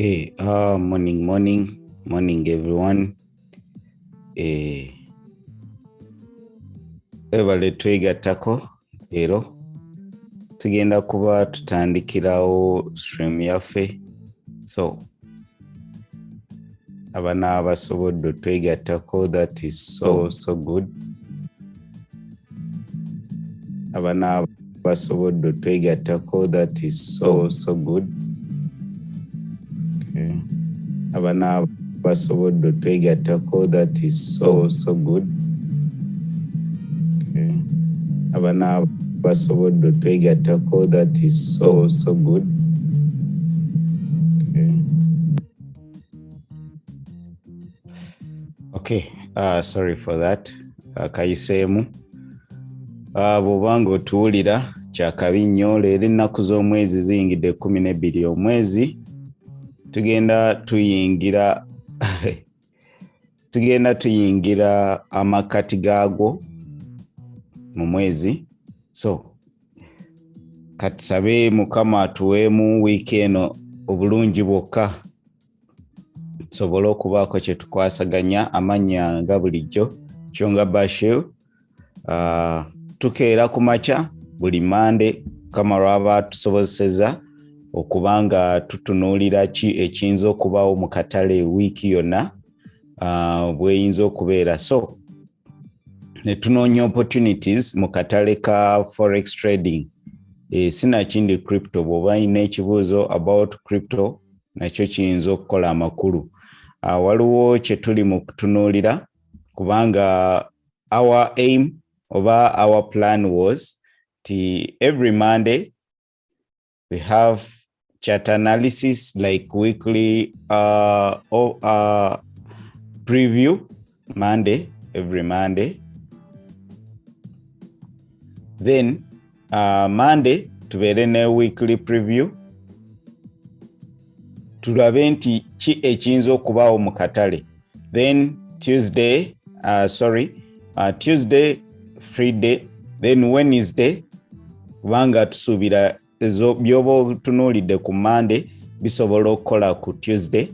Okay, morning everyone. Ebale twegattako leero tugenda kuba tutandikirawo stream yaffe, so abana abasobodde twegattako, that is so good. Abana abasobodde twegattako, that is so good. Okay. Abana abasobodde twegattako, that is so good. Okay. Abana abasobodde twegattako, that is so good. Okay. Sorry for that. Kayiseemu. Bw'obanga otuwulira kyakabi nnyo, leero ennaku z'omwezi ziyingidde 12 omwezi. Tugenda tuyingira amakati gaagwo mu mwezi. So katusabe Mukama atuweemu wiiki eno obulungi bwokka, tusobole okubaako kye tukwasaganya. Amannya nga bulijjo Kyonga Bashir. Tukeera ku makya buli Monday Mukama lw'aba tusobozeseza okubanga tutunuulira ki ekiyinza okubaawo mu katale wiiki yonna bweyinza okubeera. So ne tunoonya opportunities mu katale ka Forex trading. Sinakindi crypto, bw'oba olina ekibuuzo about crypto nakyo kiyinza okukola amakulu. Waliwo kye tuli mu kutunuulira, kubanga our aim oba our plan was every Monday we have chart analysis, like weekly preview Monday, every Monday. Then Monday tubeere ne weekly preview, tulabe nti ki ekiyinza okubaawo mu katale. Then Tuesday free day. Then Wednesday kubanga tusuubira ezo byoba tunuulidde ku Monday bisobola okukola ku Tuesday,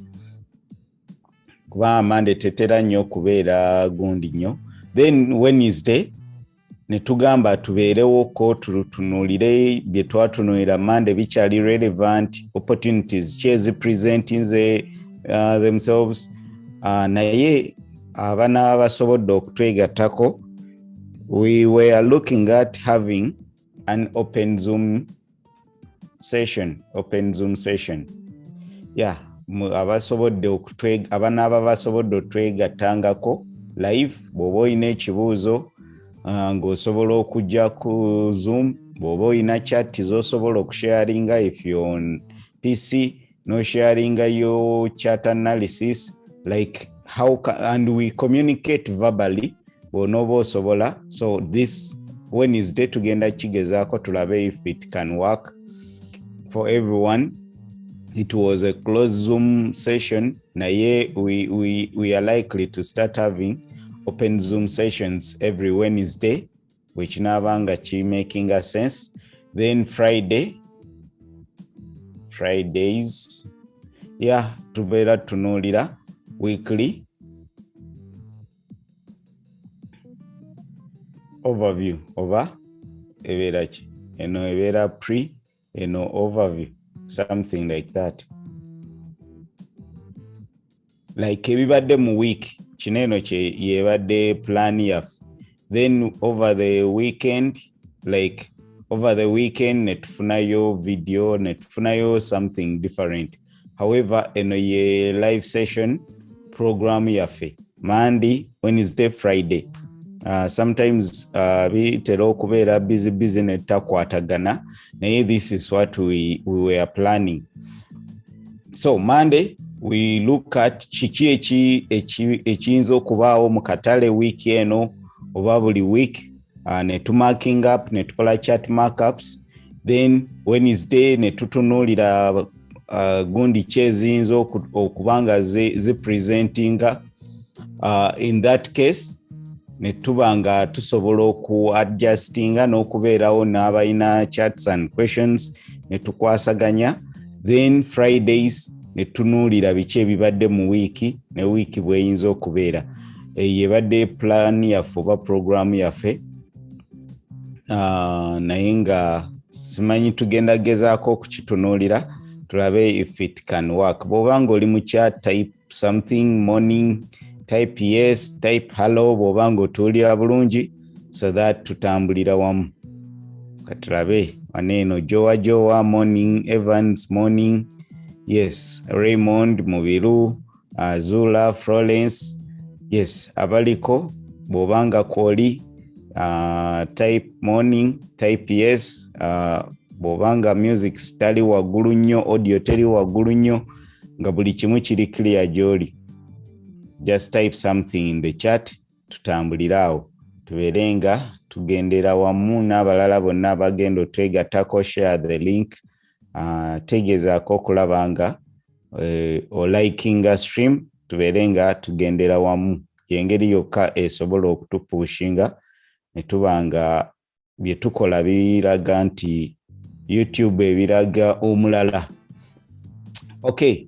kuba Monday tetera nnyo okubeera gundi nnyo. Then Wednesday ne tugamba tubeerewo ko tutunuulire bye twatunuulira Monday bikyali relevant, opportunities ki ezipresenting themselves. Naye abana abasobodde okutwegattako, we were looking at having an open Zoom session. Yeah, abana abasobodde okutwegattangako live. Bw'oba olina ekibuuzo ng'osobola okujja ku Zoom, bw'oba olina chat z'osobola okusharinga, if you're on PC no sharing your chat analysis, like and we communicate verbally bw'onooba osobola. So this Wednesday tugenda kigezaako tulabe if it can work for everyone. It was a closed Zoom session, naye we are likely to start having open Zoom sessions every Wednesday, which nabanga chi making a sense. Then Fridays, yeah, tubeera tunuulira weekly overview oba ebeera ki, eno ebeera pre, eno overview, something like that, like ebibadde mu week. Kino eno kye yebadde plan yaffe. Then over the weekend netufunayo video, netufunayo something different. However, eno ye live session program yaffe Monday, Wednesday, Friday. Sometimes bitera okubeera busy netakwatagana, naye this is what we were planning. So Monday we look at kiki ekiyinza okubaawo mu katale week eno oba buli week, netumarking up, netukola chat markups. Then Wednesday netutunuulira gundi ki eziyinza okubanga zipresentinga. In that case netuba nga tusobola okuadjustinga n'okubeerawo n'abalina chats and questions netukwasaganya. Then Fridays ne tunuulira biki ebibadde mu wiiki ne wiiki bw'eyinza okubeera. Yebadde plan yaffe oba program yaffe, naye nga simanyi tugenda gezaako okukitunuulira tulabe if it can work. Bw'oba ng'oli mu chat, type something, morning, type yes, type hello bw'oba ng'otuulira bulungi, so that tutambulira wamu. Katulabe waneeno Jowa morning, Evans morning, yes, Raymond Mubiru, Azula, Florence, yes, abaliko bw'oba nga kwoli type morning, type yes, bw'oba nga music tali waggulu nnyo, audio teri waggulu nnyo, nga buli kimu kiri clear gy'oli, just type something in the chat, tutambulira awo tubeere nga tugendera wamu n'abalala bonna abagenda otwegattako. Share the link, tegezaako okulaba nga olikinga stream, tubeere nga tugendera wamu. Y'engeri yokka esobola okutupushinga ne tuba nga bye tukola biraga nti YouTube ebiraga omulala. Okay,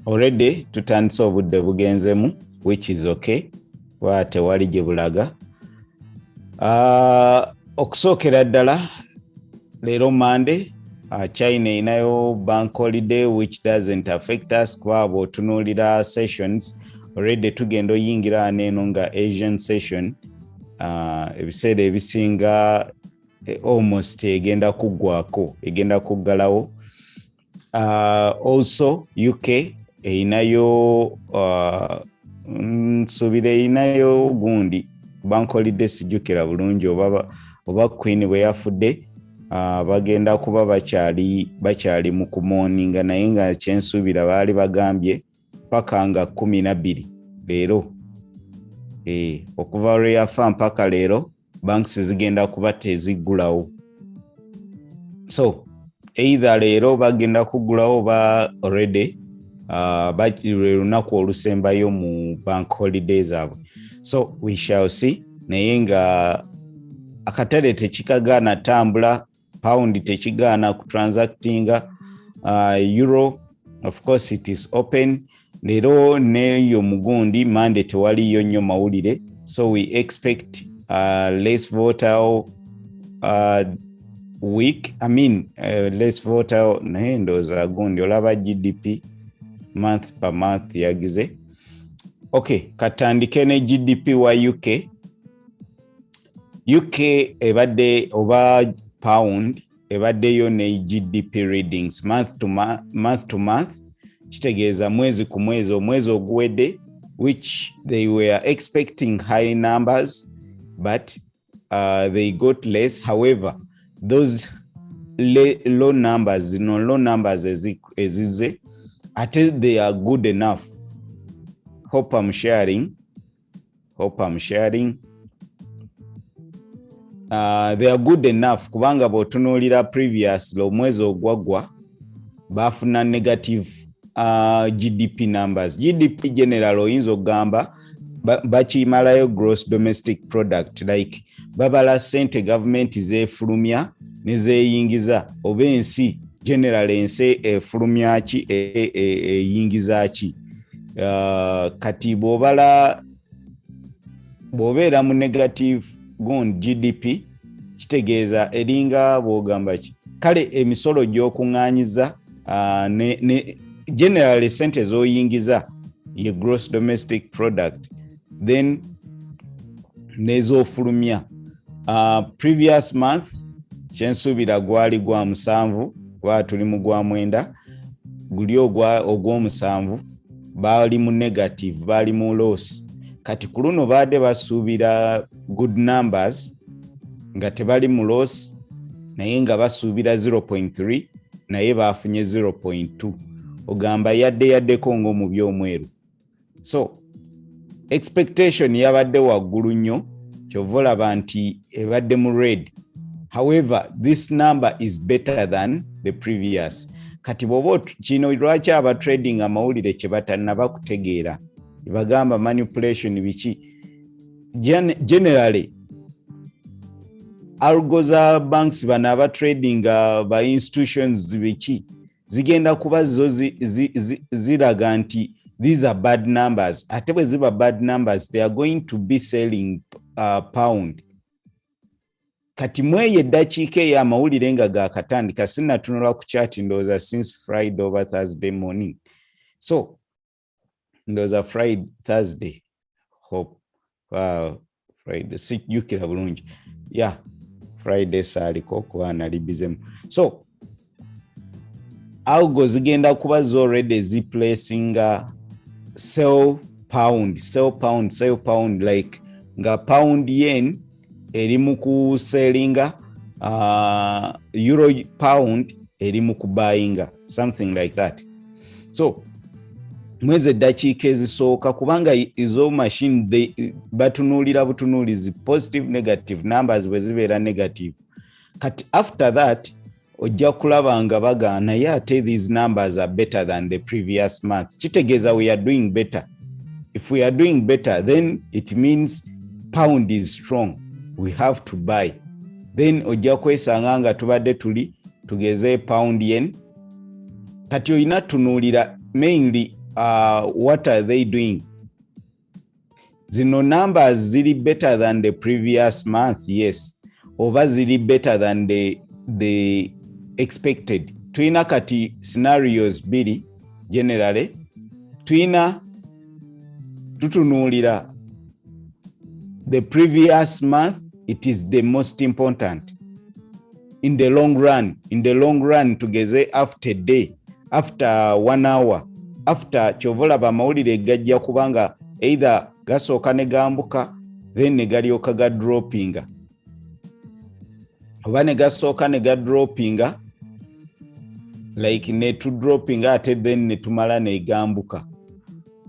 already tutandise obudde bugenzemu, which is okay, tewali gye bulaga. Okusookera ddala leero Monday, China inayo bank holiday which doesn't affect us kuba bw'otunuulira sessions already tugenda oyingira neeno nga Asian session, ebiseera ebisinga almost egenda kuggwako, egenda kuggalawo. Also UK einayo nsubira einayo gundi bank holiday sijjukira bulungi oba Queen bwe yafudde, bagenda kuba bakyali mu kumooninga, naye nga kyensuubira baali bagambye paka nga 12 leero. Okuva lwe yafa mpaka leero banks zigenda kuba teziggulawo. So either leero bagenda kuggulawo ba already lwe lunaku olusembayo mu bank holidays abo. So we shall see. Naye nga akatale tekikagaana tambula, pound tekigaana kutransactinga, euro of course it is open. Leero neyo mugundi Monday tewaliyo nnyo mawulire, so we expect less volatile week. I mean less volatile, naye ndowooza gundi olaba GDP month per month yagize. Okay, katandike ne GDP wa UK ebadde oba pound ebaddeyo ne GDP readings month to month, kitegeeza mwezi ku mwezi, omwezi oguwedde, which they were expecting high numbers but they got less. However, those low numbers, low numbers ezize ate they are good enough. Hope I'm sharing. They are good enough kubanga bw'otunuulira previously omwezi ogwaggwa bafuna negative GDP numbers. GDP general oyinza okugamba bakimalayo gross domestic product, like babala sente government zeefulumya ne zeeyingiza, oba ensi general ensi efulumya ki eyingiza ki. Kati bw'obeera mu negative GDP kitegeeza eringa bw'ogamba ki, kale emisolo gy'okuŋŋaanyiza ne generally sente z'oyingiza ye gross domestic product, then nez'ofulumya. Previous month kyensuubira gwali gwa 7, kuba tuli mu gwa 9, guli ogw'omusanvu baali mu negative, baali mu loss. Kati ku luno baadde basuubira good numbers nga tebali mu loss, naye nga basuubira 0.3 naye bafunye 0.2, ogamba yaddeko ng'omu by'omweru. So expectation yabadde waggulu nnyo, kyova olaba nti ebadde mu red. However, this number is better than the previous. Kati bw'oba kino lwaki aba trading amawulire kye batannaba kutegeera, bagamba manipulation biki. Generally algo za banks bana aba trading ba institutions biki zigenda kuba zo ziraga nti these are bad numbers. Ate bwe ziba bad numbers, they are going to be selling pound. Kati mweye eddakiika eyo amawulire nga gaakatandika sinnatunula ku chart ndowooza since Friday over Thursday morning. So ndowooza Friday, Thursday, hope Friday sijjukira bulungi. Yeah, Friday saaliko kuba nali bizemu. So algo zigenda kuba zo already ziplacing sell pound like nga pound yen eri mu kuselinga euro pound eri mu kubuyinga, something like that. So mweze dakiika ezisooka kubanga izo machine batunulira butunulizi positive negative numbers bwe zibeera negative. Kati after that ojja kulaba nga bagaana ye ate these numbers are better than the previous month. Kitegeeza we are doing better. If we are doing better, then it means pound is strong. We have to buy. Then ojja kwesanga nga tubadde tuli tugeze pound yen. Kati oyina tunuulira mainly what are they doing? Zino numbers ziri better than the previous month, yes. Oba ziri better than the expected. Tuina kati scenarios bili generally. Tuina tutunulira the previous month, it is the most important. In the long run, tugeze after day, after 1 hour, after chovola ba mawulire gajja kubanga either gasooka ne gambuka then ne galyoka ga droppinga. Oba ne gasooka ne ga droppinga like ne to droppinga ate then ne tumala ne gambuka.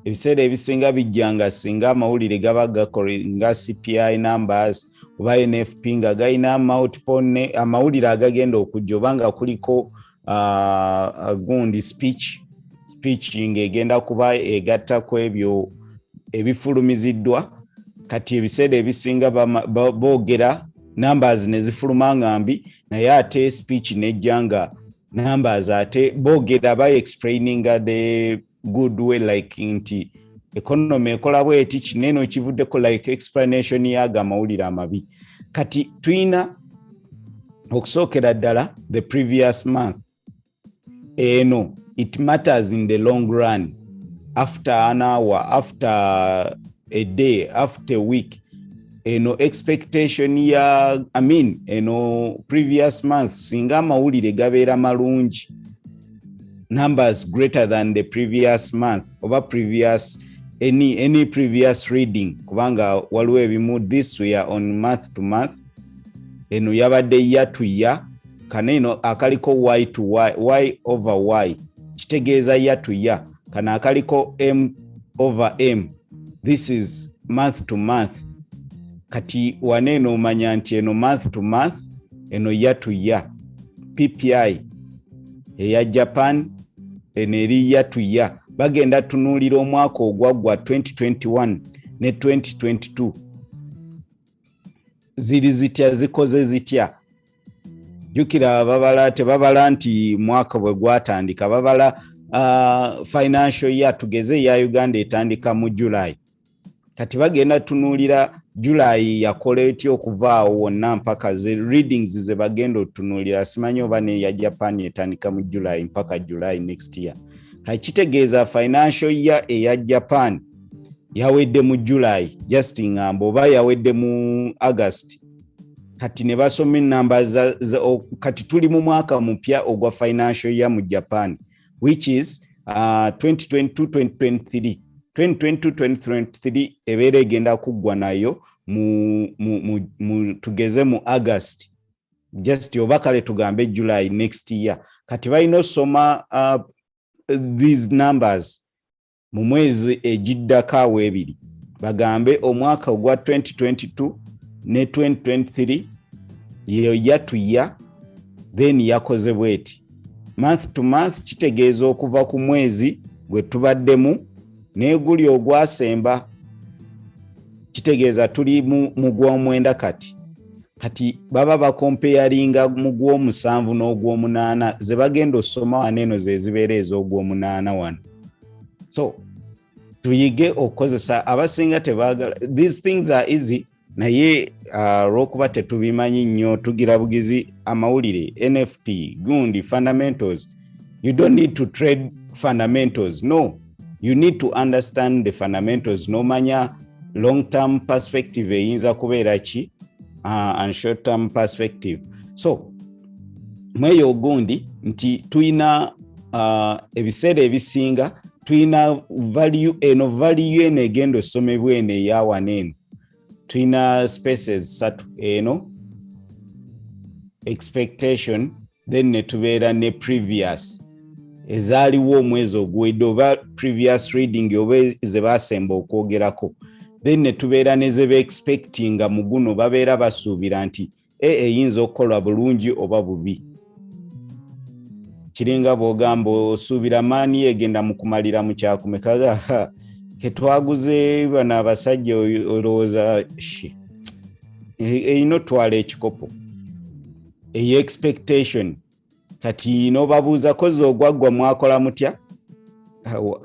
Ebiseera ebisinga bijjanga singa amawulire gaba gakole nga CPI numbers oba NFP nga gayina multiple amawulire agagenda okujja obanga kuliko gundi speech ng'egenda kuba egatta ku ebyo ebifulumiziddwa. Kati ebiseera ebisinga boogera numbers ne zifuluma ngambi naye ate speech nejjanga numbers ate boogera by explaining the good way like nti economy ekola bweti kineno kivuddeko like explanation yaga mawulire amabi. Kati tuina okusookera ddala the previous month eno it matters in the long run, after an hour, after a day, after a week. Expectation ya previous month singa mawulire gabeera malungi, numbers greater than the previous month oba previous any previous reading kubanga waliwo ebimu this we are on month to month yabadde year to year kaneno akaliko y to y over y kitegeeza year to year kana akaliko m over m, this is month to month. Kati waneno omanya nti month to month year to year. PPI eya Japan eri year to year. Bagenda tunuulira omwaka ogwaggwa 2021 ne 2022 ziri zitya zikoze zitya. Jukira babala tebabala nti mwaka bwe gwatandika babala financial year tugeze ya Uganda etandika mu July. Kati bagenda tunuulira July yakola etyo okuvaawo wonna mpaka ze readings ze bagenda otunuulira simanyi oba ne ya Japan etandika mu July mpaka July next year. Kitegeeza financial year eya Japan yawedde mu July just ngambo oba yawedde mu August. Kati ne basoma numbers kati tuli mu mwaka mupya ogwa financial year mu Japan, which is 2022-2023. 2022-2023 ebeera egenda kuggwa nayo tugeze mu August, just oba kale tugambe July next year. Kati balina osoma these numbers mu mwezi egiddako aweebiri bagambe omwaka ogwa 2022 ne 2023 year to year, then yakoze bweti month to month. Kitegeeza okuva ku mwezi gwe tubaddemu n'eguli ogwasemba, kitegeeza tuli mu gw'omwenda kati. kati baba bakomparinga mu gw'omusanvu n'ogw'omunaana ze bagenda osoma wano eno ze zibeera ez'ogw'omunaana wano. So tuyige okukozesa abasinga tebaagala. These things are easy naye lw'okuba tetubimanyi nnyo tugira bugizi amawulire NFT gundi fundamentals. You don't need to trade fundamentals. No, you need to understand the fundamentals. Nomanya long-term perspective eyinza kubeera ki and short-term perspective. So mweyo gundi nti tuyina ebiseera ebisinga tuyina value eno egenda osomebwa eno eyawana eno. Tuyina spaces satu eno expectation then netubeera ne previous ezaaliwo omwezi ogwedde oba previous reading oba ze baasemba okwogerako. Then netubeera ne ze expectinga mu guno babeera basuubira nti eyinza okukola bulungi oba bubi. Kiringa bw'ogamba osuubira maani egenda mu kumalira mu kyakumeka ketwaguze bano abasajja olowooza eyina otwala ekikopo expectation kati n'obabuuza kozi ogwaggwa mwakola mutya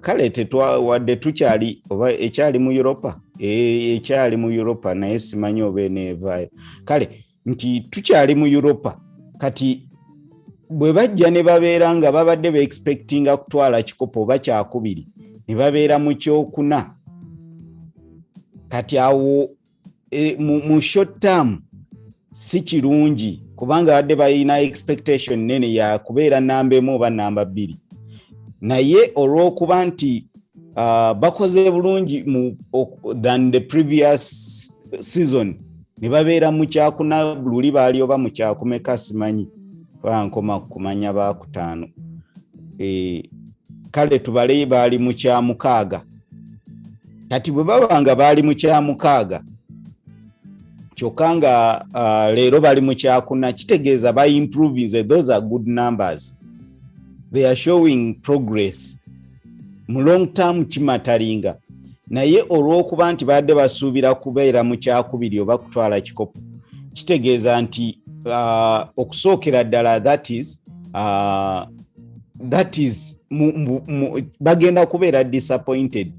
kale wadde tukyali oba ekyali mu Europa ekyali mu Europa naye simanyi oba eneevaayo kale nti tukyali mu Europa kati bwe bajja ne babeera nga babadde expectinga kutwala kikopo oba kyakubiri ne babeera mu kyokuna kati awo mu short term si kirungi kubanga badde balina expectation nene ya kubeera namba emu oba namba bbiri naye olw'okuba nti bakoze bulungi than the previous season ne babeera mu kyakuna luli baali oba mu kyakumeka simanyi bankoma kumanya bakutaano kale tubale baali mu kyamukaaga kati bwe babanga baali mu kyamukaaga kyokka nga leero bali mu kyakuna kitegeeza ba improving. Those are good numbers. They are showing progress. Mu long term kimataringa naye olw'okuba nti badde basuubira kubeera mu kyakubiri oba kutwala kikopo kitegeeza nti okusookera ddala that is bagenda kubeera disappointed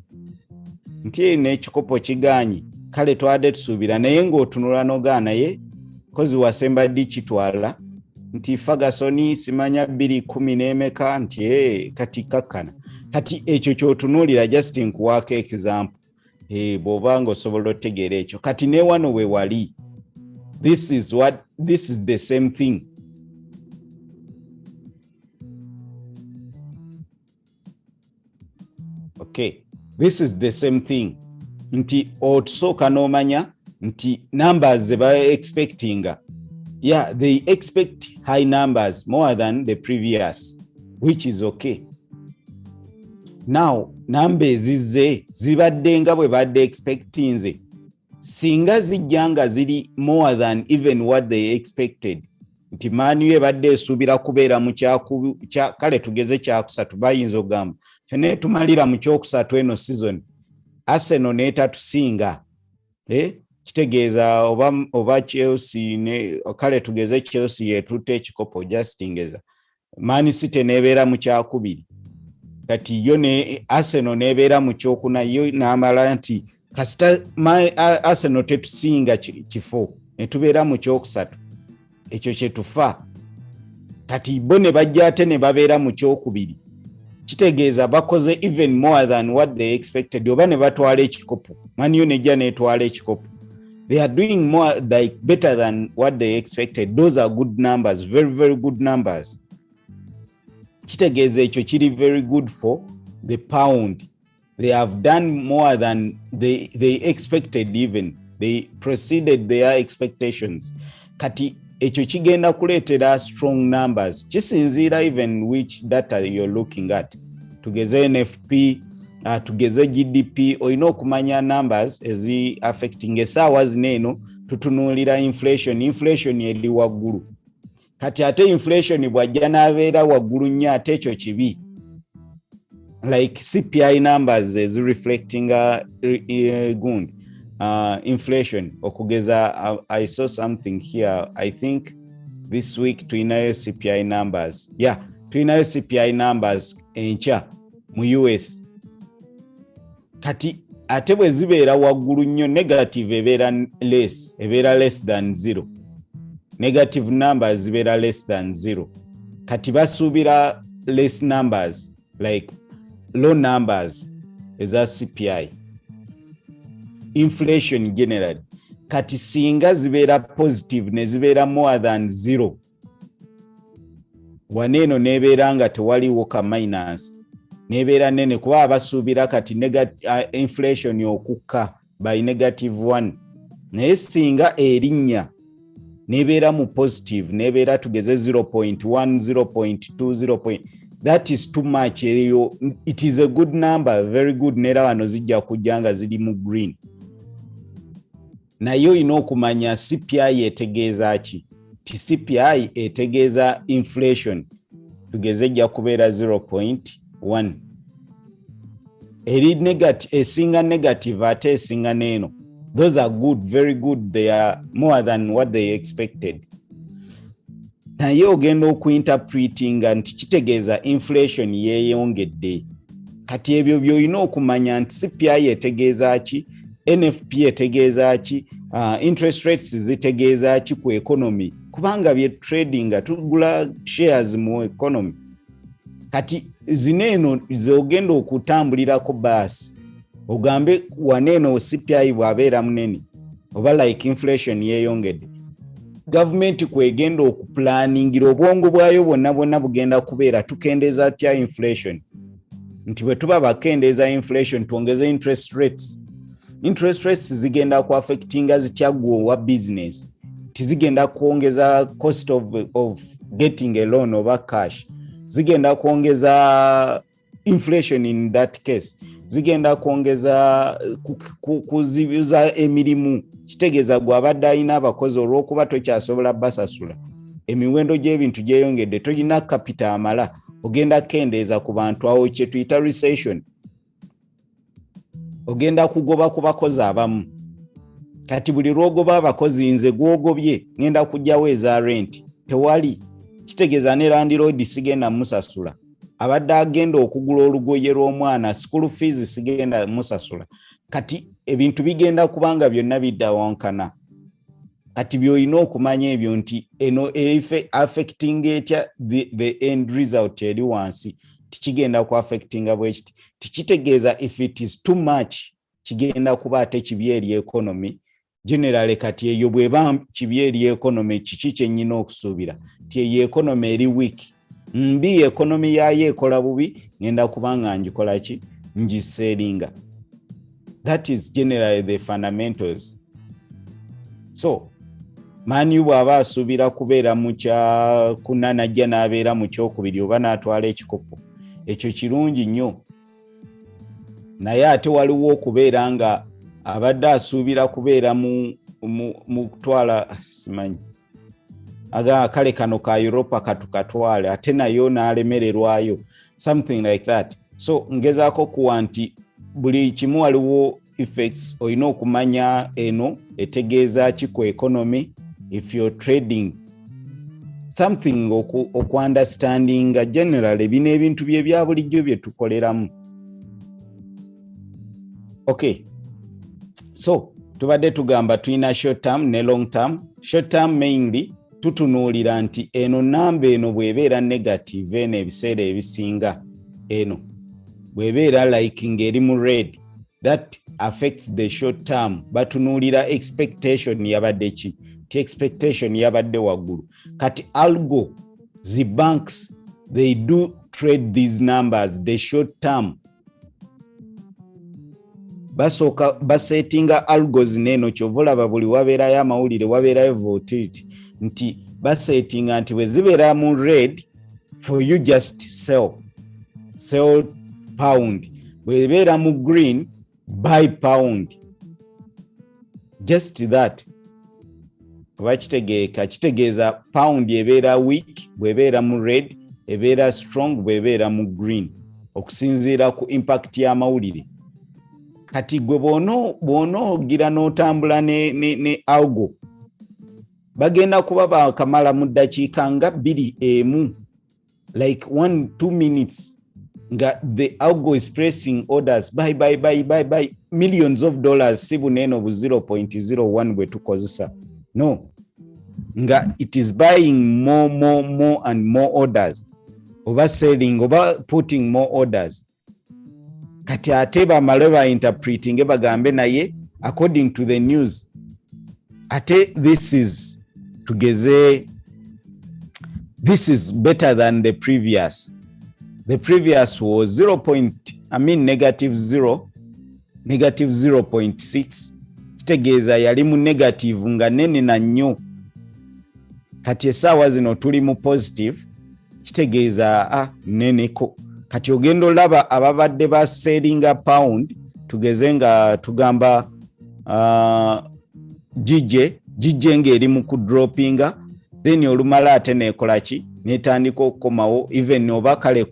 nti n'ekikopo kigaanyi kale twadde tusuubira naye ng'otunula nogaana ye kozi wasemba ddi kitwala nti Ferguson simanya 2010 n'emeka nti kati kakkana kati ekyo ky'otunuulira just nkuwaako example bw'oba ng'osobola otegeera ekyo kati ne wano we wali this is the same thing. Okay, this is the same thing nti otusooka n'omanya nti numbers ze ba expectinga they expect high numbers more than the previous, which is okay. Now numbers zibadde nga bwe badde expecting ze singa zijjanga ziri more than even what they expected nti maani ebadde esuubira kubeera mu kale tugeze kyakusatu bayinza okugamba fene tumalira mu kyokusatu eno season Arsenal n'etatusinga kitegeeza oba Chelsea kale tugeze Chelsea yetutte ekikopo justingeza Man City n'ebeera mu kyakubiri kati yo ne Arsenal n'ebeera mu kyokuna yo n'amala nti kasita Arsenal tetusinga kifo netubeera mu kyokusatu ekyo kyetufa kati bo ne bajja ate ne babeera mu kyokubiri kitegeeza bakoze even more than what they expected oba ne batwala ekikopo Man U nejja netwala ekikopo. They are doing more like better than what they expected. Those are good numbers, very very good numbers. Kitegeeza ekyo kiri very good for the pound. They have done more than they expected even. They preceded their expectations. Kati ekyo kigenda kuleetera strong numbers. Kisinziira even which data you're looking at. Tugeze NFP, tugeze GDP, olina okumanya numbers ezi affecting esaawa zino tutunuulira inflation. Inflation eri waggulu. Kati ate inflation bwajja n'abeera waggulu nnyo ate ekyo kibi. Like CPI numbers is reflecting gundi. inflation okugeza I saw something here. I think this week tuinayo CPI numbers. Yeah, tuinayo CPI numbers encha mu US. Kati ate bwe zibeera waggulu nnyo negative ebeera less than zero. Negative numbers zibeera less than zero. Kati basuubira less numbers like low numbers eza CPI. Inflation generally. Kati singa zibeera positive ne zibeera more than zero. Waneeno nebeera nga tewaliwo ka minus. Nebeera nene kuba abasuubira kati inflation okukka by -1. Naye singa erinnya nebeera mu positive nebeera tugeze 0.1, 0.2, 0. That is too much. It is a good number, very good. Nera wano zijja kujja nga ziri mu green. Nayo ino okumanya CPI etegeeza ki? CPI etegeeza inflation tugeze jja kubeera 0.1. Eri negative, esinga negative ate esinga neno. Those are good, very good. They are more than what they expected. Naye ogenda okuinterpretinga nti kitegeeza inflation yeeyongedde. Kati ebyo by'olina okumanya nti CPI etegeeza ki, NFP etegeeza ki, interest rates zitegeeza ki ku economy. Kubanga bye trading tugula shares mu economy. Kati zineeno zogenda okutambulirako basi. Ogambe waneeno CPI bwabeera munene oba like inflation yeeyongedde. Government kwegenda okuplanningira obwongo bwayo bwonna bugenda kubeera tukendeeza atya inflation. Nti bwe tuba bakendeeza inflation tuongeze interest rates. Interest rates zigenda ku affectinga zitya gwo wa business. Tizigenda kuongeza cost of getting a loan oba cash. Zigenda kuongeza inflation in that case. Zigenda kuongeza kuzibuza emirimu. Kitegeeza gwe abadde alina abakozi olw'okuba tokyasobola basasula. Emiwendo gy'ebintu gyeyongedde tolina capital amala. Ogenda kendeeza ku bantu awo kye tuyita recession. Ogenda kugoba ku bakozi abamu. Kati buli lw'ogoba abakozi nze gw'ogobye ngenda kujjawo eza rent. Tewali. Kitegeeza ne landlord sigenda musasula. Abadde agenda okugula olugoye lw'omwana school fees sigenda musasula. Kati ebintu bigenda kubanga byonna bidda wankana. Kati by'olina okumanya ebyo nti eno affecting etya the end result eri wansi. Tikigenda ku affectinga bwekiti. Tikitegeeza if it is too much kigenda kuba ate kibi eri economy. Generally kati eyo bweba kibi eri economy kiki kyennyina okusuubira. Ti eyo economy eri weak. Mbi economy yayo ekola bubi ngenda kubanga njikola ki njiseeringa. That is generally the fundamentals. So Mani bw'aba asuubira kubeera mu kya kunana ajja n'abeera mu kyokubiri oba n'atwala ekikopo. Ekyo kirungi nnyo. Naye ate waliwo okubeera nga abadde asuubira kubeera mu kutwala simanyi. Kale kano ka Europa katukatwale ate nayo n'alemererwayo. Something like that. So ngezaako kuwa nti buli kimu waliwo effects olina okumanya eno etegeeza ki ku economy if you're trading something oku understanding generally bino ebintu bya bulijjo bye tukoleramu. Okay, so tubadde tugamba tulina short term ne long term. Short term mainly tutunuulira nti eno namba eno bwebeera negative eno ebiseera ebisinga eno bwebeera like ngeri mu red, that affects the short term. Batunuulira expectation yabadde ki? Ti expectation yabadde waggulu. Kati algo zi banks they do trade these numbers the short term. Basoka basetinga algos neno kyovula buli wabeerayo amawulire wabeerayo volatility nti basetinga nti bwe zibeera mu red for you just sell pound, bwe beera mu green buy pound. Just that. Kitegeeza pound ebeera weak bwebeera mu red, ebeera strong bwebeera mu green, okusinziira ku impact y'amawulire. kati gwe bono gira n'otambula ne algo bagenda kuba bakamala mu ddakiika nga 2 like 1-2 minutes nga the algo is pressing orders buy millions of dollars si buneno bu 0.01 bwe tukozesa no nga it is buying more and more orders oba selling oba putting more orders kati ate bamale ba interpreting bagambe naye according to the news ate this is tugeze this is better than the previous was negative 0.6 kitegeeza yali mu negative nga nene na nnyo kati essaawa zino tuli mu positive kitegeeza neneko kati ogenda olaba ababadde ba sellinga pound tugeze nga tugamba jije ng'eri mu kudropinga then olumala ate nekola ki netandika okukomawo even oba kale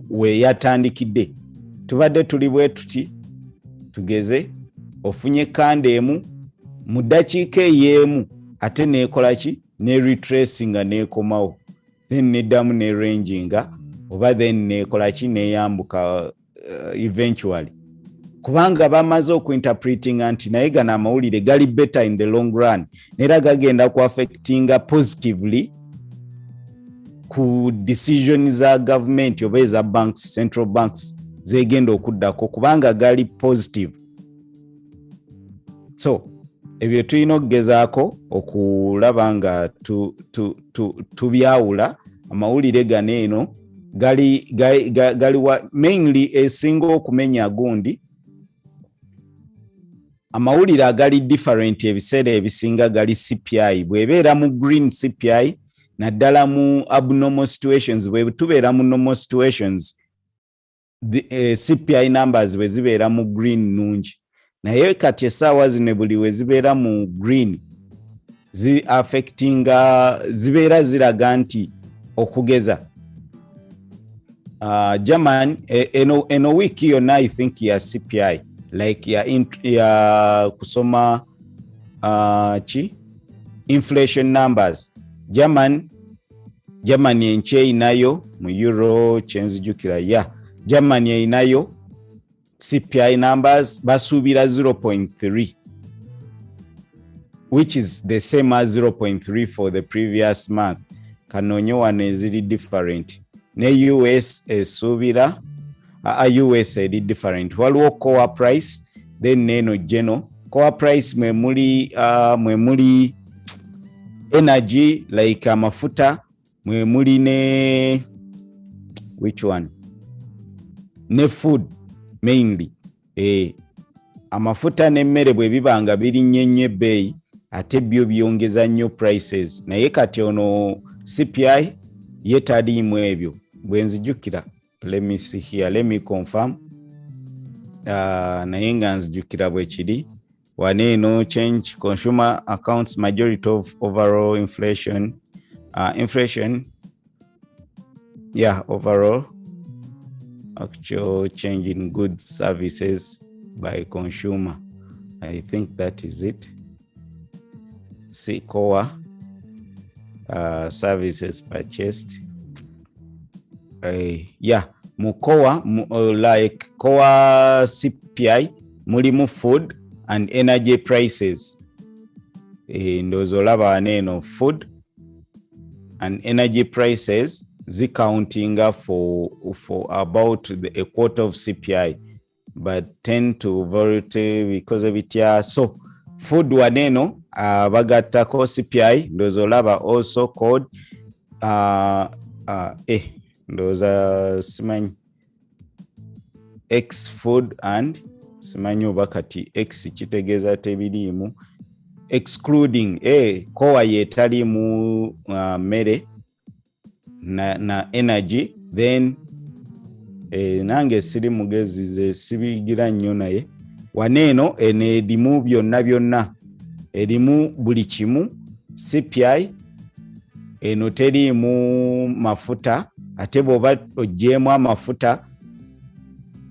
we yatandikidde tubadde tuli bwe tuti tugeze ofunye kande emu mu ddakiika ey'emu ate nekola ki ne retracinga nekomawo then neddamu ne ranginga oba then nekola ki neyambuka eventually kubanga bamaze okuinterpreting anti naye gana amawulire gali better in the long run nera gagenda ku affectinga positively ku decision za government oba eza banks central banks zegenda okuddako kubanga gali positive so ebyo tulina okugezaako okulaba nga tubyawula amawulire gano eno gali mainly esinga okumenya gundi amawulire agali different ebiseera ebisinga gali CPI bwebeera mu green CPI naddala mu abnormal situations bwe tubeera mu normal situations the CPI numbers bwe zibeera mu green nungi naye kati essaawa zino buli we zibeera mu green zibeera ziraga nti okugeza German eno wiki yonna I think ya CPI like ya kusoma inflation numbers German enche inayo mu euro chenzijukira Germany inayo CPI numbers basubira 0.3 which is the same as 0.3 for the previous month kanonyo wane ziri different ne US esubira US edi different waliwo core price then neno general core price mwemuli energy like amafuta mwemuli ne which one ne food mainly amafuta n'emmere bwe bibanga biri nnyo bei ate byo byongeza nnyo prices naye kati ono CPI yetaliimu ebyo bwenzijukira let me see here let me confirm naye nga nzijukira bwe kiri waneeno change consumer accounts majority of overall inflation overall actual change in goods services by consumer. I think that is it. See core services purchased. Mukoa like core CPI mulimu food and energy prices. Ndozo laba neno food and energy prices counting for about a quarter of CPI, but tend to vary because of it. So food waneno bagatako CPI ndozo laba also called ndoza simanyi X food and simanyi bakati X kitegeza tebirimu excluding kowa yetali mu mere na energy then nange siri mugezi ze sibigira nnyo naye waneeno edimu byonna edimu buli kimu CPI eno terimu mafuta ate bwoba ogyemu amafuta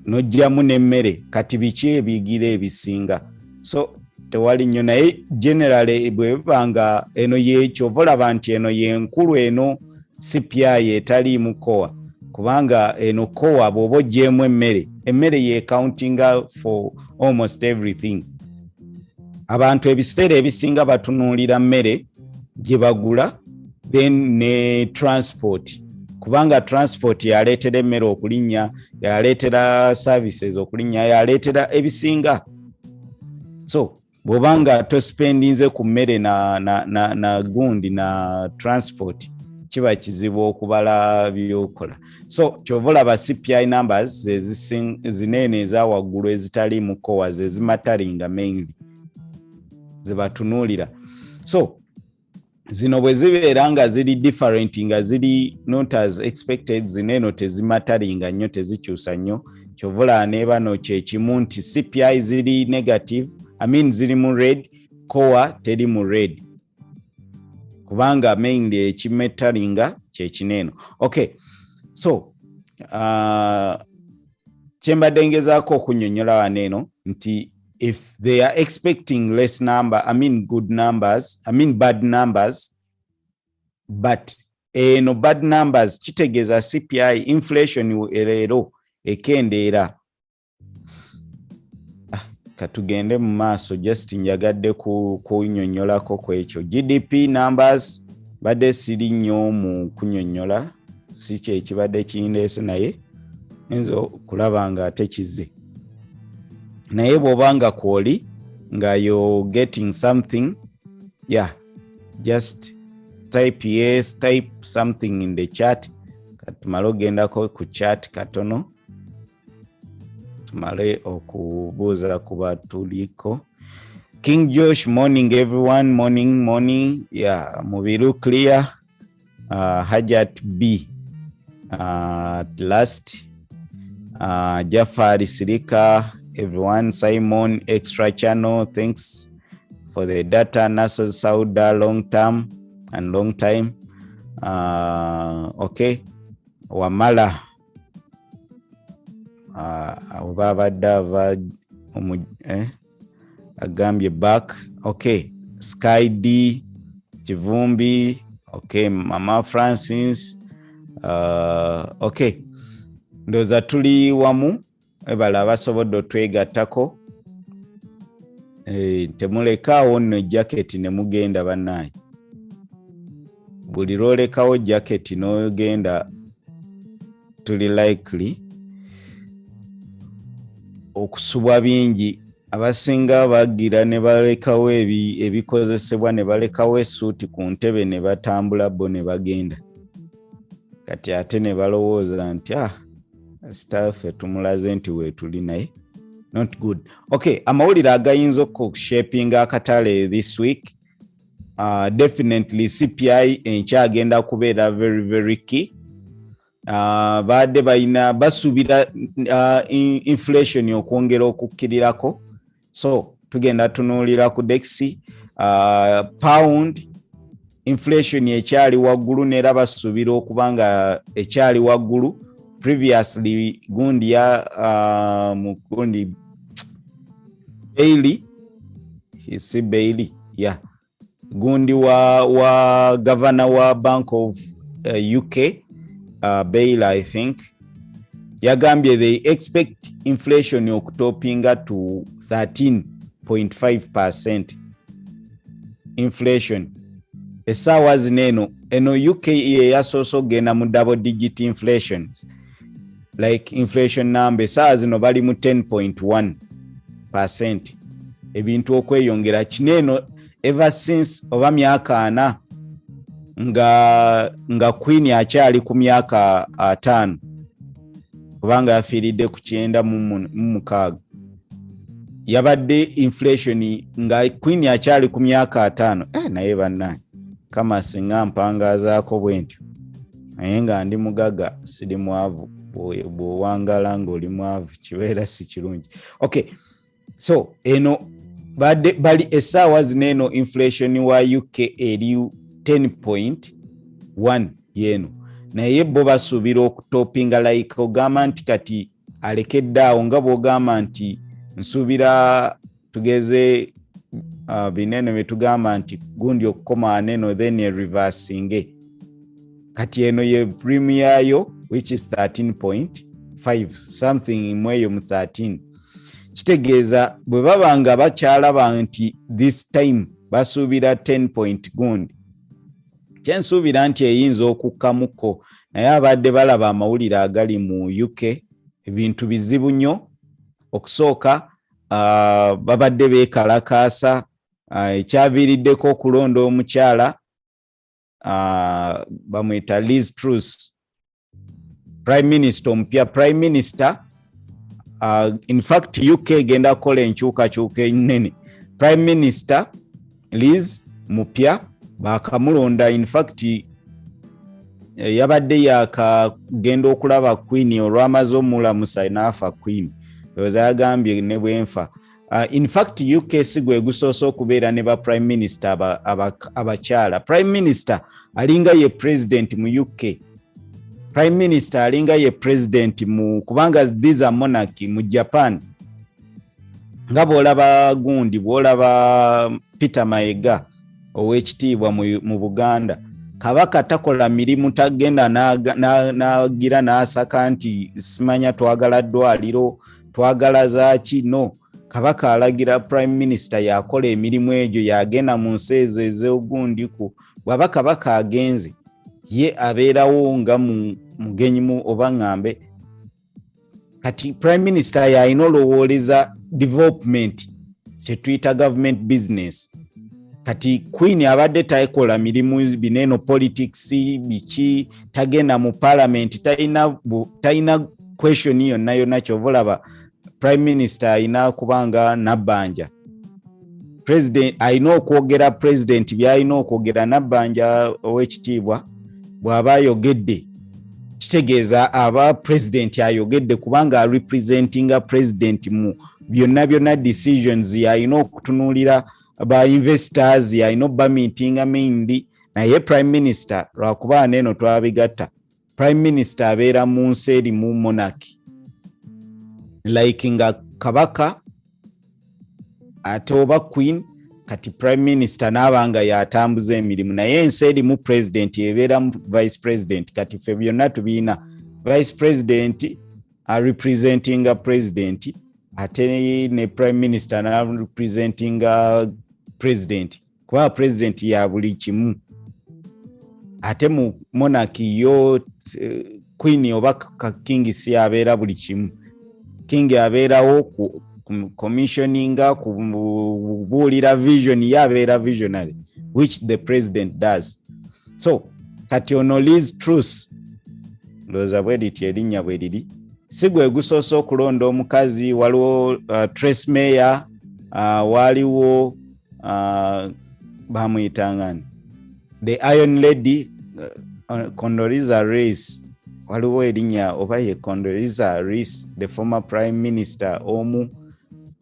nojjamu n'emmere kati biki ebigira ebisinga so tewali nnyo naye generally bwe bibanga eno kyova olaba nti eno yenkulu eno CPI etaliimu kowa kubanga eno kowa bw'oba oggyemu emmere ye countinga for almost everything. Abantu ebiseera ebisinga batunuulira mmere gye bagula then ne transport kubanga transport yaleetera emmere okulinnya yaleetera services okulinnya yaleetera ebisinga so bw'obanga tospendinze ku mmere na gundi na transport kiba kizibu okubala byokola so kyova olaba CPI numbers zinene eza waggulu ezitali mu kowa ze zimataringa mainly zebatunuulira so zino bwe zibeera nga ziri different nga ziri not as expected zineno tezimataringa nnyo tezikyusa nnyo kyova olaba ne bano kyekimu nti CPI ziri negative ziri mu red kowa teri mu red kubanga mainly ekimetaringa kyekineno okay so kyembadde ngezaako okunnyonnyola waneeno nti if they are expecting less number good numbers bad numbers but eno bad numbers kitegeeza CPI inflation leero ekendeera katugende mu maaso just njagadde kunnyonnyolako ku ekyo GDP numbers badde siri nnyo mu kunnyonnyola si kye ekibadde kindeese naye nzo kulaba nga ate kize naye bw'obanga kwoli nga you're getting something just type yes type something in the chat katumale ogendako ku chat katono tumale okubuuza ku batuliko King Josh morning everyone morning Mubiru clear Hajat B at last Jafari Sirika everyone Simon extra channel thanks for the data Nasser Sauda long time okay Wamala agambye back okay Sky D Kivumbi okay Mama Francis okay ndoza tuli wamu ebala abasobodde otwegattako temulekaawo nno jacket ne mugenda bannaye buli lwolekawo jacket n'ogenda tuli likely okusubwa bingi abasinga bagira ne balekawo ebikozesebwa ne balekawo essuuti ku ntebe ne batambula bo ne bagenda kati ate ne balowooza nti staff tumulaze nti weetuli naye not good okay amawulire agayinza okushapinga akatale this week definitely CPI enkyagenda kubeera very very key baadde basubira inflation okwongera okukkirirako so tugenda tunuulira ku DEX pound inflation ekyali waggulu neera basubira okubanga ekyali waggulu previously gundi ya mukundi Bailey gundi wa governor wa Bank of UK Bailey I think yagambye they expect inflation okutopinga to 13.5% inflation esaawa zineno eno UK yasoose genda mu double digit inflations like inflation number esaawa zino bali mu 10.1% ebintu okweyongera kineno ever since oba myaka 4 nga Queen akyali ku myaka 5 kubanga yafiiridde ku 9 yabadde inflation nga Queen akyali ku myaka 5 naye bannaye kama singa mpangazaako bwentyo naye nga ndi mugaga siri mwavu bw'owangala ng'oli mwavu kibeera si kirungi okay so eno bali esaawa zineno inflation wa UK eri 10.1 yeno naye bo basuubira okutopinga like ogamba nti kati alekedde awo nga bw'ogamba nti nsuubira tugeze binene bye tugamba nti gundi okukoma neno then reversing kati eno ye premier yo which is 13.5 something mweyo mu 13 kitegeeza bwe babanga bakyalaba nti this time basuubira 10 point gundi kyensuubira nti eyinza okukkamuko naye abadde balaba amawulire agali mu UK ebintu bizibu nnyo okusooka babadde beekalakaasa ekyaviiriddeko okulonda omukyala bamwita Liz Truss prime minister omupya prime minister in fact UK egenda kukola enkyukakyuka ennene prime minister Liz mupya bakamulonda in fact yabadde yakagenda okulaba Queen olwamaze omulamusa n'afa Queen oza yagambye ne bwenfa in fact UK sigwe gusoso okubeera ne ba prime minister abakyala prime minister alinga ye president mu UK prime minister alinga ye president mu kubanga these are monarchy mu Japan nga bw'olaba gundi bw'olaba Peter Mayiga ow'ekitiibwa mu Buganda kabaka takola mirimu tagenda n'agira n'asaka nti simanya twagala ddwaliro twagala zaaki no kabaka alagira prime minister yakola emirimu egyo yagenda mu nsi ezo ez'ogundiku bw'aba kabaka agenze ye abeerawo nga mugenyi mu oba ngambe kati prime minister yalina olowooleza development kye tuyita government business kati Queen abadde takola mirimu bineno politics biki tagenda mu parliament talina question yonna kyovulaba prime minister alina kubanga nabbanja president alina okwogera president byalina okwogera nabbanja ow'ekitiibwa bw'aba ayogedde kitegeeza aba president ayogedde kubanga representinga president mu byonna decisions yalina okutunuulira ba investors yalina obba meetinga mainly naye prime minister lwakuba neno twabigatta prime minister abeera mu nsi eri mu monarchy like nga kabaka ate oba Queen kati prime minister n'abanga yatambuza emirimu naye ensi eri mu president ebeera mu vice president kati ffe byonna tubiina vice president representinga president ate ne prime minister na representinga president kuba president ya buli kimu ate mu monarchy yo Queen oba king si abeera buli kimu king abeerawo ku commissioninga kubuulira vision yabeera visionary which the president does so kati ono Liz Truss ndowooza bwediti erinnya bwe liri si gwe gusoose okulonda omukazi waliwo Trace Mayer waliwo bamuyitangani the Iron Lady Condoleezza Rice waliwo erinnya oba ye Condoleezza Rice the former prime minister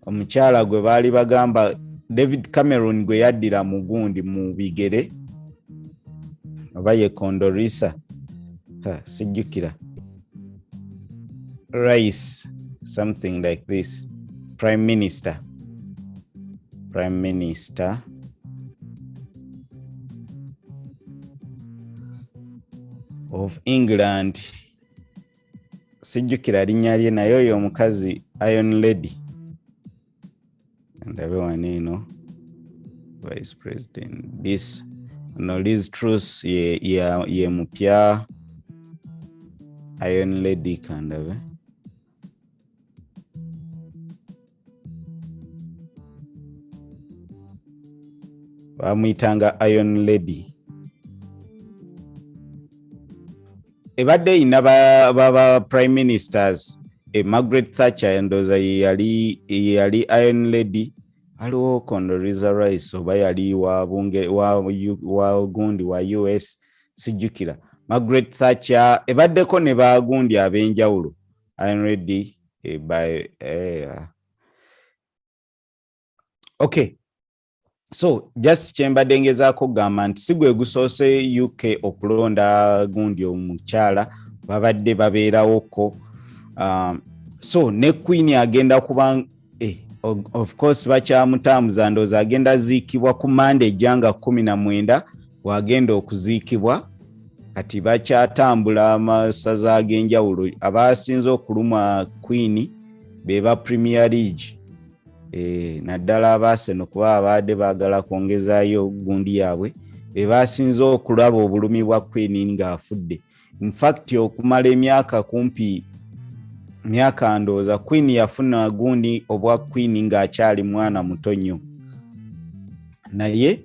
omukyala gwe baali bagamba David Cameron gwe yaddira mu gundi mu bigere oba ye Condoleezza sijjukira Rice something like this prime minister of England sijjukira linnya lye naye oyo omukazi Iron Lady and everyone vice president this no Liz Truss ye mupya Iron Lady kind of bamuyitanga Iron Lady ebadde ina baba prime ministers Margaret Thatcher ndoza yali Iron Lady aliwo Condoleezza Rice oba yali wa gundi wa US sijjukira Margaret Thatcher ebaddeko ne bagundi ab'enjawulo Iron Lady okay so just kyembadde ngezaako gamba nti si gwe gusoose UK okulonda gundi omukyala babadde babeerawoko so ne Queen agenda kuba of course bakyamutambuza ndooza agenda ziikibwa ku Monday janga 19 wagenda okuziikibwa kati bakyatambula amasaza ag'enjawulo abasinze okulumwa Queen beba Premier League naddala abaaseno kuba abadde baagala kwongezaayo gundi yaabwe bebasinze okulaba obulumi bwa Queen ng'afudde. In fact okumala emyaka kumpi myaka ndooza Queen yafuna gundi obwa Queen ng'akyali mwana muto nnyo, naye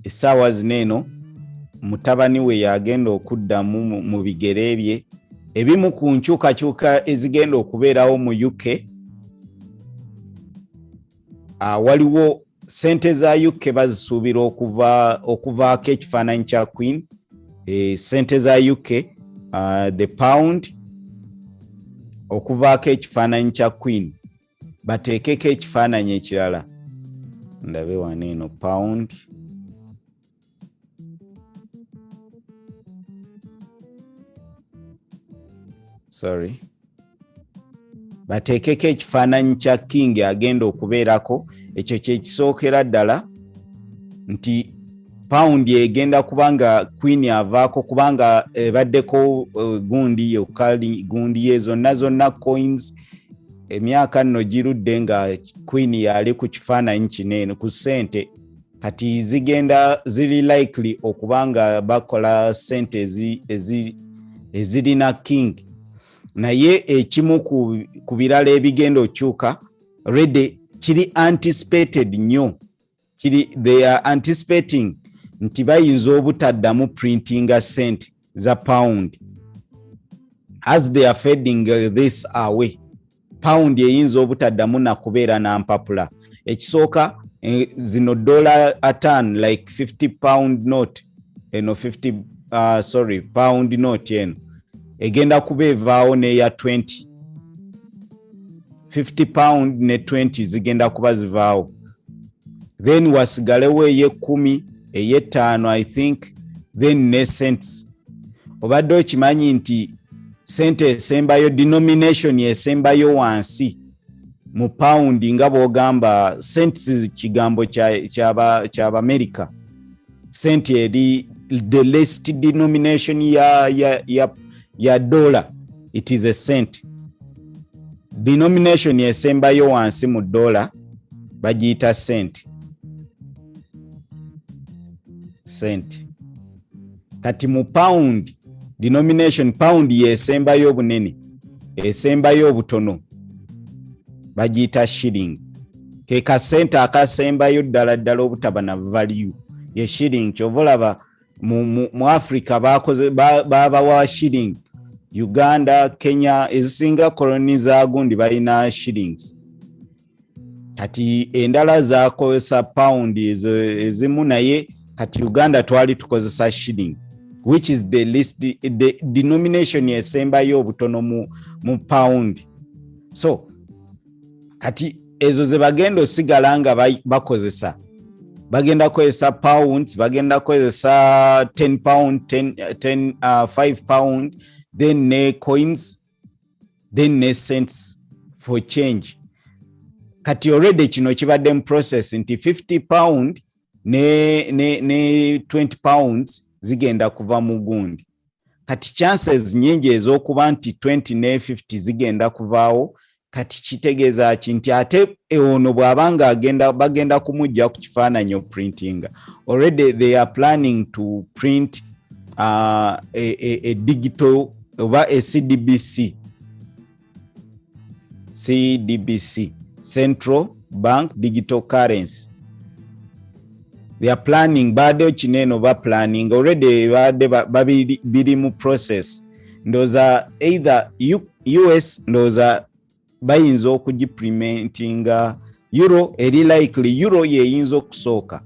essaawa zineeno mutabani we yagenda okuddamu mu bigere bye. Ebimu ku nkyukakyuka ezigenda okubeerawo mu UK, waliwo sente za UK bazisuubira okuvaako ekifaananyi kya Queen. Sente za UK the pound okuvaako ekifaananyi kya Queen bateekeko ekifaananyi ekirala. Ndabe wano eno pound, sorry, bateekeko ekifaananyi kya King agenda okubeerako. Ekyo kye kisookera ddala nti pound egenda kubanga Queen avaako kubanga ebaddeko gundi yokali gundi yezo zonna coins emyaka nno girudde nga Queen yali ku kifaananyi kinene ku sente, kati zigenda ziri likely okubanga bakola sente ezirina King. Naye ekimu ku birala ebigenda okyuka already kiri anticipated nnyo, they are anticipating nti bayinza obutaddamu printinga sente za pound as they are fading this away. Pound eyinza obutaddamu nakubeera nampapula. Ekisooka zino dollar atan like 50 pound note eno 50 pound note eno egenda kubeevaawo neya 20. 50 pound ne 20 zigenda kuba zivaawo, then wasigalewo eye10 eye5 I think, then ne cents. Obadde okimanyi nti sente esembayo denomination esembayo wansi mu pound nga bwogamba cents kigambo ky'Amerika, sente eri the least denomination ya dollar, it is a cent. Denomination esembayo wansi mu dollar bagiyita cent. Kati mu pound denomination, pound yesembayo obunene, esembayo obutono bagiyita shilling. Ke kasente akasembayo ddala obutaba na value ye shilling. Kyovolaba mu Africa babawa shilling. Uganda, Kenya ezisinga koloni za gundi balina shillings. Kati endala zakozesa pound ezimu, naye kati Uganda twali tukozesa shilling, which is the least the denomination esembayo obutono mu pound. So kati ezo ze bagenda osigala nga bakozesa, bagenda kozesa pounds, bagenda kozesa 10 pound, 5 pound, then ne coins, then ne cents for change. Kati already kino kibadde mu process nti 50 pound ne 20 pounds zigenda kuva mu gundi. Kati chances nyingi ez'okuba nti 20 ne 50 zigenda kuvaawo. Kati kitegeeza kinti ate ono bw'abanga bagenda kumujja ku kifaananyi printing. Already they are planning to print a digital oba a CDBC, Central Bank Digital Currency. They are planning, bade chineno ba planning already, bade biri mu process. Ndoza either US ndoza bayinza okugimplementinga euro, eri likely euro yeyinza okusooka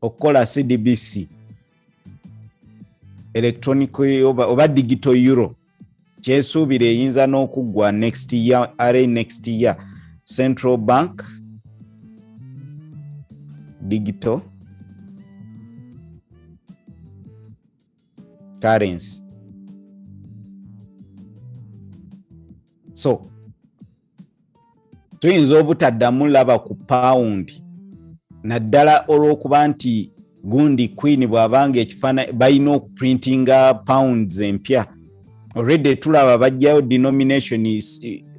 okukola CDBC, electronic oba digital euro. Kyesuubira eyinza n'okuggwa next year, Central Bank Digital Currency. So tuyinza obutaddamu laba ku pound naddala olw'okuba nti gundi Queen bw'abanga ekifaananyi balina okuprintinga pounds empya. Already tulaba bajjayo denomination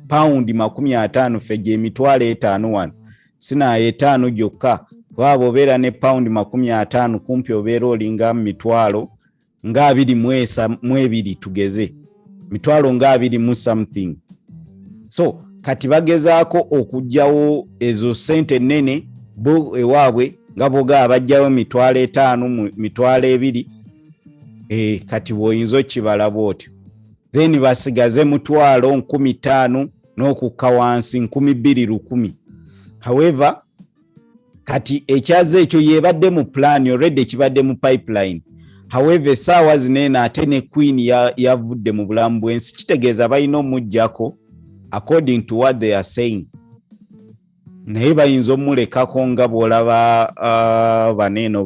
pound 50 ffe emitwalo 5 wano sinayo 5 gyokka waba obeera ne pound 50 kumpi obeera olinga mitwalo nga 22 tugeze mitwalo nga 20 something. So kati bagezaako okujjawo ezo sente nene bo ewaabwe nga boga abajjawo mitwalo 5 mitwalo 2 kati bwoyinza okibala bwotyo then basigaze mutwalo 15 n'okukka wansi 21,000. However kati ekyaze ekyo yebadde mu plan already kibadde mu pipeline. However saawa zinene ate ne Queen yavudde mu bulamu bw'ensi kitegeeza balina omujjako according to what they are saying. Naye bayinza omulekako nga bw'olaba baneeno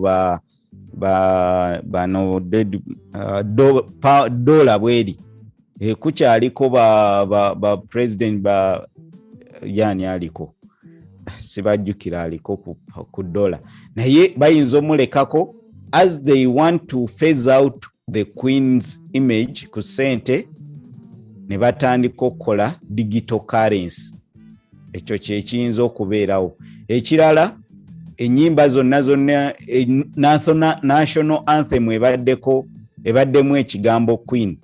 bano dola bweri kukyaliko ba president yani aliko sibajjukira aliko ku dola naye bayinza omulekako as they want to phase out the Queen's image ku sente ne batandika okukola digital currency. Ekyo kyekiyinza okubeerawo. Ekirala ennyimba zonna national anthem ebaddemu ekigambo Queen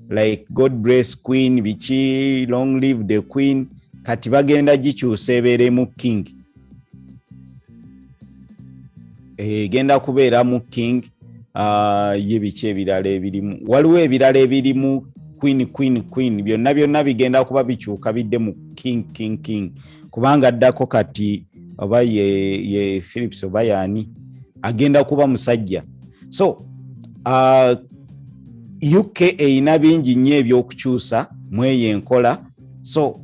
like God bless Queen bichi long live the Queen kati bagenda gikyusa ebeeremu King. Genda kubeera mu King yebiki ebirala ebirimu waliwo ebirala ebirimu Queen byonna bigenda kuba bikyuka bidde mu King kubanga addako kati oba ye Philips oba yani agenda kuba musajja. So UK eyina bingi nnyo ebyokukyusa mweyo enkola. So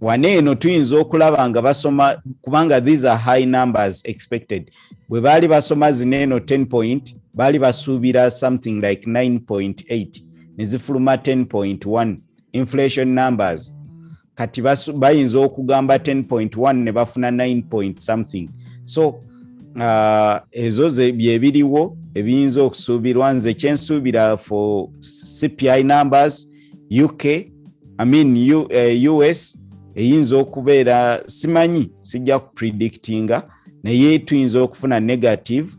waneeno tuyinza okulaba nga basoma kubanga these are high numbers expected. Bwe baali basoma zineeno 10 point baali basuubira something like 9.8 nezifuluma 10.1 inflation numbers kati bayinza okugamba 10.1 ne bafuna 9 point something. So ezo byebiriwo ebiyinza okusuubirwa. Nze kyensuubira for CPI numbers US eyinza okubeera simanyi sijja kupredictinga naye tuyinza okufuna negative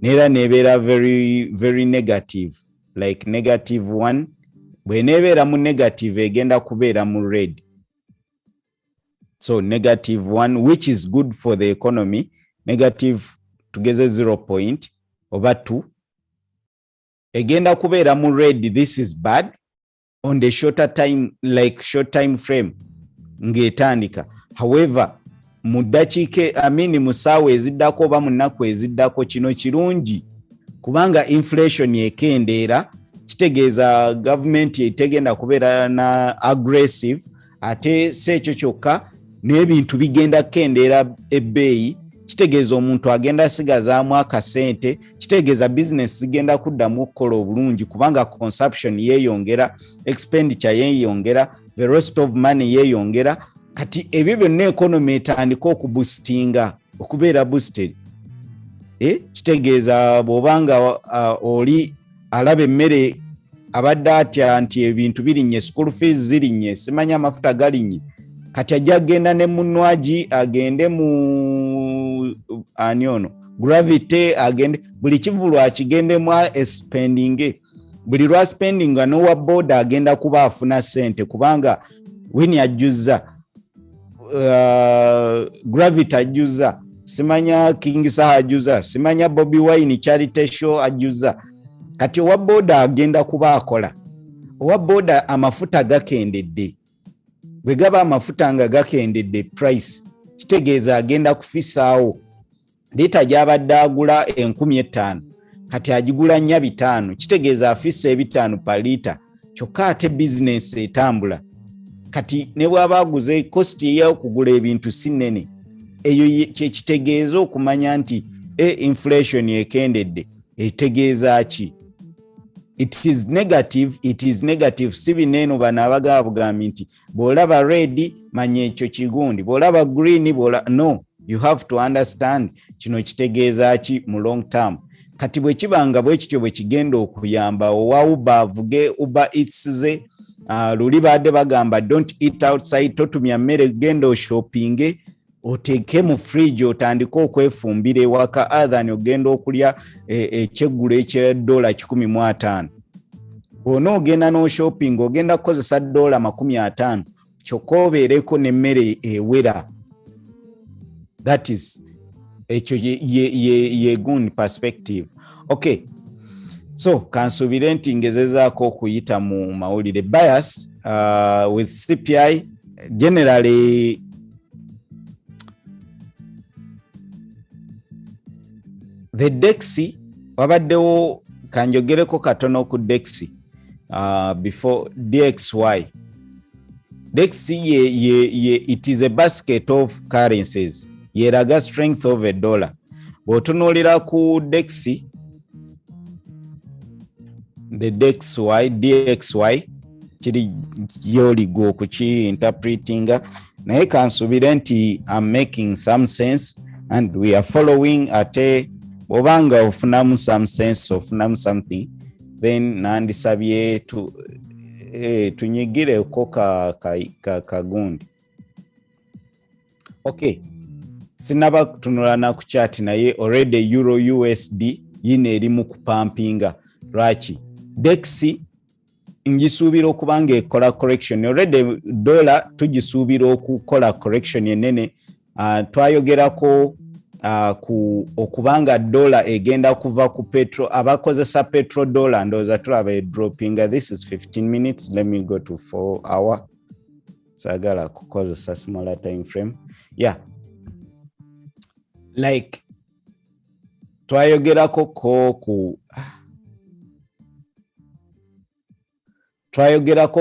neera nebeera very very negative like -1 bwenebeera mu negative egenda kubeera mu red. So -1 which is good for the economy. Negative tugeze 0 point oba 2 egenda kubeera mu red. This is bad on the shorter time like short time frame ngetandika. However mu dakiika mu ssaawa eziddako oba mu nnaku eziddako kino kirungi kubanga inflation ekendeera kitegeeza gavumenti etegenda kubeera na aggressive ate seekyo kyokka n'ebintu bigenda kendeera ebbeeyi kitegeeza omuntu agenda sigazaamu akasente kitegeeza business zigenda kuddamu okukola obulungi kubanga consumption yeeyongera expenditure yeeyongera the rest of money yeeyongera kati ebyo byonna economy etandika okuboostinga okubeera boosted. Kitegeeza bw'obanga oli alaba emmere abadde atya nti ebintu birinnye school fees zirinnye simanya amafuta galinnye kati ajja agenda ne munnwagi agende mu anyono gravity agende buli kivulu akigendemu spending buli lwa spending n'owa boda agenda kuba afuna sente kubanga weni ajjuza gravity ajjuza simanya King Saha ajjuza simanya Bobby Wine charity show ajjuza kati owa boda agenda kuba akola owa boda amafuta gakendedde bwe gaba amafuta nga gakendedde price kitegeeza agenda kufisaawo lita gy'abadde agula 15,000 kati agigula 4,500 kitegeeza afissa 5 per lita kyokka ate business etambula kati ne bw'aba aguze cost y'okugula ebintu si nnene eyo kitegeeza okumanya nti inflation ekendedde etegeeza ki. It is negative si bineeno bano abagamba bugambi nti bw'olaba red manya ekyo kigundi bw'olaba green no, you have to understand kino kitegeeza ki mu long term. Kati bwe kibanga bwe kityo bwe kigenda okuyamba owauba avuge Uber Eats ze luli badde bagamba don't eat outside, totumya mmere, genda oshoppinge oteeke mu fridge otandike okwefumbira ewaka other ogenda okulya ekyeggulo $115. Bw'ona ogenda n'oshopping ogenda kukozesa $50 kyokka obeereko n'emmere ewera. That is ekyo ye good perspective. Okay, so kansubire nti ngezezaako okuyita mu mawulire. Bias with CPI generally the DEXI wabaddewo kanjogereko katono ku DEXI before DXY. DEXI it is a basket of currencies. Yeraga strength of a dollar. Bw'otunuulira ku DEXI, the DXY kiri yoligo kuki interpretinga naye kansubire nti I'm making some sense and we are following ate obanga ofunamu some sense ofunamu something then nandisabye tunyigireko kagundi. Okay, sinaba kutunula na ku chart naye already euro USD yine eri mu kupampinga. Lwaki DEXI ngisuubira okubanga ekola correction. Already dollar tugisuubira okukola correction yenene. Twayogerako ku okubanga dollar egenda kuva ku petro abakozesa petro dollar ndoza tulaba dropping. This is 15 minutes. Let me go to 4 hour. Sagala kukozesa smaller time frame. Yeah, like twayogerako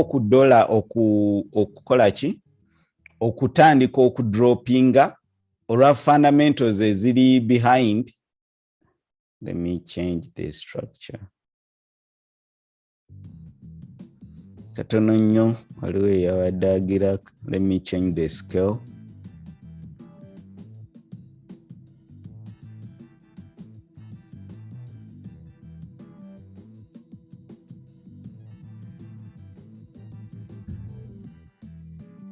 ku dollar okukola ki okutandika okudropinga olwa fundamentals eziri behind. Let me change the structure katono nnyo waliwo eyawadagira. Let me change the scale.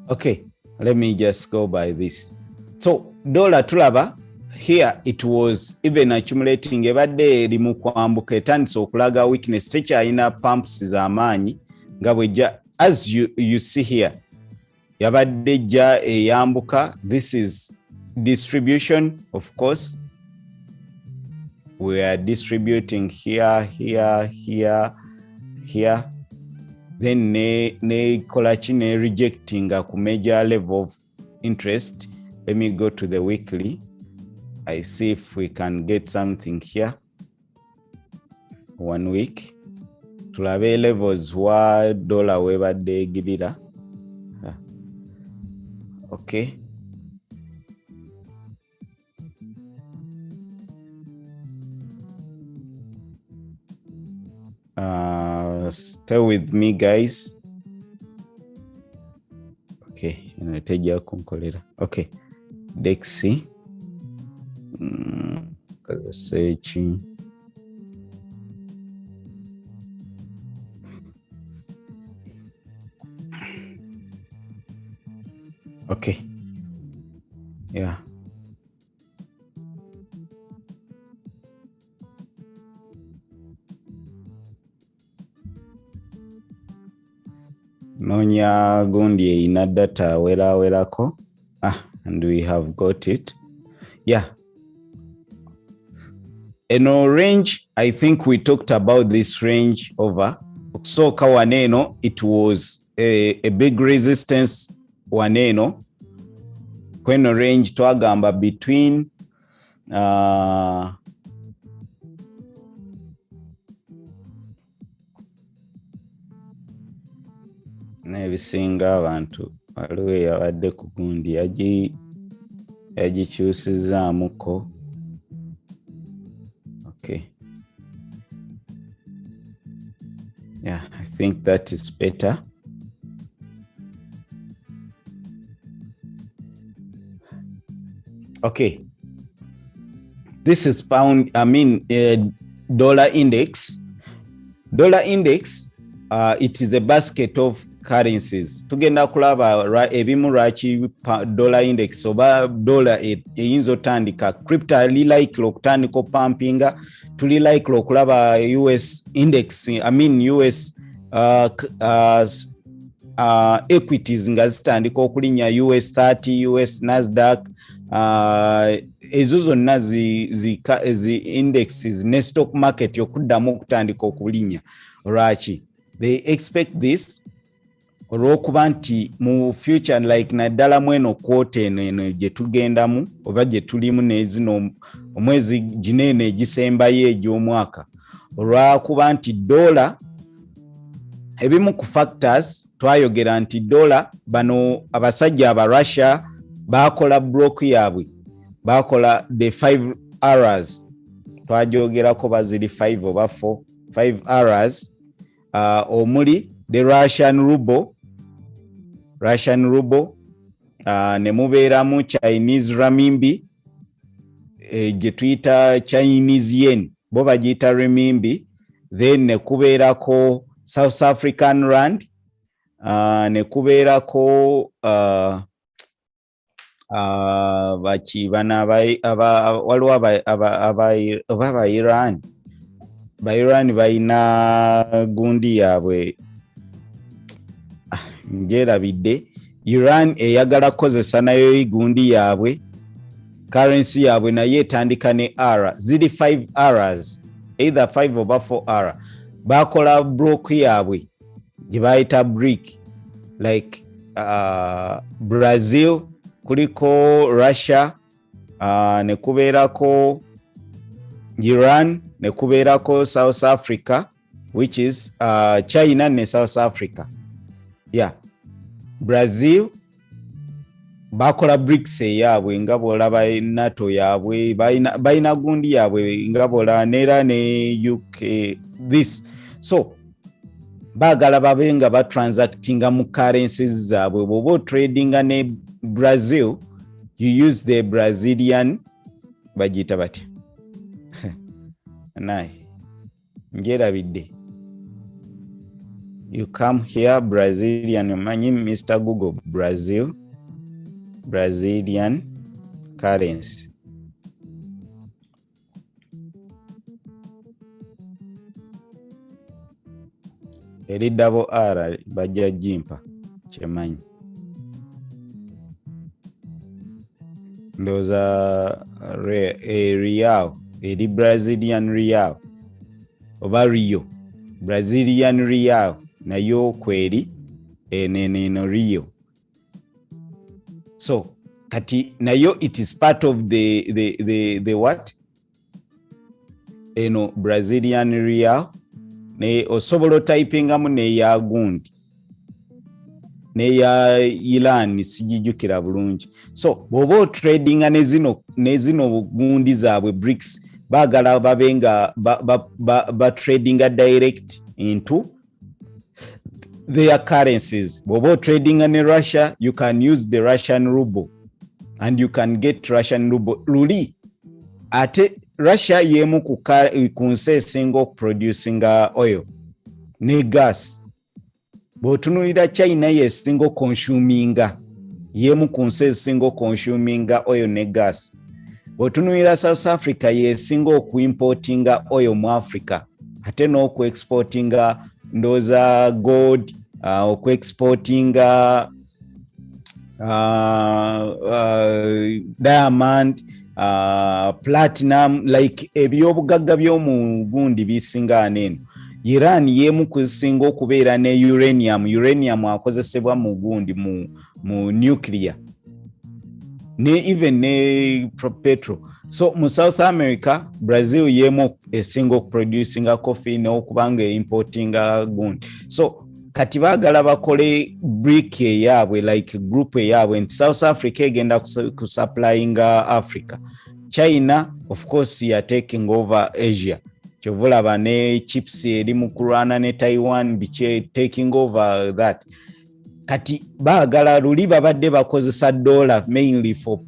Okay, let me just go by this. So dollar tulaba here it was even accumulating ebadde eri mu kwambuka etandise okulaga weakness tekyalina pumps z'amaanyi nga bwejja as you see here yabadde jja eyambuka. This is distribution, of course. We are distributing here. Then ne kolachi ne rejecting a major level of interest. Let me go to the weekly. I see if we can get something here. 1 week. Tulabe levels wa dollar webadde girira. Okay. Stay with me, guys. Okay, inateja kunkolera. Okay, DEXI. Kaza searching. Okay. Yeah. Nonya gundi ina data werako. And we have got it. Yeah. Eno range, I think we talked about this range over. So kawaneno, it was a big resistance waneno. Kweno range twagamba between nebisinga abantu waliwo yabadde ku gundi yagikyusizaamuko. Okay, yeah, I think that is better. Okay. This is pound, dollar index. Dollar index, it is a basket of currencies. Tugenda kulaba ebimu lwaki dollar index oba dollar eyinza otandika crypto ali like okutandika pumpinga, tuli like okulaba US index, US equities nga zitandika okulinya US30, US Nasdaq, ezo zonna zi indexes ne stock market yokuddamu okutandika okulinya. Lwaki? They expect this olw'okuba nti mu future like naddala mweno quote eno gye tugendamu oba gye tulimu nezino omwezi ginene egisembayo egy'omwaka, olwakuba nti dollar ebimu ku factors twayogera nti dollar bano abasajja aba Russia bakola block yaabwe, bakola the 5 hours, twajogerako baziri 5 oba 5 hours, omuli the Russian ruble, ne mubeeramu Chinese renminbi, gye tuyita Chinese yen, bo bagiyita renminbi, then ne kubeerako South African rand, ne kubeerako waliwo aba Iran balina gundi yaabwe njerabidde. Iran eyagala kukozesa nayo gundi yaabwe, currency yaabwe naye etandika ne R, ziri 5 hours, either 5 oba 4 hours. Bakola block yaabwe gye bayita brick, like Brazil, kuliko Russia, ne kubeerako Iran, ne kubeerako South Africa, which is China ne South Africa. Yeah. Brazil bakola BRICS yaabwe nga bwolaba NATO yaabwe, bayina gundi yaabwe nga bwola nera ne UK this. So bagala babe nga batransactinga mu currencies zaabwe. Bwoba tradinga ne Brazil, you use the Brazilian bagita batya naye njerabidde. You come here, Brazilian, manyi Mr. Google, Brazilian currency. Eri double R bajja jimpa kyemanyi. Ndoza real, eri Brazilian real oba Rio, Brazilian real nayo kweri eneno Rio. So kati nayo it is part of the what, eno Brazilian real, ne osobola typingamu ne ya gundi ne ya Iran sijijukira bulungi. So bobo trading nezino gundi zaabwe BRICS bagala babenga ba trading direct into their currencies. Bobo trading in Russia, you can use the Russian ruble and you can get Russian ruble. Luli ate Russia yemu kunse single producing oil ne gas. Botunulira China ye single consuming yemu kunse single consuming oil ne gas. Botunulira South Africa ye single ku importing oil mu Africa, ate no ku exporting ndoza gold, ku exporting diamond, platinum, like ebyobugagga byomu gundi bisinga neno. Iran yemu kusinga okubeera ne uranium akozesebwa mu gundi mu nuclear ne even ne petrol. So mu South America, Brazil yemu single producing coffee ne okubanga importing gundi. So kati bagala bakole brick yaabwe, like group yaabwe, and South Africa egenda ku supplying Africa. China of course are taking over Asia. Chovulaba ne chips eri mu kulwana ne Taiwan biche taking over that. kati baagala luli babadde bakozesa dollar mainly for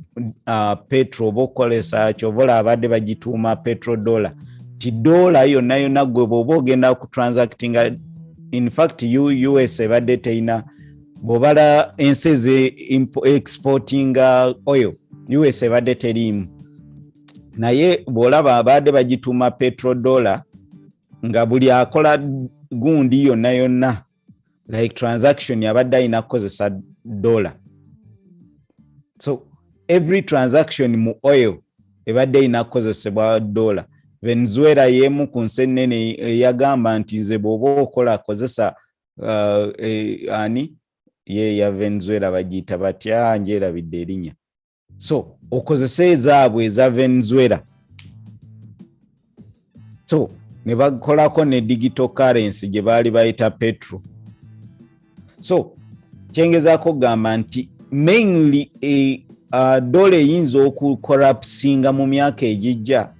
petrol bokolesa chovola abadde bagituuma petrol dollar ti dollar yonna gwe bwoba ogenda ku transactinga. In fact US ebadde teina bobala ensi exporting oil US ebadde teriimu, naye bwolaba abadde bagituuma petrol dollar nga buli akola gundi yonna like transaction yabadde ayina kukozesa dollar. So every transaction mu oil ebadde ayina kukozesebwa dollar. Venezuela yemu ku nsi ennene yagamba nti nze bw'oba okola kozesa ani ye ya Venezuela bagiyita batya njerabidde erinnya. So okozese ezaabwe eza Venezuela. So ne bakolako ne digital currency gye baali bayita petro. So kyengezaako gamba nti mainly dollar eyinza okukorapsinga mu myaka egijja,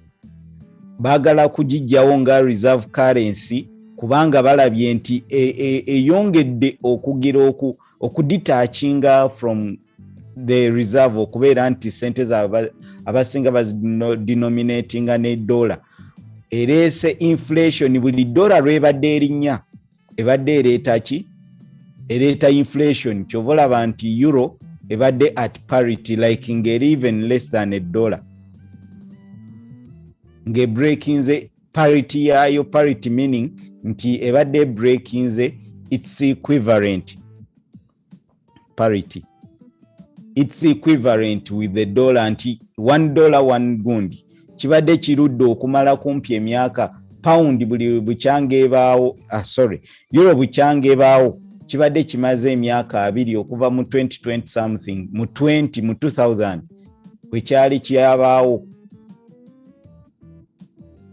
baagala kugijjawo nga reserve currency kubanga balabye nti eyongedde okugira okuditachinga from the reserve okubeera nti sente abasinga bazidenominatinga ne dollar. Ereese inflation, buli dollar lwebadde erinnya ebadde ereeta ki? Ereeta inflation. Kyovolaba nti euro ebadde at parity like ngeri even less than a dollar. Nge breakinze parity yayo, parity meaning nti ebadde breakinze its equivalent parity. It's equivalent with the dollar nti $1 1 gundi kibadde kirudde okumala kumpi emyaka pound buli bucyange ebaawo euro bucyange ebaawo kibadde kimaze emyaka 2 okuva mu 2020 something mu 2000 wekyali kyabaawo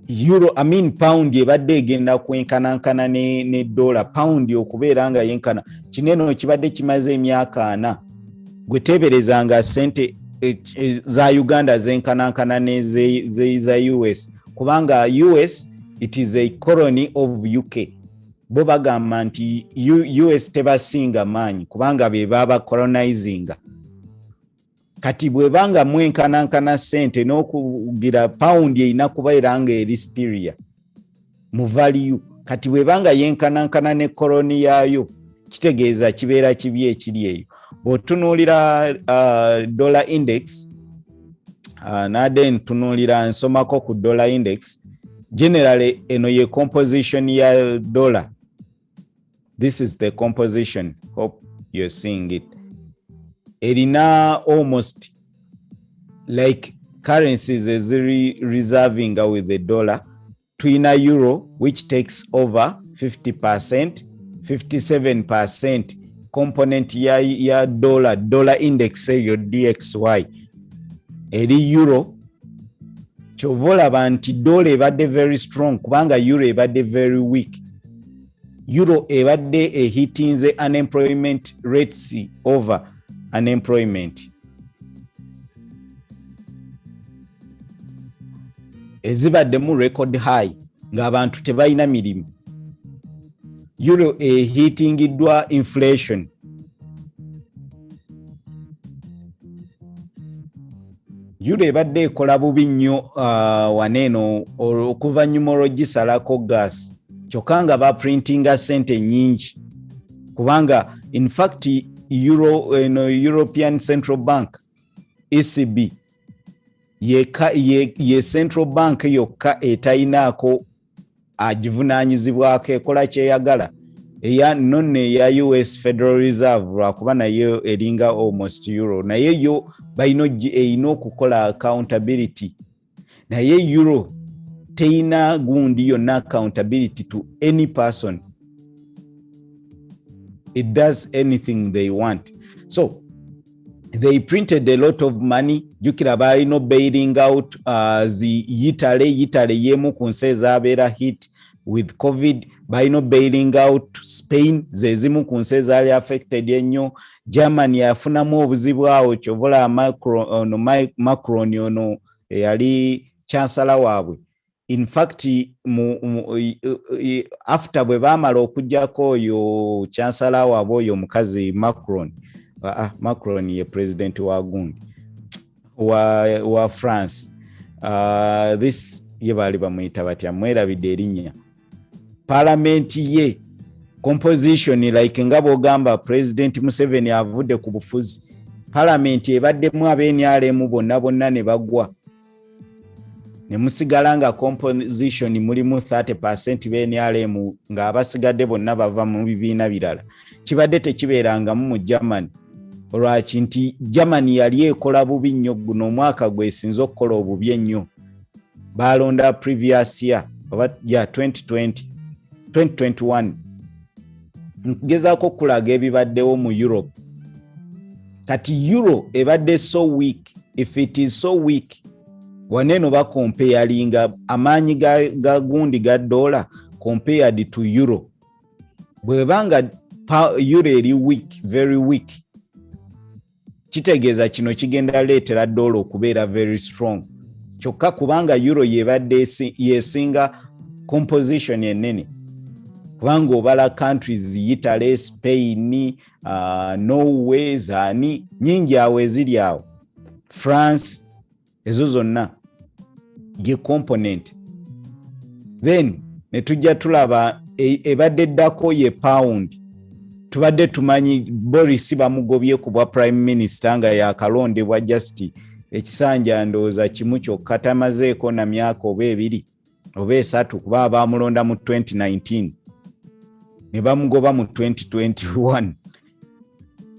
euro pound ebadde egenda kwenkanankana ne dollar. Pound okubeera nga yenkana kineno kibadde kimaze emyaka 4 gweteberezanga sente za Uganda zenkanankana ne za US kubanga US it is a colony of UK. Bo bagamba nti US tebasinga maanyi kubanga be baba colonizing. Kati bwebanga mwenkanankana sente n'okugira pound eyina kubeera nga eri superior mu value. Kati bwebanga yenkanankana ne colony yayo kitegeeza kibeera kibi ekiri eyo. Bw'otunuulira dollar index nade ntunuulira nsomako ku dollar index generally eno ye composition ya dollar. This is the composition. Hope you're seeing it. Erina almost like currencies is reserving with the dollar. Twina euro which takes over 50%, 57% component ya dollar index eyo DXY. Eri euro kyovolaba nti dollar ebadde very strong kubanga euro ebadde very weak. Euro ebadde hittinze unemployment rates over unemployment. Ezibadde mu record high ng'abantu tebalina mirimu. Euro hittingiddwa inflation. Euro ebadde ekola bubi nnyo waneeno okuvannyuma olw'ogisalako gas. Kyokka nga baprintinga sente nyingi kubanga in fact European Central Bank ECB ye Central Bank yokka etayinaako agivunaanyizibwako ekola kyeyagala eya nonne ya US Federal Reserve lwakuba nayo eringa almost euro naye yo eyina okukola accountability naye euro teyina gundi yonna accountability to any person. It does anything they want. So they printed a lot of money. Jukira balino bailing out zi Italy yemu ku nsi ezabeera hit with COVID. Balino bailing out Spain zezimu ku nsi ezaali affected ennyo. Germany yafunamu obuzibu awo kyovola Macron ono yali chancellor waabwe in fact after bwe baamala okujjako oyo chancellor waabwe oyo omukazi Macron ye president wa gundi wa France this ye baali bamuyita batya mwerabidde erinnya parliament ye composition like nga bw'ogamba president Museveni avudde ku bufuzi parliament ebaddemu ab'NRM bonna ne bagwa ne musigala nga composition mulimu 30% b'NRM nga abasigadde bonna bava mu bibiina birala kibadde tekibeerangamu mu Germany olwaki nti Germany yali ekola bubi nnyo guno omwaka gwesinza okukola obubi ennyo balonda previous year oba 2021 ngezaako kulaga ebibaddewo mu Europe kati euro ebadde so weak. If it is so weak waneno ba comparinga amaanyi ga gundi ga dollar compared to euro bwebanga euro eri weak, very weak, kitegeeza kino kigenda leetera dollar okubeera very strong kyokka kubanga euro yebadde yesinga composition ennene kubanga obala countries Italy, Spain, Norway, zani nyingi awo eziri awo France ezo zonna ye component then netujja tulaba ebadde ddako ye pound tubadde tumanyi Boris bamugobye ku bwa prime minister nga yakalondebwa just ekisanja ndooza kimu kyokka tamazeeko na myaka oba ebiri oba esatu kuba baamulonda mu 2019 ne bamugoba mu 2021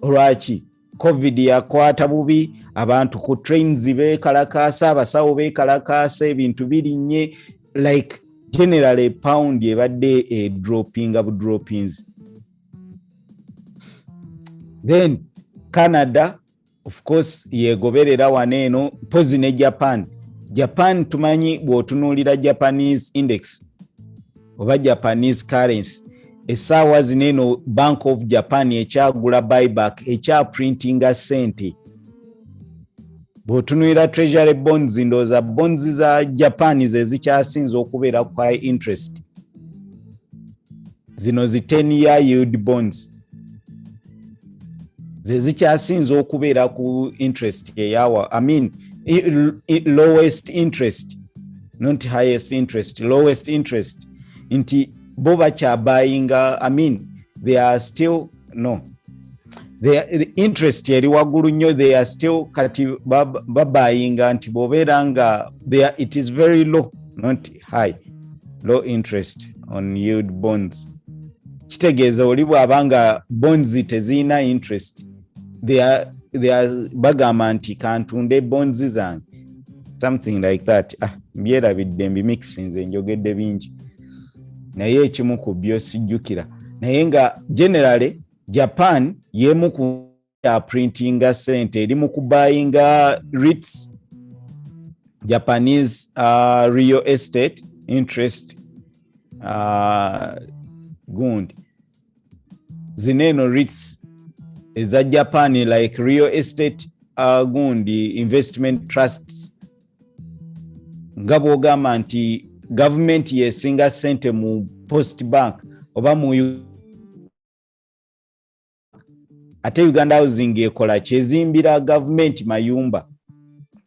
olwaki covid yakwata bubi abantu ku trains beekalakaasa abasawo beekalakaasa ebintu birinnye like generally pound ebadde droppings. Then Canada of course yegoberera waneeno pozi ne Japan tumanyi bw'otunuulira Japanese index oba Japanese currency essaawa zineeno Bank of Japan ekyagula buyback ekyaprintinga sente bw'otunuulira treasury bonds ndooza bonds za Japan ze zikyasinza okubeera ku high interest zino zi 10-year yield bonds ze zikyasinza okubeera ku interest eyawa lowest interest not highest interest, lowest interest nti bo bakyabayinga they are still the interest eri waggulu nnyo they are still kati babayinga nti bobeera nga it is very low not high, low interest on yield bonds kitegeeza oli bw'abanga bonds tezirina interest they are bagamba nti kantunde bonds zange something like that byerabidde mbimix nze njogedde bingi naye ekimu ku byo sijjukira naye nga generally Japan yemu ku printinga sente eri mu kubuyinga REITs Japanese real estate interest gundi zineno REITs eza Japan like real estate gundi investment trusts nga bw'ogamba nti government yesinga sente mu Post Bank oba mu ate Uganda Housing ekola kyezimbira government mayumba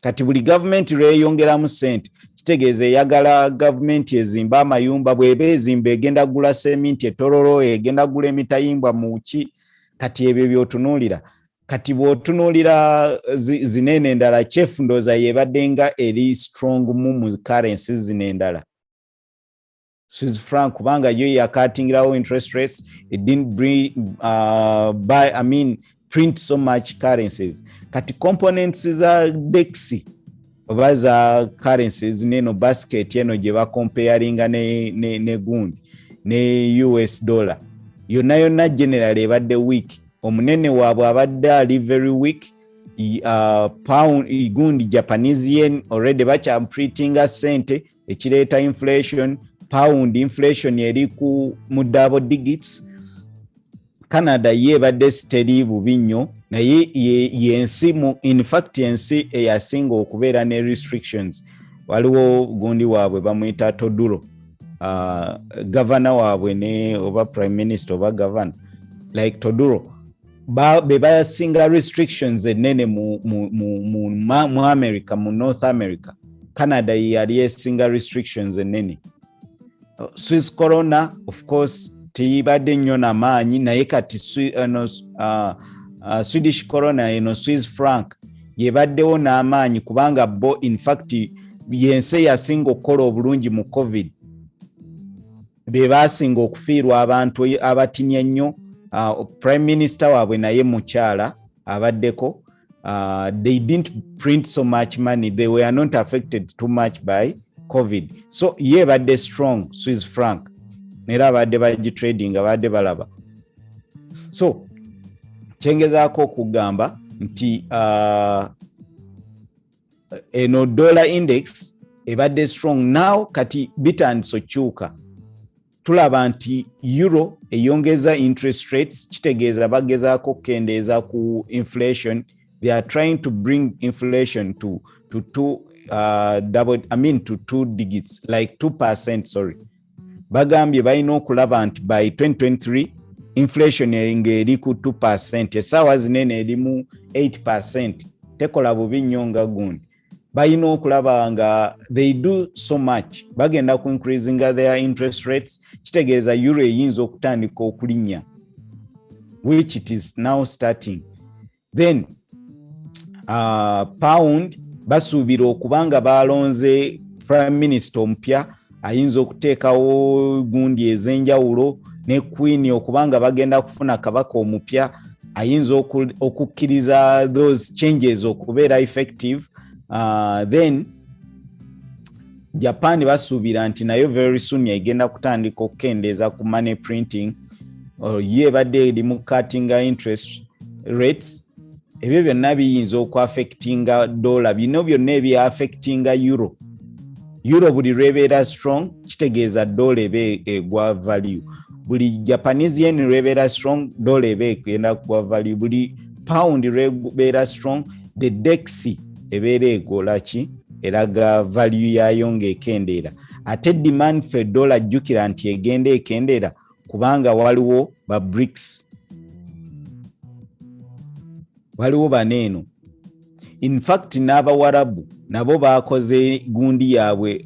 kati buli government lweyongeramu sente kitegeeza eyagala government ezimba amayumba bw'eba ezimba egenda gula seminti etololo egenda gula emitayimbwa mu ki kati ebyo byotunuulira kati bw'otunuulira zinene endala chef ndooza yebadde nga eri strong mu currencies zino endala Swiss franc kubanga yo yakatingirawo interest rates it didn't print so much currencies kati components za DEX oba za currencies neno basket eno gye bacomparinga ne gundi ne US dollar yonna generally ebadde weak omunene waabwe abadde ali very weak pound gundi Japanese yen already bakyaprintinga sente ekireeta inflation pound inflation eri mu double digits Canada yebadde steady bubi nnyo naye yensi in fact yensi eyasinga okubeera ne restrictions waliwo gundi waabwe bamuyita Toduro, governor waabwe ne oba prime minister oba governor like Toduro be bayasinga restrictions enene mu America, mu North America. Canada yali esinga restrictions enene. Swiss corona of course teyibadde nnyo n'amaanyi naye kati Swedish corona Swiss franc yebaddewo n'amaanyi kubanga bo in fact yense yasinga okukola obulungi mu COVID. Be basinga okufiirwa abantu abatinye ennyo. Prime minister waabwe naye mukyala abaddeko. They didn't print so much money. They were not affected too much by COVID. So ye badde strong Swiss franc. Nera badde baji trading badde balaba. So chengezaako kugamba nti eno dollar index ebadde strong now kati bitandise okyuka. Tulaba nti euro eyongeza interest rates, kitegeeza bagezaako kendeeza ku inflation. They are trying to bring inflation to two digits, like 2%, sorry. Bagambye balina okulaba nti by 2023 inflation eri ku 2%, esaawa zinene eri mu 8%. Tekola bubi nnyo nga gundi. Balina okulaba nga they do so much. Bagenda ku increasing their interest rates, kitegeeza euro eyinza okutandika okulinnya, which it is now starting. Then pound basuubira okubanga balonze prime minister omupya ayinza okuteekawo gundi ez'enjawulo ne queen okubanga bagenda kufuna kabaka omupya ayinza okukkiriza those changes okubeera effective. Then Japan basuubira nti nayo very soon yagenda kutandika okukendeeza ku money printing, ye badde eri mu cutting interest rates. Ebyo byonna biyinza okuaffectinga dollar, bino byonna ebyaffectinga euro. Euro buli lwebeera strong kitegeeza dollar ebe egwa value. Buli Japanese yen lwebeera strong dollar ebe egenda kugwa value. Buli pound lwebeera strong the dex ebeera egola ki eraga value yayo ng'ekendeera. Ate demand for dollar jjukira nti egenda ekendeera kubanga waliwo ba BRICS. Waliwo baneeno. In fact n'Abawarabu nabo bakoze gundi yaabwe.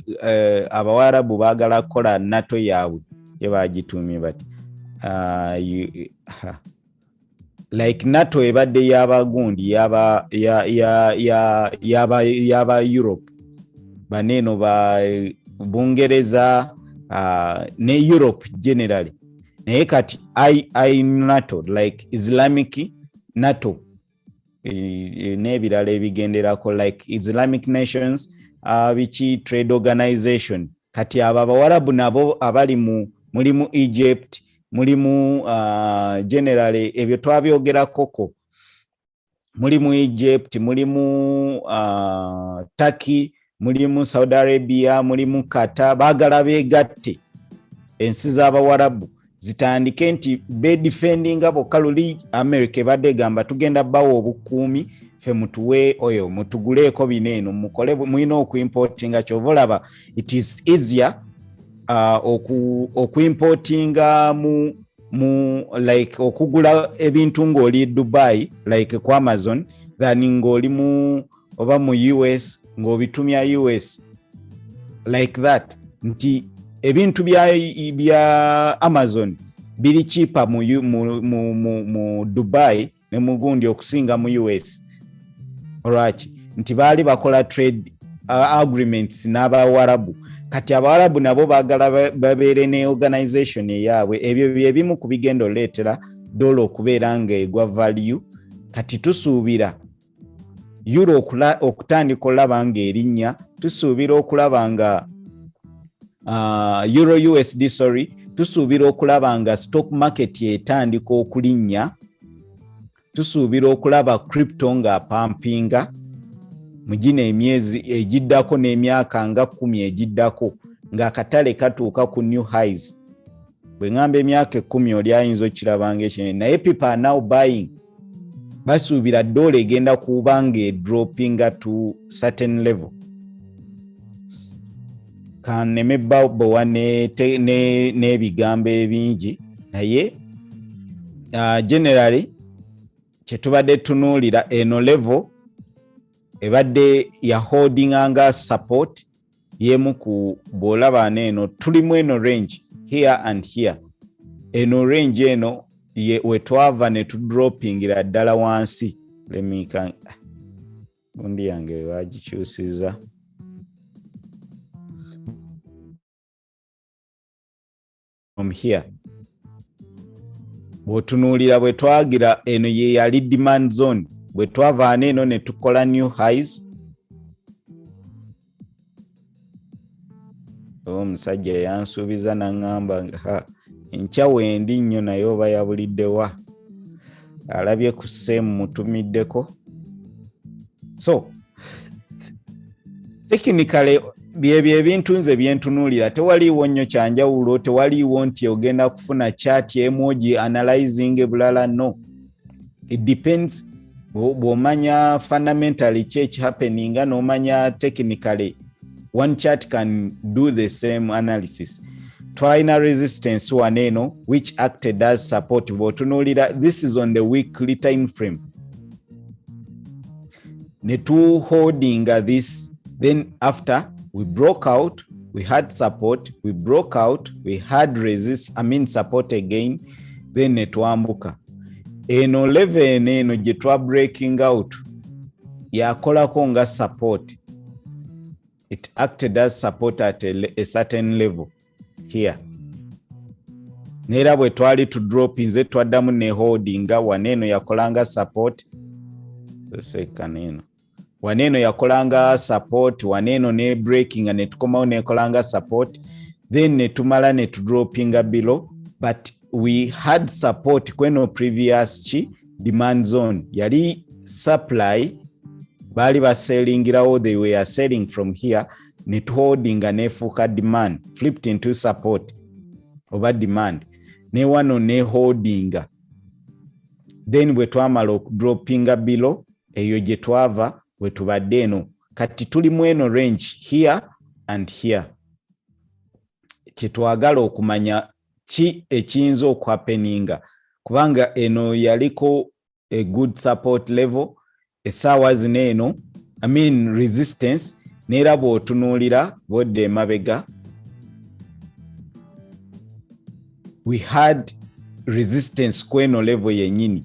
Abawarabu baagala kukola NATO yaabwe ye bagitumye bati like NATO ebadde y'abagundi yaba Europe, baneeno ba Bungereza ne Europe generally. Naye kati I NATO like Islamic NATO nebirala ebigenderako like Islamic nations, bichi trade organization. Kati Abawarabu nabo abali mulimu Egypt, mulimu generally ebyo twabyogerakoko, mulimu Egypt, mulimu Turkey, mulimu Saudi Arabia, mulimu Qatar. Baagala beegatte ensi z'Abawarabu zitandike nti be defending bokka luli America badde gamba tugenda bawo obukuumi fe mutuwe oyo mutuguleeko bineeno mukole muino okuimportinga kyovolaba it is easier okuimportinga mu like okugula ebintu ng'oli Dubai like ku Amazon than ng'oli oba mu US ng'obitumya US like that. Nti ebintu bya Amazon bili cheaper mu Dubai ne mugundi okusinga mu US. Alright, nti bali bakola trade agreements n'Abawarabu. Kati Abawarabu nabo baagala babeere ne organization yaabwe. Ebyo byebimu ku bigendo leetera dola okubeera nga egwa value. Kati tusuubira euro okutandika olaba nga erinnya, tusuubira okulaba nga Euro USD tusuubira okulaba nga stock market etandika okulinnya, tusuubira okulaba crypto nga pumpinga mugina emyezi egiddako n'emyaka nga 10 egiddako nga akatale katuuka ku new highs. Bwe ngamba emyaka 10 oli ayinza okirabanga ekinene, naye people are now buying. Basuubira dola egenda kuba nga dropping to certain level. kannemebba bowa n'ebigambo ebingi naye generally kyetubadde tunuulira eno level ebadde ya holdinganga support yemu ku bwolaba neeno tulimu eno range here and here. Eno range eno wetwava ne tudropingira ddala wansi. Gundi yange bagikyusiza. From here. Bw'otunuulira bwe twagira eno ye yali demand zone. Bwe twava eno ne tukola new highs. Omusajja yansuubiza n'angamba enkya wendi nnyo naye oba yabuliddewa. Alabye ku sseemu mutumiddeko. So, technically byebyo ebintu nze byentunuulira tewaliiwo nnyo kyanjawulo, tewaliiwo nti ogenda kufuna chart emoji analyzing bulala no. It depends bw'omanya fundamentally ki happening n'omanya technically one chart can do the same analysis. Twalina resistance waneno which acted as support. Bw'otunuulira this is on the weekly time frame. Netu holding this, then after we broke out, we had support, we broke out, we had support again, then netwambuka. Eno level eno gye twa breaking out yakolako nga support. It acted as support at a certain level here. Nera bwe twali to drop inze twaddamu ne holdinga waneno yakolanga support. Sekaneno. Waneno yakolanga support, waneno ne breaking and netukomawo nekolanga support, then netumala netudropinga below, but we had support kweno previous demand zone yali supply bali baselingirawo, they were selling from here, netuholdinga nefuuka demand, flipped into support over demand, ne wano ne holdinga, then bwe twamala okudropinga below eyo gye twava bwe tubadde eno kati tuli mu eno range here and here. Kyetwagala okumanya ki ekiyinza okuhappeninga kubanga eno yaliko a good support level, essaawa zino eno resistance, neera bw'otunuulira bwodde emabega we had resistance kweno level yennyini.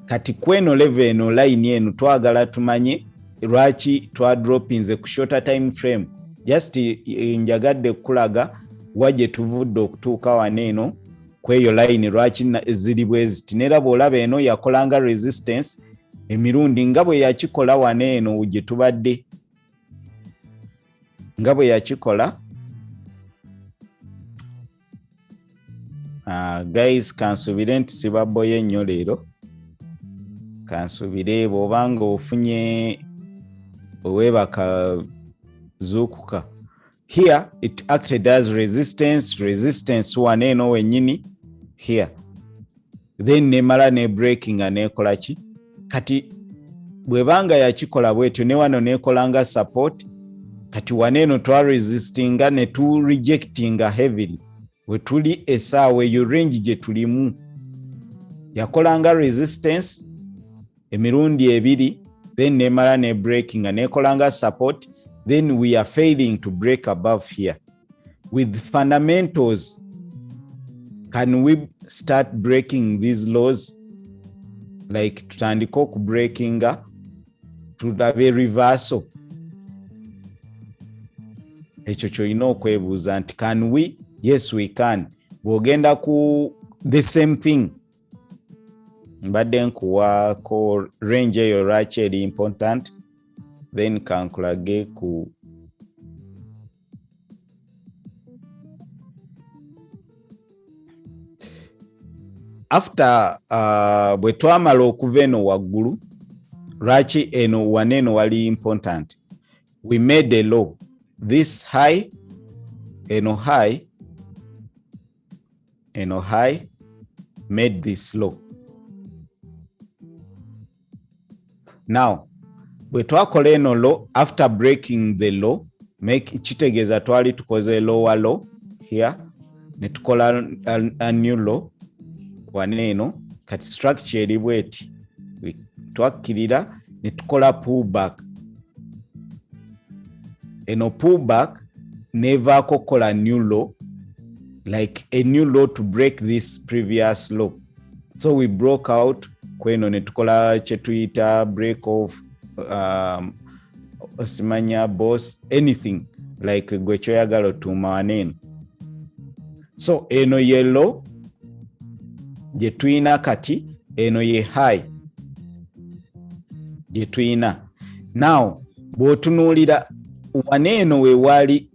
Kati kweno level eno line eno twagala tumanye lwaki twa dropinze ku shorter time frame. Just njagadde kulaga waje tuvudde okutuuka waneeno kweyo line lwaki ziri bweziti. Neera bw'olaba eno yakolanga resistance emirundi nga bwe yakikola waneeno gye tubadde nga bwe yakikola. Guys kansubire nti sibaboye nnyo leero, kansubire bw'obanga ofunye owebaka zuukuka. Here it acted as resistance waneeno wennyini here, then nemala ne breaking aneekola ki. Kati bwebanga yakikola bwetyo ne wano neekolanga support, kati waneeno twa resistinga ne tu rejectinga heavily. We tuli essaawa eyo range gye tulimu yakolanga resistance emirundi ebiri, then nemala ne breaking aneekolanga support, then we are failing to break above here. With fundamentals, can we start breaking these lows? Like tutandika okubreakinga tulabe reversal. Ekyo kyolina okwebuuza nti can we? Yes we can. Bw'ogenda ku the same thing mbadde nkuwaako range eyo lwaki eri important, then kankulage ku after bwe twamala okuva eno waggulu lwaki eno waneeno wali important. We made a low, this high, eno high made this low. Now bwe twakola eno low, after breaking the low make kitegeeza twali tukoze lower low here ne tukola a new low waneeno kati structure eri bweti twakkirira ne tukola pullback eno pullback nevaako kola new low like a new low to break this previous low. So we broke out kweno ne tukola kye tuyita break off osimanya boss anything like gwe kyoyagala otuuma waneeno. So eno ye low gye tuyina kati, eno ye high gye tuyina. Now bw'otunuulira waneeno we wali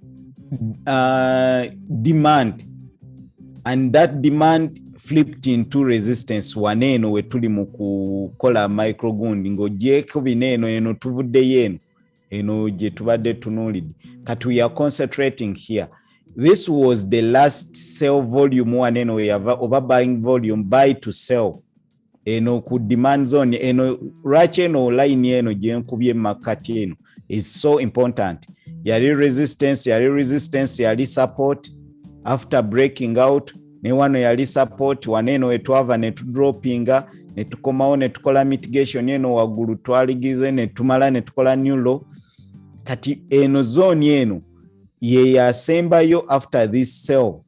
demand and that demand flipped into resistance waneeno we tuli mu kukola microgundi ng'ogyeko bineeno eno tuvuddeyo eno gye tubadde tunuulidde. Kati we are concentrating here. This was the last sell volume waneeno we have over buying volume buy to sell eno ku demand zone eno lwaki eno line eno gye nkubye makati eno is so important. Yali resistance yali support after breaking out ne wano yali support waneeno wetwava ne tudropinga ne tukomawo ne tukola mitigation eno waggulu twaligize ne tumala ne tukola new low. Kati eno zone eno ye yasembayo after this sell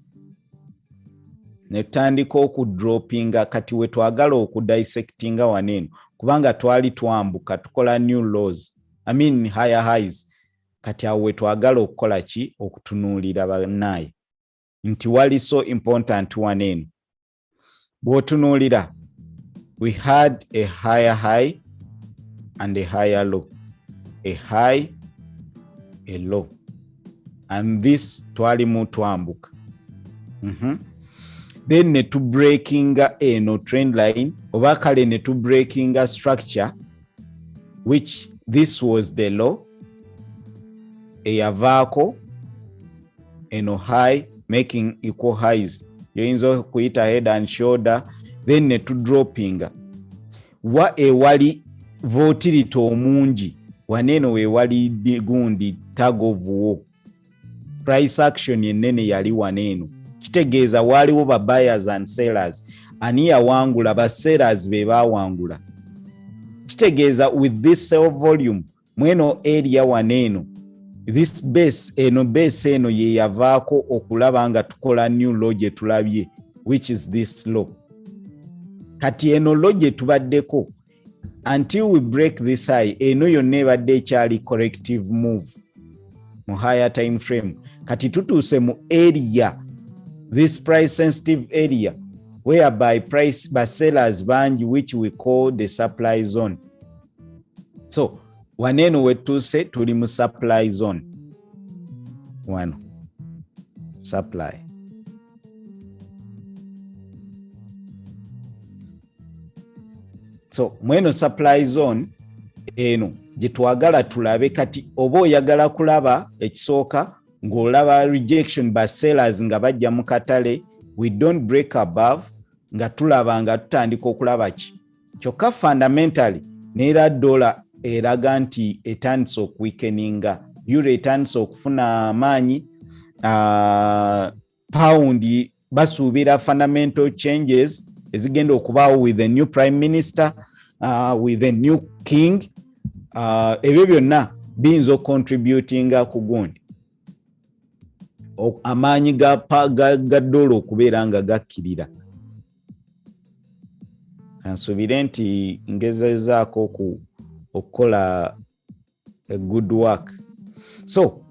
ne tutandika okudropinga kati we twagala okudissectinga waneeno kubanga twali twambuka tukola new lows higher highs. Kati awo we twagala okukola ki okutunuulira bannaye nti wali so important waneeno. Bw'otunuulira we had a higher high and a higher low, a high, a low, and this twalimu twambuka. Then ne tu breakinga eno trend line oba kale ne tu breakinga structure which this was the low eyavaako eno high making equal highs yoyinza kuyita head and shoulder then ne tu droppinga wa ewali volatility omungi waneeno wewali gundi tag of war price action yenene yali waneeno kitegeeza waliwo ba buyers and sellers ani yawangula ba sellers be bawangula kitegeeza with this sell volume mweno area waneeno this base eno ye yavaako okulaba nga tukola new low gye tulabye which is this low. Kati eno low gye tubaddeko until we break this high eno yonna ebadde ekyali corrective move mu higher time frame. Kati tutuuse mu area, this price sensitive area whereby price by sellers bangi which we call the supply zone. So waneeno wetuuse tuli mu supply zone. Wano supply. So mweno supply zone eno gye twagala tulabe. Kati oba oyagala kulaba ekisooka ng'olaba rejection by sellers nga bajja mu katale, we don't break above nga tulaba nga tutandika okulaba ki kyokka fundamentally neera dollar eraga nti etandise okuweakeninga, euro etandise okufuna amaanyi, pound basuubira fundamental changes ezigenda okubaawo with the new prime minister, with the new king. Ebyo byonna biyinza okontributinga ku gundi amaanyi ga dola okubeera nga gakkirira. Kansuubire nti ngezezaako okukola a good work. So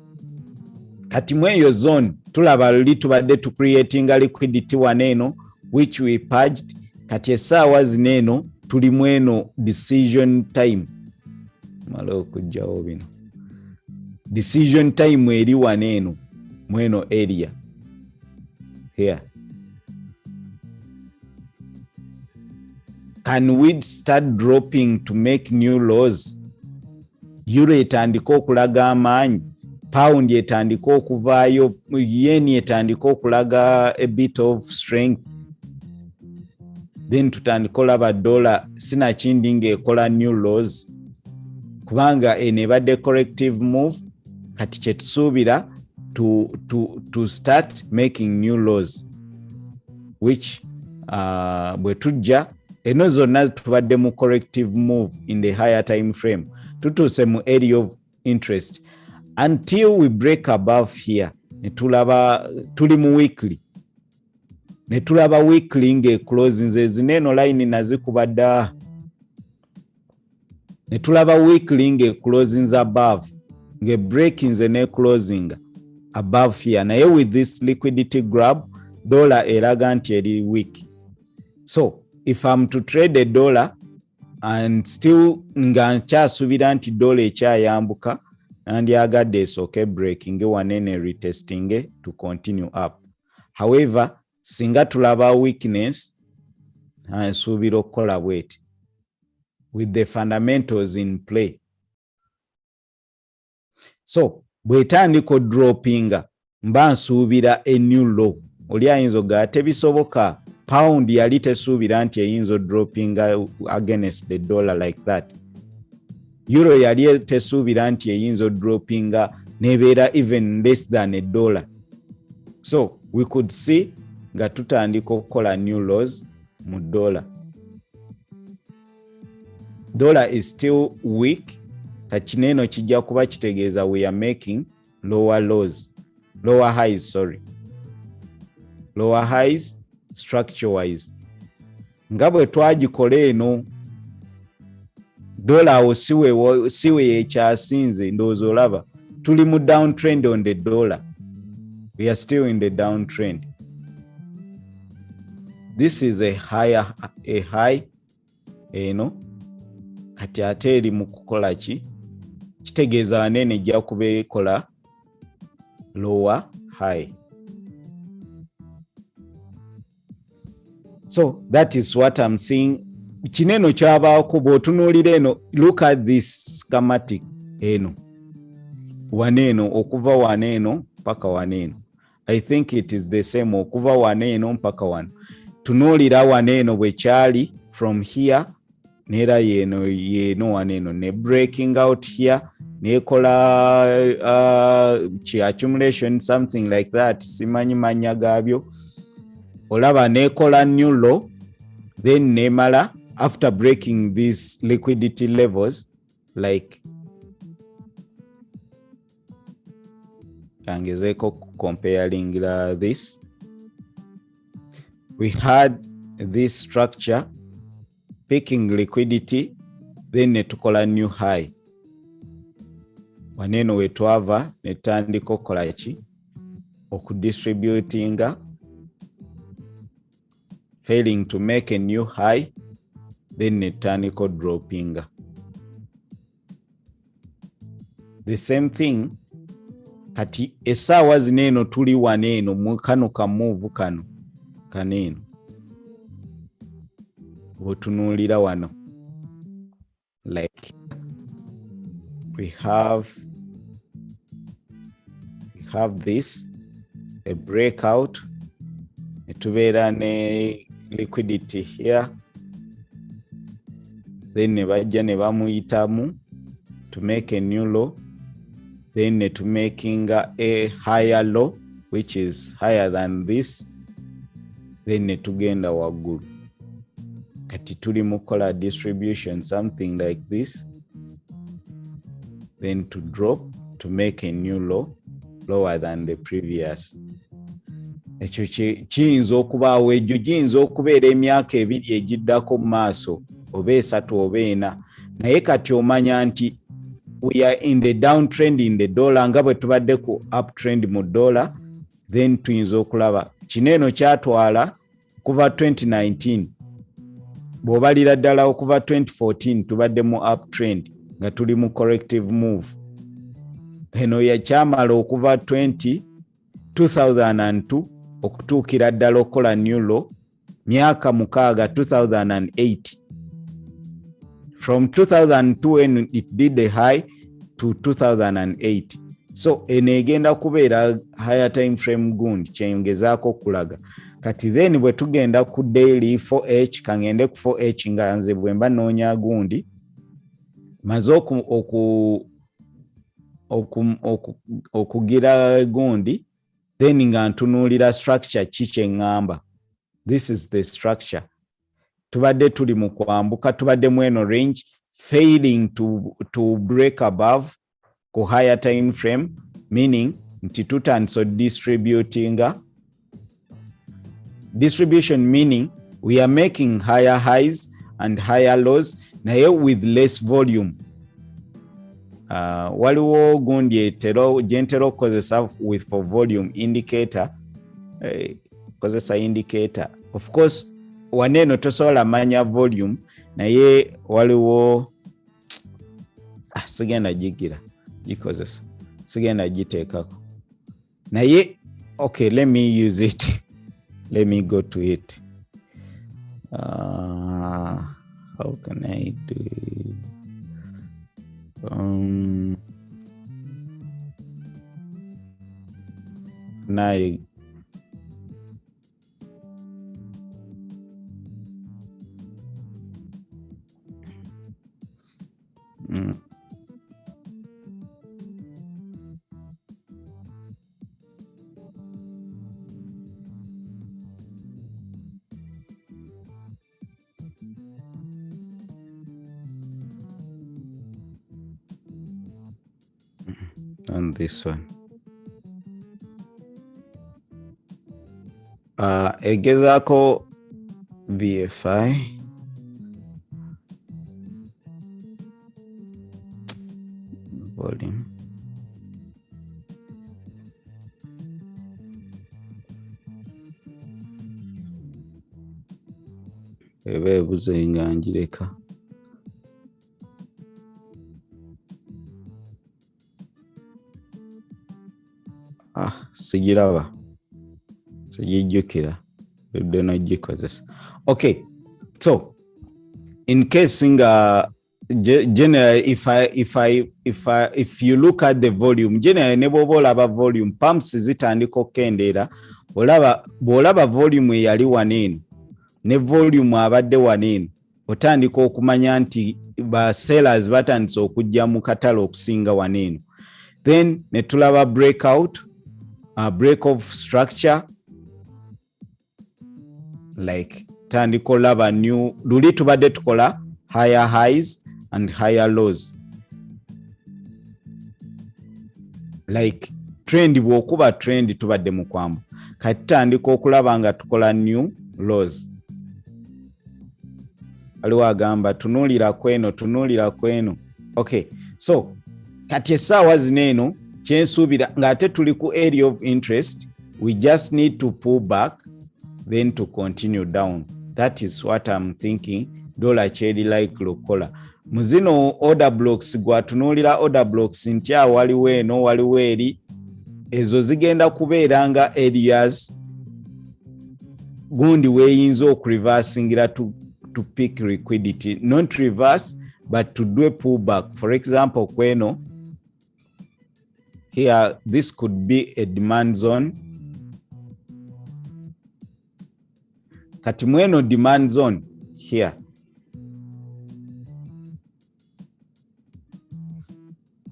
kati mweyo zone tulaba luli tubadde tu creating a liquidity waneeno which we purged. Kati essaawa zineeno tuli mweno decision time. Malo okujjawo bino decision time eri waneeno mweno area here. Can we start dropping to make new lows? Euro etandika okulaga amaanyi, pound etandika okuvaayo, yen etandika okulaga a bit of strength, then tutandika olaba dollar sinakindi ng'ekola new lows kubanga eno ebadde corrective move kati kye tusuubira to start making new laws which bwe tujja eno zonna tubadde mu corrective move in the higher time frame tutuuse mu area of interest until we break above here netulaba tuli mu weekly netulaba weekly ng'eclosinze zineeno line nazikubadda netulaba weekly ng'eclosinze above nge-breakinze ne closing above here naye with this liquidity grab dollar eraga nti eri weak. So if I'm to trade a dollar and still nga nkyasuubira nti dollar ekyayambuka nandyagadde esooke breaking wanene retesting to continue up. However singa tulaba weakness nsuubira okukola bweti with the fundamentals in play. So bwetandika droppinga mba nsuubira a new low oli ayinza ogaa tebisoboka pound yali tesuubira nti eyinza droppinga against the dollar like that. Euro yali tesuubira nti eyinza droppinga nebeera even less than a dollar. So we could see nga tutandika okukola new lows mu dollar. Dollar is still weak. Kachineeno kijja kuba kitegeeza we are making lower highs structure wise. Nga bwe twagikola eno dollar awo siwe ekyasinze ndowooza olaba tuli mu downtrend on the dollar. We are still in the downtrend. This is a high eno kati ate eri mu kukola ki kitegeeza wanene ejja kuba ekola lower high. So that is what I'm seeing. Kineno kyabaako bw'otunuulira eno, look at this schematic eno waneeno okuva waneeno paka waneeno. I think it is the same okuva waneeno mpaka wano. Tunuulira waneeno bwe kyali from here nera yeno waneeno ne breaking out here nekola accumulation something like that simanyi manya gaabyo. Olaba nekola new low then nemala after breaking these liquidity levels like kangezeko comparing this, we had this structure picking liquidity then netukola new high waneeno wetwava netandika okukola ki okudistributinga failing to make a new high then netandika droppinga. The same thing kati essaawa zineeno tuli waneeno mu kano kamuvu kano kaneeno otunuulira wano like we have this a breakout netubeera ne liquidity here then nebajja ne bamuyitamu to make a new low then to making a higher low which is higher than this then netugenda waggulu kati tuli mukola distribution something like this then to drop to make a new low lower than the previous. Ekyo kiyinza okubaawo egyo giyinza okubeera emyaka ebiri egiddako mu maaso oba esatu oba ena naye kati omanya nti we are in the downtrend in the dollar nga bwe tubadde ku uptrend mu dollar then tuyinza okulaba kineeno kyatwala kuva 2019 bw'obalira ddala okuva 2014 tubadde mu uptrend nga tuli mu corrective move. Eno yakyamala okuva 2002 okutuukira ddala okukola new low myaka mukaaga 2008. From 2002 when it did the high to 2008. So eno egenda kubeera higher time frame gundi kyeyongezaako okulaga. Kati then bwe tugenda ku daily 4H kangende ku 4H nga nze bwe mba noonya gundi maze okugira gundi then nga ntunuulira structure kiki ngamba. This is the structure. Tubadde tuli mu kwambuka, tubadde mu eno range, failing to break above ku higher time frame, meaning nti tutandise distribution, meaning we are making higher highs and higher lows naye with less volume. Waliwo gundi gentero kozesa with for volume indicator, kozesa indicator. Of course waneno tosobola manya volume naye waliwo sigenda gigira gikozesa, sigenda giteekako naye okay, let me use it. Let me go to it. How can I do it? Now on this one. Egezaako VFI. Volume. Ebe buzenga njireka. Sigiraba. Sigijukira. Dona gikozesa. Okay. So, in case generally, if you look at the volume, generally nebo bolaba volume pumps zitandika okendera, bolaba volume yali wanene ne volume abadde wanene, otandika okumanya nti ba sellers batandise okujja mu katalo okusinga wanene. Then netulaba breakout, break of structure, like tandika olaba new, luli tubadde tukola higher highs and higher lows. Like trend bwokuba trend tubadde mu kwambu. Kati tandika okulaba nga tukola new lows. Aliwo agamba tunuulira kweno. Okay, so kati essaawa zino kyensuubira ng'ate tuli ku area of interest, we just need to pull back then to continue down. That is what I'm thinking. Dollar chedi like lokola. Muzino order blocks gwatunuulira order blocks ntya waliwo eno waliwo eri, ezo zigenda kubeera nga areas gundi weeyinza okureversingira to pick liquidity, not reverse but to do a pullback. For example, kweno here, this could be a demand zone. Kati mweno demand zone here,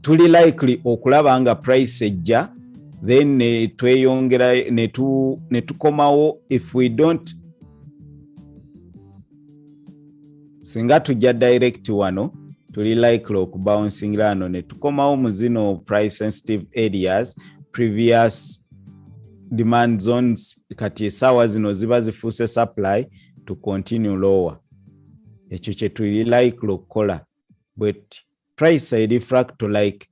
tuli likely okulaba nga price ejja, then tweyongera netukomawo. If we don't, singa tujja direct wano, tuli likely okubouncing rano netukomawo mu zino price sensitive areas, previous demand zones. Kati essaawa zino ziba zifuuse supply to continue lower. Ekyo kye tuli likely okukola. But price eri fractal, like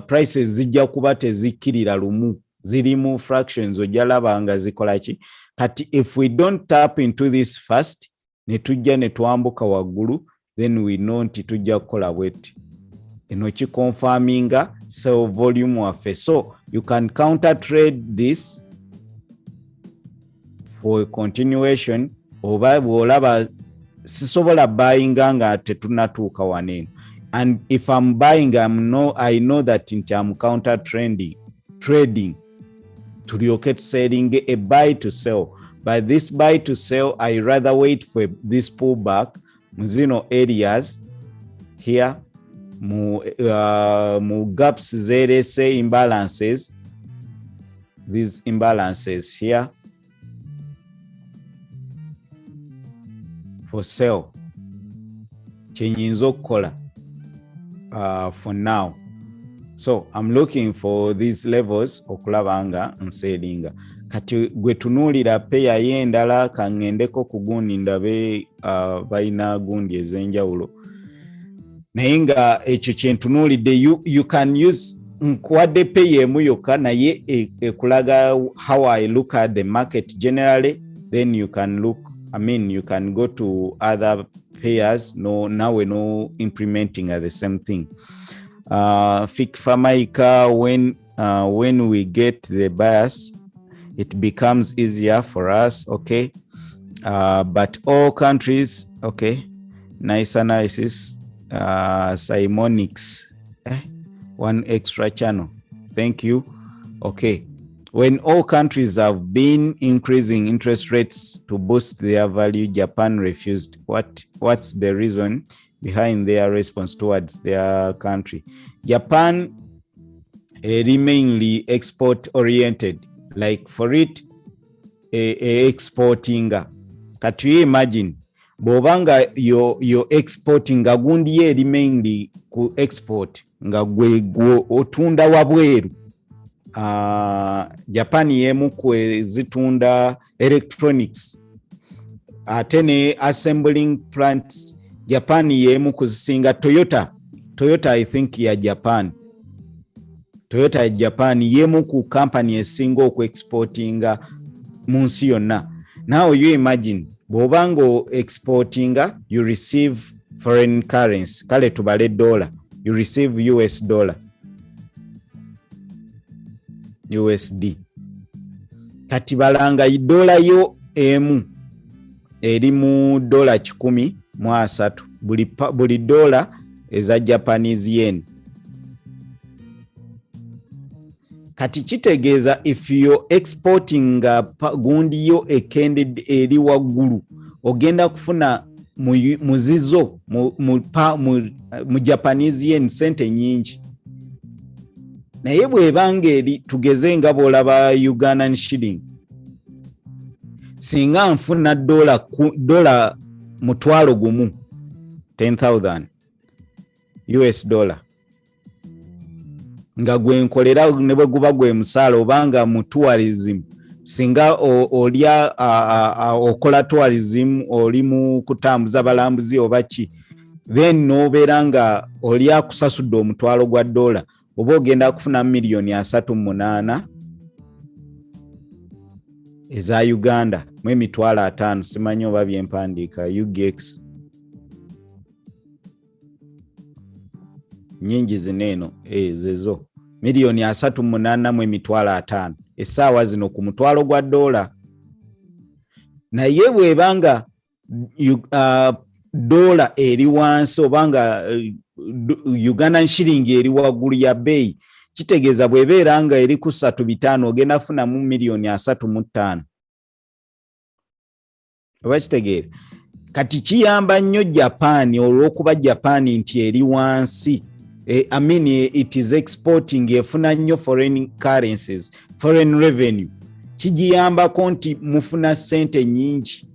prices zijja kuba tezikkirira lumu, zirimu fractions ojalaba nga zikola ki. Kati if we don't tap into this first, netujja netwambuka waggulu, then we know nti tujja kukola bweti. Eno kikonfaminga sell volume waffe. So you can counter trade this for a continuation, oba bwolaba sisobola buying nga tetunatuuka wanene. And if I'm buying, I know that I'm counter trading to relocate selling a buy to sell. By this buy to sell, I rather wait for this pullback, Muzino areas here, mu gaps zerese imbalances, these imbalances here for sell kyenyinza okukola for now. So I'm looking for these levels okulaba nga nselinga. Kati gwe tunuulira peya y'endala kangendeko ku gundi ndabe balina gundi ez'enjawulo. Naye nga ekyo kyentunuulidde you can use nkuwadde peya emu yokka naye ekulaga how I look at the market generally, then you can look, you can go to other pairs. Now we're no implementing the same thing. FICFAMAICA, when we get the bias, it becomes easier for us, okay? But all countries, okay, nice analysis. Simonics, one extra channel, thank you. Okay, when all countries have been increasing interest rates to boost their value, Japan refused. What's the reason behind their response towards their country? Japan mainly export oriented, like for it exporting. Can you imagine bobanga yo exporting gundi ye mainly ku export nga gwe otunda wabweru. Japan yemu kwe zitunda electronics, atene assembling plants. Japan yemu kuzisinga Toyota I think ya Japan. Toyota ya Japan yemu ku company esinga ku exportinga munsi yonna. Now you imagine bobango exportinga, you receive foreign currency, kale tubale dollar, you receive US dollar, USD. Kati balanga dola yo emu eri mu dola 103 buli dola eza Japanese yen. Kati kitegeeza if you exporting gundi yo ekended eri waggulu ogenda kufuna muzizo mu Japanese yen sente nyingi. Naye bwebanga eri tugeze nga bolaba Ugandan shilling, singa nfuna dola mutwalo gumu 10,000 US dollar nga gwenkolera ne bwe guba gwe musaala obanga mu tourism, singa olya okola tourism, oli mu kutambuza balambuzi obaki, then nobeera nga olya kusasudde omutwalo gwa dola, oba ogenda kufuna $3.8 eza Uganda mu emitwalo 5, simanyi oba byempandiika UGX nyingi zineeno zezo $3.8 mu emitwalo 5 essaawa zino ku mutwalo gwa dola. Naye bwebanga dola eri wansi obanga Ugandan shilling eri waggulu ya beeyi, kitegeeza bwebeera nga eri ku 3.5 ogenda funamu $3.5 oba kitegeera. Kati kiyamba nnyo Japan olw'okuba Japan nti eri wansi, it is exporting, efuna nnyo foreign currencies, foreign revenue. Kigiyambako nti mufuna sente nyingi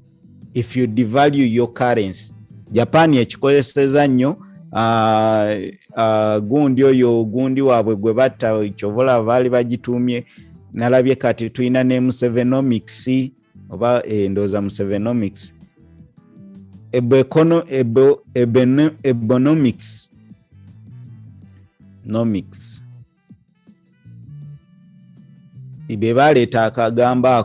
if you devalue your currency. Japan ekikozeseza nnyo gundi waabwe gwe batta kyovola baali bagitumye, nalabye kati tulina ne Musevenomics oba ndoza Musevenomics, Ebonomics ibe baleeta akagamba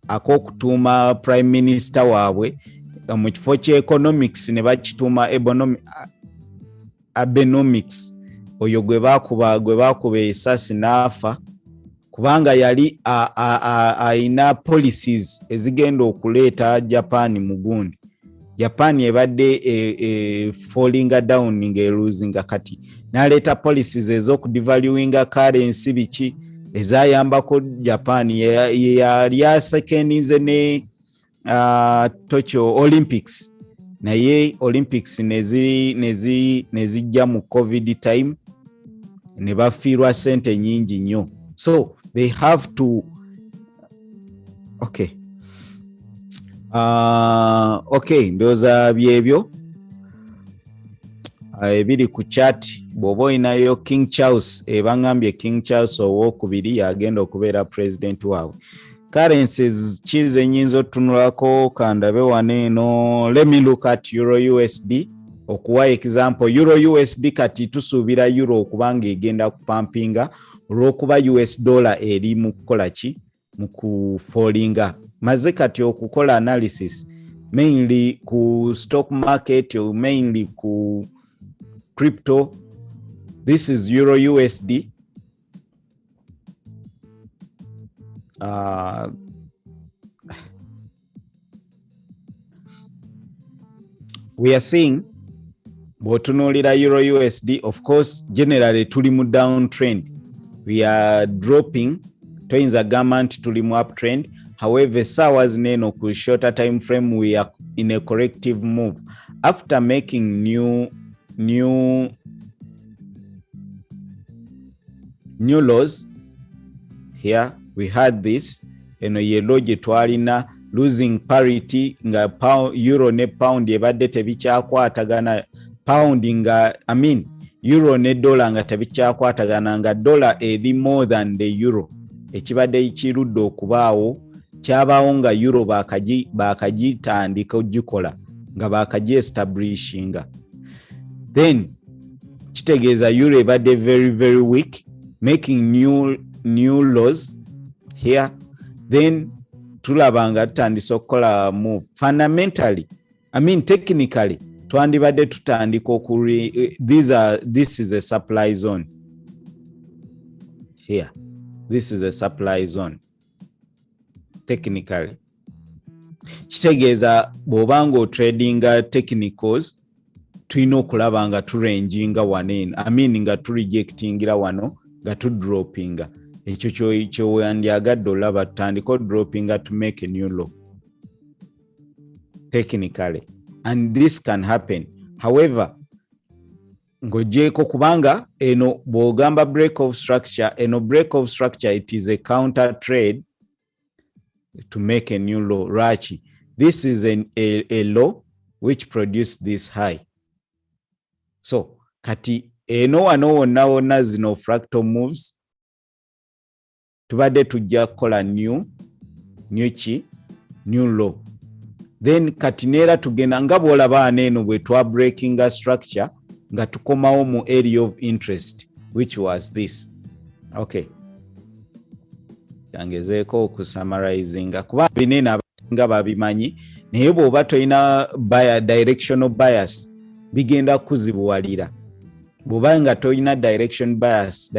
ak'okutuuma prime minister waabwe mu kifo kya economics ne bakituuma Abenomics. Oyo gwe baakuba esasi n'afa kubanga yali ayina policies ezigenda okuleeta Japan mu gundi. Japan ebadde falling down nga losing, kati n'aleeta policies ez'okudevaluinga currency biki ezayambako Japan. Yali asekenize ne Tokyo Olympics naye Olympics nezijja mu COVID time ne bafiirwa sente nyingi nnyo. So they have to ndowooza byebyo ebiri ku chat. Bw'oba olinayo King Charles, bangambye King Charles owookubiri yagenda okubeera president waabwe. Currencies ki ze nnyinza otunulako kandabe wano eno. Let me look at Euro USD okuwa example. Euro USD kati tusuubira euro okubanga egenda kupampinga olw'okuba US dollar eri mu kukola ki mu kufallinga. Maze kati okukola analysis mainly ku stock market or mainly ku crypto. This is Euro USD. We are seeing bw'otunuulira Euro USD, of course generally tuli mu downtrend. We are dropping. Toyinza gamba nti tuli mu uptrend. However, SAWA zino ku shorter time frame we are in a corrective move. After making new lows here, we had this yellow gye twalina losing parity nga euro ne pound ebadde tebikyakwatagana, pound nga euro ne dollar nga tebikyakwatagana, nga dollar eri more than the euro. Ekibadde kirudde okubaawo kyabaawo nga euro bakagitandika ogikola nga bakaji establishinga. Then kitegeeza euro ebadde very very weak, making new lows here. Then tulabanga tutandise okukola move. Fundamentally, technically twandibadde tutandika this is a supply zone here. This is a supply zone technically. Kitegeeza bw'obanga tradinga technicals tulina okulaba nga turanginga wanene, nga turejectingira wano nga tudroppinga. Ekyo ky'owandyagadde olaba tutandika droppinga to make a new low technically, and this can happen. However, ng'ogyeko kubanga eno bw'ogamba break of structure, it is a counter trade to make a new low. Rachi, this is a low which produced this high. So kati eno wano wonna zino fractal moves tubadde tujja kukola new low. Then kati neera tugenda nga bw'olaba eno bwe twa breaking a structure nga tukomawo mu area of interest, which was this. Okay, yangezeeko okusummarizing kuba binene abasinga babimanyi, naye bw'oba tolina directional bias bigenda kuzibuwalira. Bw'oba nga tolina direction bias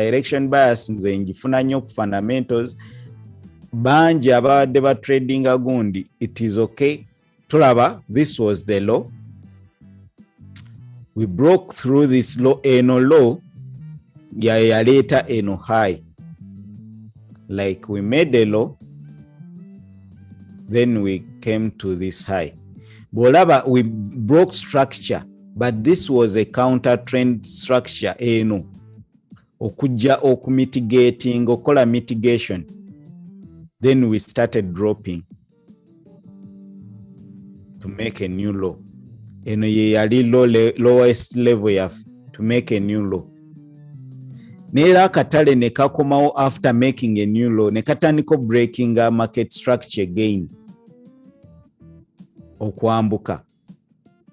nze njifuna nnyo ku fundamentals. Bangi abadde ba trading gundi, it is okay. Tulaba, this was the low. We broke through this low, eno low yaleeta eno high. Like we made a low, then we came to this high. Bolaba, we broke structure, but this was a counter trend structure eno. Okujja okumitigating, okola mitigation. Then we started dropping to make a new low. Eno ye yali lowest level to make a new low. Neera akatale ne kakomawo after making a new low, ne katandika breaking a market structure again okwambuka.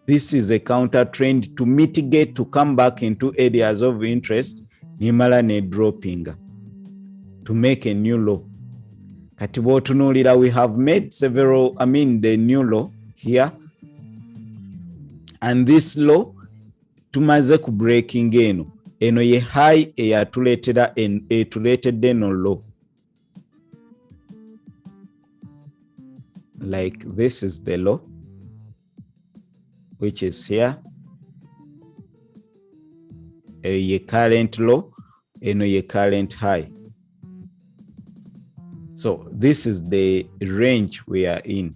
This is a counter trend to mitigate, to come back into areas of interest, nimala ne dropping to make a new low. Kati bw'otunuulira, we have made several, the new low here, and this low tumaze ku breaking eno ye high eyatuleetera etuleetedde eno low. Like this is the low, which is here. Ye current low, eno ye current high. So this is the range we are in.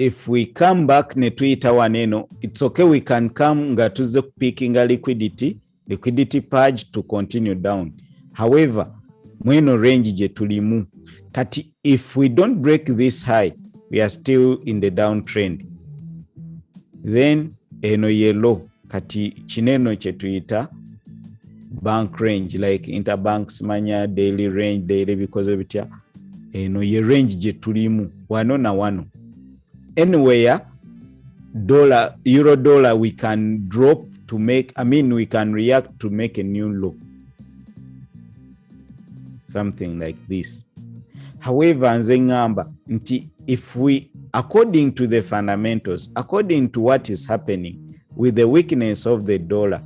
if we come back ne tuyita waneno, it's okay, we can come nga tuze kupickinga liquidity purge to continue down. However, mweno range je tulimu, kati if we don't break this high, we are still in the downtrend. Then eno yellow, kati chineno che tuyita bank range, like interbanks manya daily range, daily because of it. Eno ye range je tulimu, wano na wano. Anywhere dollar, euro dollar, we can drop to make, we can react to make a new low. Something like this. However, nze ngamba nti if we, according to the fundamentals, according to what is happening with the weakness of the dollar,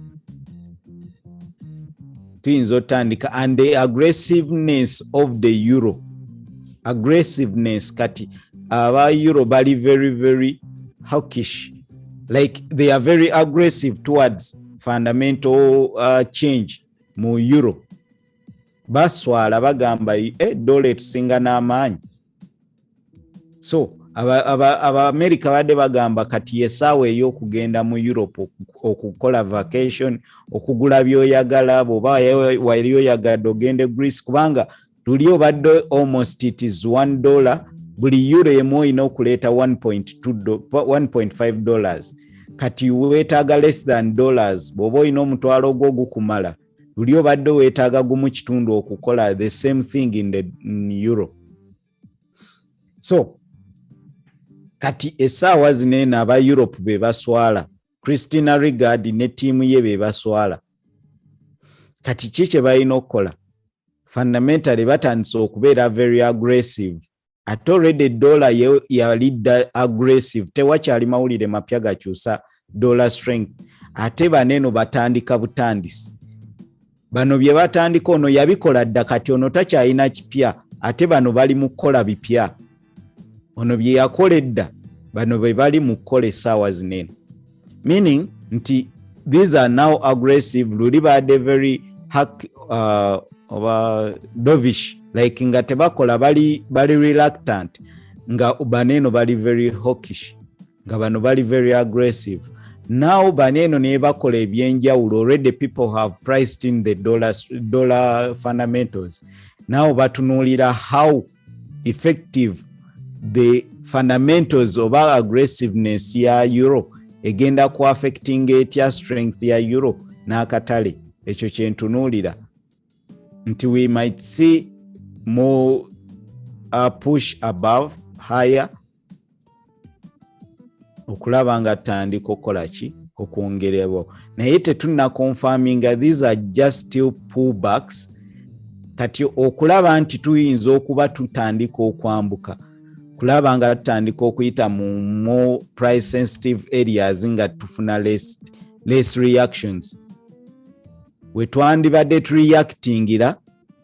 and the aggressiveness of the euro, aggressiveness kati our euro bali very, very hawkish, like they are very aggressive towards fundamental change mu euro. Baswala bagamba dollar etusinga n'amaanyi. So aba America badde bagamba kati yesawe ey'okugenda mu Europe okukola vacation, okugula byoyagala, boba wali oyagala ogende Greece, kubanga tuli obadde almost it is $1, buli euro emu oyina okuleeta $1.5. Kati weetaaga less than dollars, bw'oba oyina omutwalo gwo gukumala, buli obadde weetaaga gumu kitundu okukola the same thing in euro. So kati essaawa zinene aba Europe be baswala, Christina Lagarde ne tiimu ye be baswala. Kati kiki balina okukola? Fundamentally batandise okubeera very aggressive. At already dollar yalidda aggressive, tewakyali mawulire mapya gakyusa dollar strength. Ate baneno batandika butandisi. Bano bye batandika ono yabikola dda, kati ono takyalina kipya, ate bano bali mu kukola bipya. Ono bye yakola edda, bano be bali mu kukola essaawa zinene. Meaning nti these are now aggressive, luli badde very dovish, like nga tebakola bali reluctant, nga baneno bali very hawkish, nga bano bali very aggressive. Now baneno ne bakola ebyenjawulo, already people have priced in the dollar fundamentals. Now batunuulira how effective the fundamentals of our aggressiveness ya euro egenda ku affecting etya strength ya euro n'akatale. Ekyo kyentunuulira nti we might see more push above higher, okulaba nga tandika okukola ki, okwongerebo. Naye tetunna confirminga, these are just still pullbacks. Kati okulaba nti tuyinza okuba tutandika okwambuka, kulaba nga tutandika okuyita mu more price sensitive areas nga tufuna less reactions. We twandibadde tureactingira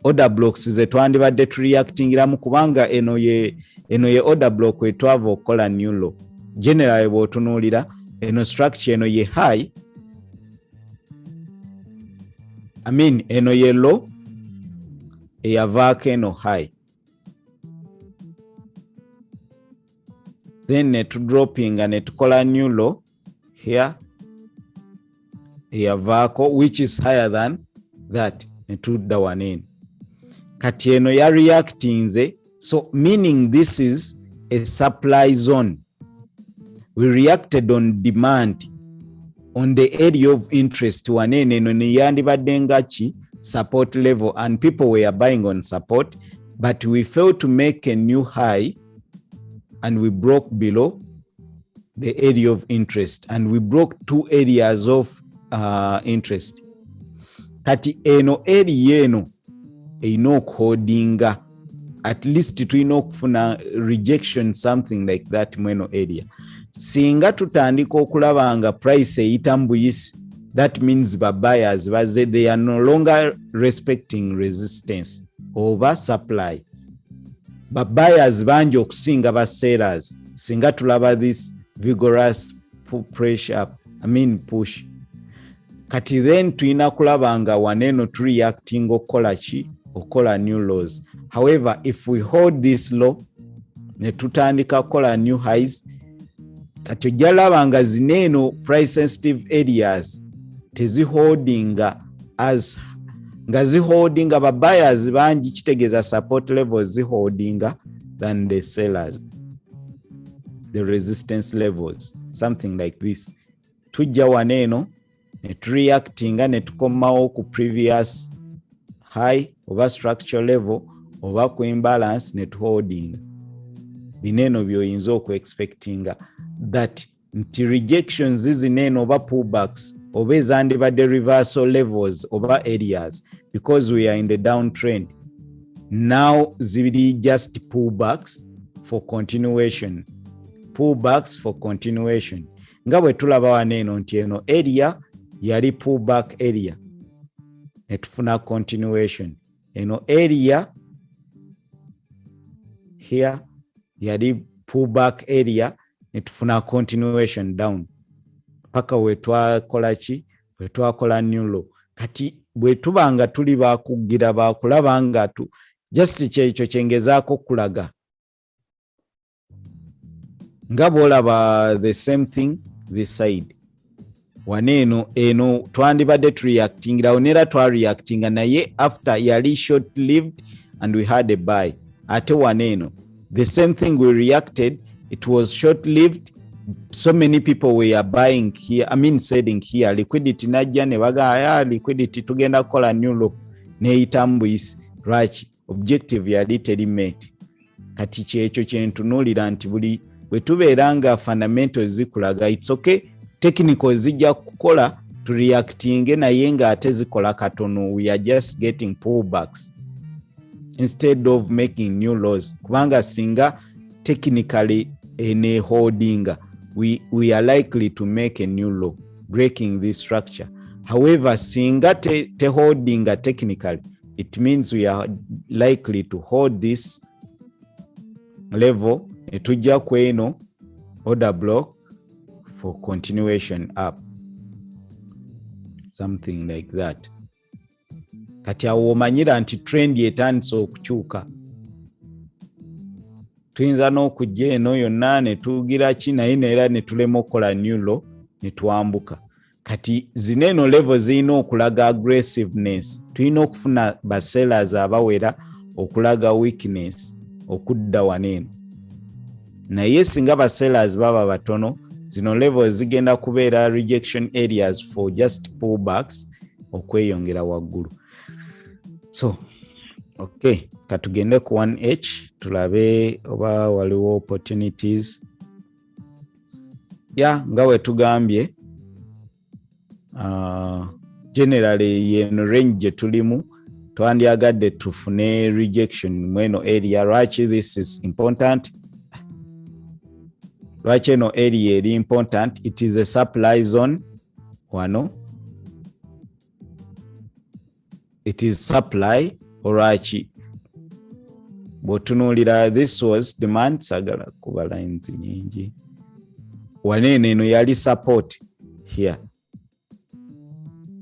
order blocks ze twandibadde tureactingira mu, kubanga eno ye order block we twava okukola new low. Generally bw'otunuulira eno structure eno ye high, eno ye low eyavaako eno high, then netudroppinga netukola new low here eyavaako, which is higher than that, netudda wanene. Kati eno ya reactinze, so meaning this is a supply zone. We reacted on demand on the area of interest wanene eno neyandibadde nga ki support level, and people were buying on support, but we failed to make a new high and we broke below the area of interest, and we broke two areas of interest. Kati eno area eno eino okuhodinga, at least tulina okufuna rejection, something like that mweno area. Singa tutandika okulaba nga price eyita mbuyisi, that means the buyers they are no longer respecting resistance over supply. But buyers bangi okusinga ba sellers singa tulaba this vigorous pressure, push. Kati then tuina kulaba nga waneno tureacting okukola ki, okukola new lows. However, if we hold this low ne tutandika kukola new highs, kati ojjalaba nga zineeno price sensitive areas teziholdinga as nga ziholdinga ba buyers bangi kitegeeza support levels ziholdinga than the sellers, the resistance levels, something like this. Tujja waneeno ne tureactinga ne tukomawo ku previous high oba structure level oba ku imbalance ne tuholdinga. Bineeno byoyinza okuexpectinga that nti rejections zineeno oba pullbacks oba ezandibadde reversal levels oba areas because we are in the downtrend. Now zibiri just pullbacks for continuation. Pullbacks for continuation. Nga bwe tulaba waneeno nti eno area yali pullback area ne tufuna continuation. Eno area here yali pullback area ne tufuna continuation down. Paka we twakola ki? We twakola new low. Kati bwe tubanga tuli bakugira bakulaba nga just kyekyo kyengezaako kulaga. Nga bwolaba the same thing this side. Waneeno eno twandibadde tureactingira onera twareactinga naye after yali short lived and we had a buy. Ate waneeno the same thing we reacted, it was short lived. So many people were buying here, selling here. Liquidity najja ne baga liquidity tugenda kola new low ne itambuyisi lwaki objective yali teri met. Kati kyekyo kyentunuulira nti buli bwe tubeera nga fundamentals zikulaga it's okay, technical zijja kukola to reacting naye nga ate zikola katono. We are just getting pullbacks instead of making new lows. Kubanga singa technically ene holdinga, we are likely to make a new low, breaking this structure. However, singa te holdinga technically, it means we are likely to hold this level etujja kweno order block for continuation up, something like that. Kati awo omanyira nti trend yetandise okukyuka. Tuyinza n'okujja eno yonna ne tugira ki naye neera ne tulema okukola new low ne twambuka. Kati zineeno level zirina okulaga aggressiveness. Tulina okufuna basellers abawera okulaga weakness okudda waneeno. Naye singa basellers baba batono, zino levels zigenda kubeera rejection areas for just pullbacks okweyongera waggulu. So, okay, katugende ku 1H tulabe oba waliwo opportunities. Nga we tugambye generally yeno range tulimu twandyagadde tufune rejection mweno area. Lwaki this is important? Lwaki eno area eri important? It is a supply zone. Wano it is supply. Olwaki bw'otunuulira this was demand. Sagala kuba lines nyingi. Waneeno eno yali support here.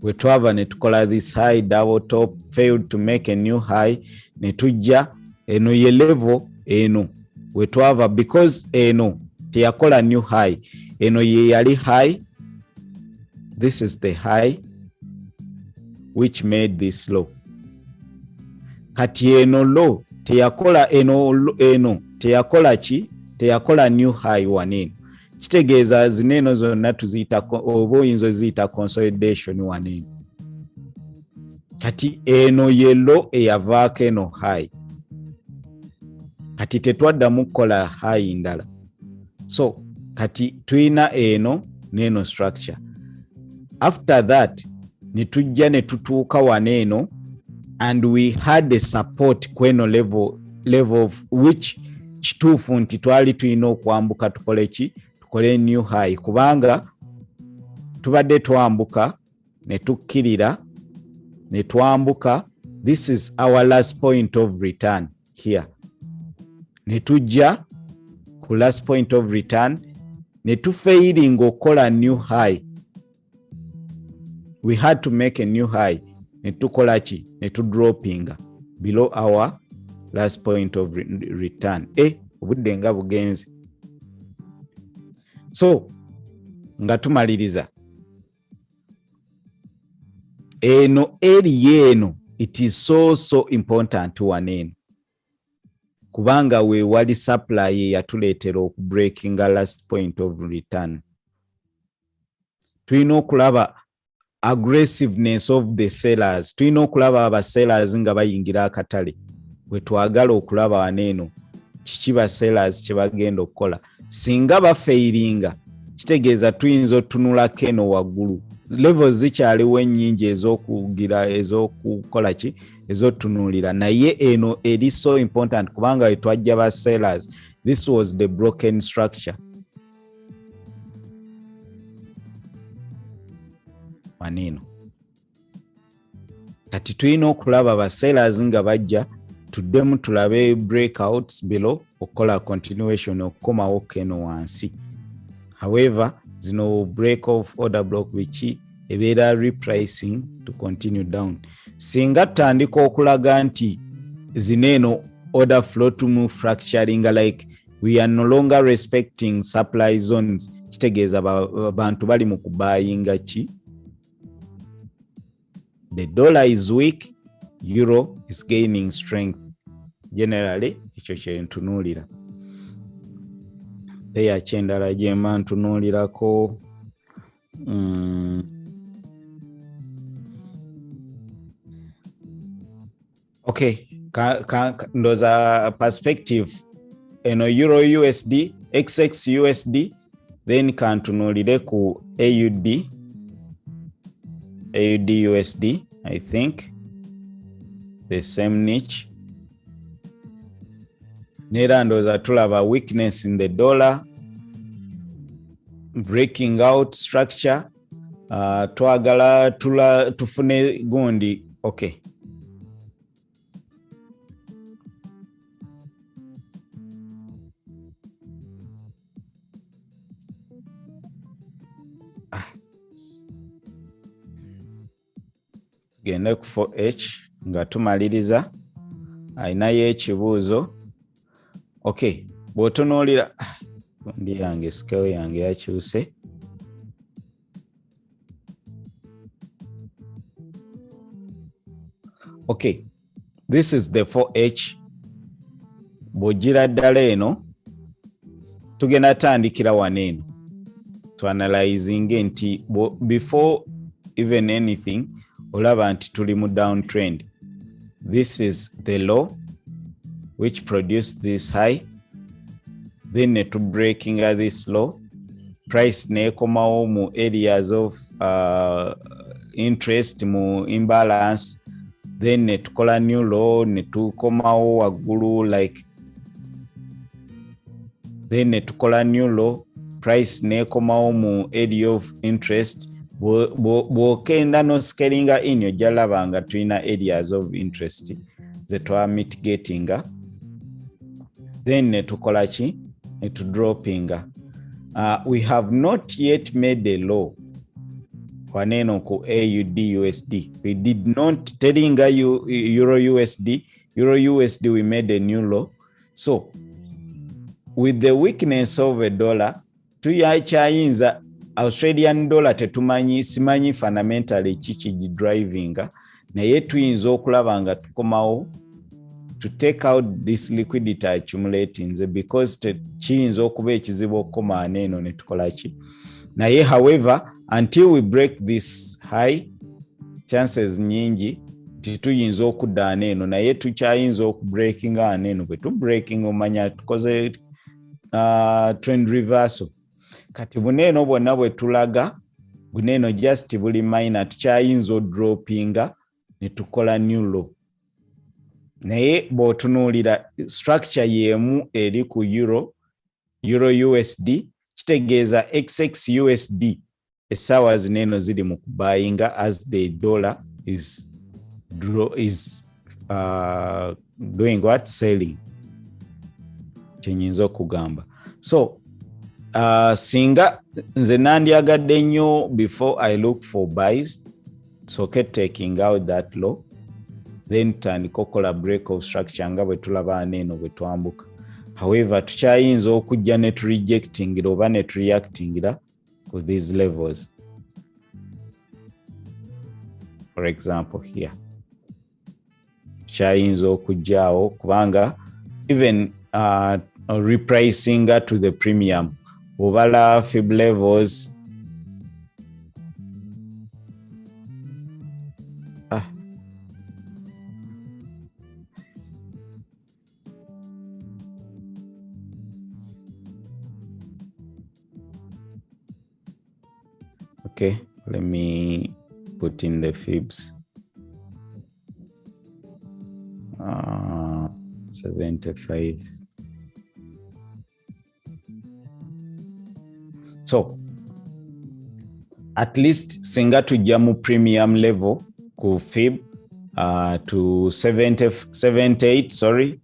We twava ne tukola this high double top, failed to make a new high. Ne tujja eno ye level eno we twava because eno teyakola new high. Eno ye yali high. This is the high which made this low. Kati eno low teyakola eno teyakola ki? Teyakola new high waneeno. Kitegeeza zineeno zonna tuziyita oba oyinza ziyita consolidation waneeno. Kati eno ye low eyavaako eno high. Kati tetwaddamu kukola high ndala. So kati tuyina eno neno structure. After that ne tujja ne tutuuka waneeno and we had a support kweno level of which kituufu nti twali tuyina okwambuka tukole ki? Tukole new high. Kubanga tubadde twambuka ne tukkirira ne twambuka. This is our last point of return here. Ne tujja ku last point of return ne tufailing okukola new high. We had to make a new high. Ne tukola ki? Ne tudroppinga below our last point of return. Obudde nga bugenzi. So nga tumaliriza eno eri eno, it is so important waneno kubanga we wali supply yatuleetera okubreakinga last point of return. Tulina okulaba aggressiveness of the sellers, tulina okulaba abasellers nga bayingira akatale. We twagala okulaba waneeno kiki ba sellers kye bagenda okukola. Singa bafairinga kitegeeza tuyinza otunulako eno waggulu. Levels zikyaliwo ennyingi ez'okugira ez'okukola ki ez'otunulira, naye eno eri so important kubanga we twajja ba sellers. This was the broken structure. Waneeno kati tulina okulaba ba sellers nga bajja tuddemu tulabe breakouts below okola continuation okukomawo keno wansi. However, zino break off order block which ebeera repricing to continue down. Singa tutandika okulaga nti zineno order flow to move fracturing, like we are no longer respecting supply zones, kitegeeza abantu bali mu kubayinga ki. The dollar is weak, euro is gaining strength. Generally, ekyo kye ntunuulira. Teya kyendala gyemba ntunuulirako. Okay, ndoza perspective eno euro USD, XX USD, then kantunuulire ku AUD USD, I think the same niche. Nera ndoza tulaba weakness in the dollar, breaking out structure. Twagala tufune gundi. Okay. Genda ku 4H nga tumaliriza ayinayo ekibuuzo. Okay, bw'otunuulira ndi yange scale yange yakyuse. Okay, this is the 4H. Bw'ogira ddala eno tugenda tandikira waneeno to analyzing nti before even anything olaba nti tuli mu downtrend. This is the low which produced this high, then to breaking this low, price nekomawo mu areas of interest mu imbalance, then netukola new low, netukomawo waggulu like, then netukola new low, price nekomawo mu area of interest. Bw'okenda no scalinga in ojja laba nga tulina areas of interest ze twa mitigatinga, then netukola ki netudroppinga. We have not yet made a low waneeno ku AUD USD. We did not telling you Euro USD we made a new low. So with the weakness of a dollar tuyakyayinza Australian dollar tetumanyi simanyi fundamentally kiki drivinga, naye tuyinza okulaba nga tukomawo to take out this liquidity accumulating because kiyinza okuba ekizibu okukoma neeno netukola ki. Naye however, until we break this high, chances nyingi tituyinza okudda neeno, naye tukyayinza okubreakinga neeno. Bwe tubreaking omanya tukoze trend reversal. Kati buneeno bwonna bwe tulaga buneeno just buli minor tukyayinza odroppinga ne tukola new low. Naye bw'otunuulira structure yemu eri ku Euro USD, kitegeeza XX USD essaawa zineeno ziri mu kubuyinga as the dollar is doing what? Selling. Kyenyinza okugamba. So singa nze nandyagadde nnyo before I look for buys, so taking out that low, then tandika okola break of structure nga bwe tulaba neeno bwe twambuka. However, tukyayinza okujja ne rejectingira oba ne reactingira to these levels. For example, here. Tukyayinza okujjaawo kubanga even repricing to the premium ovala fib levels okay, let me put in the fibs. 75. So at least singa tujja mu premium level ku fib to 78, sorry,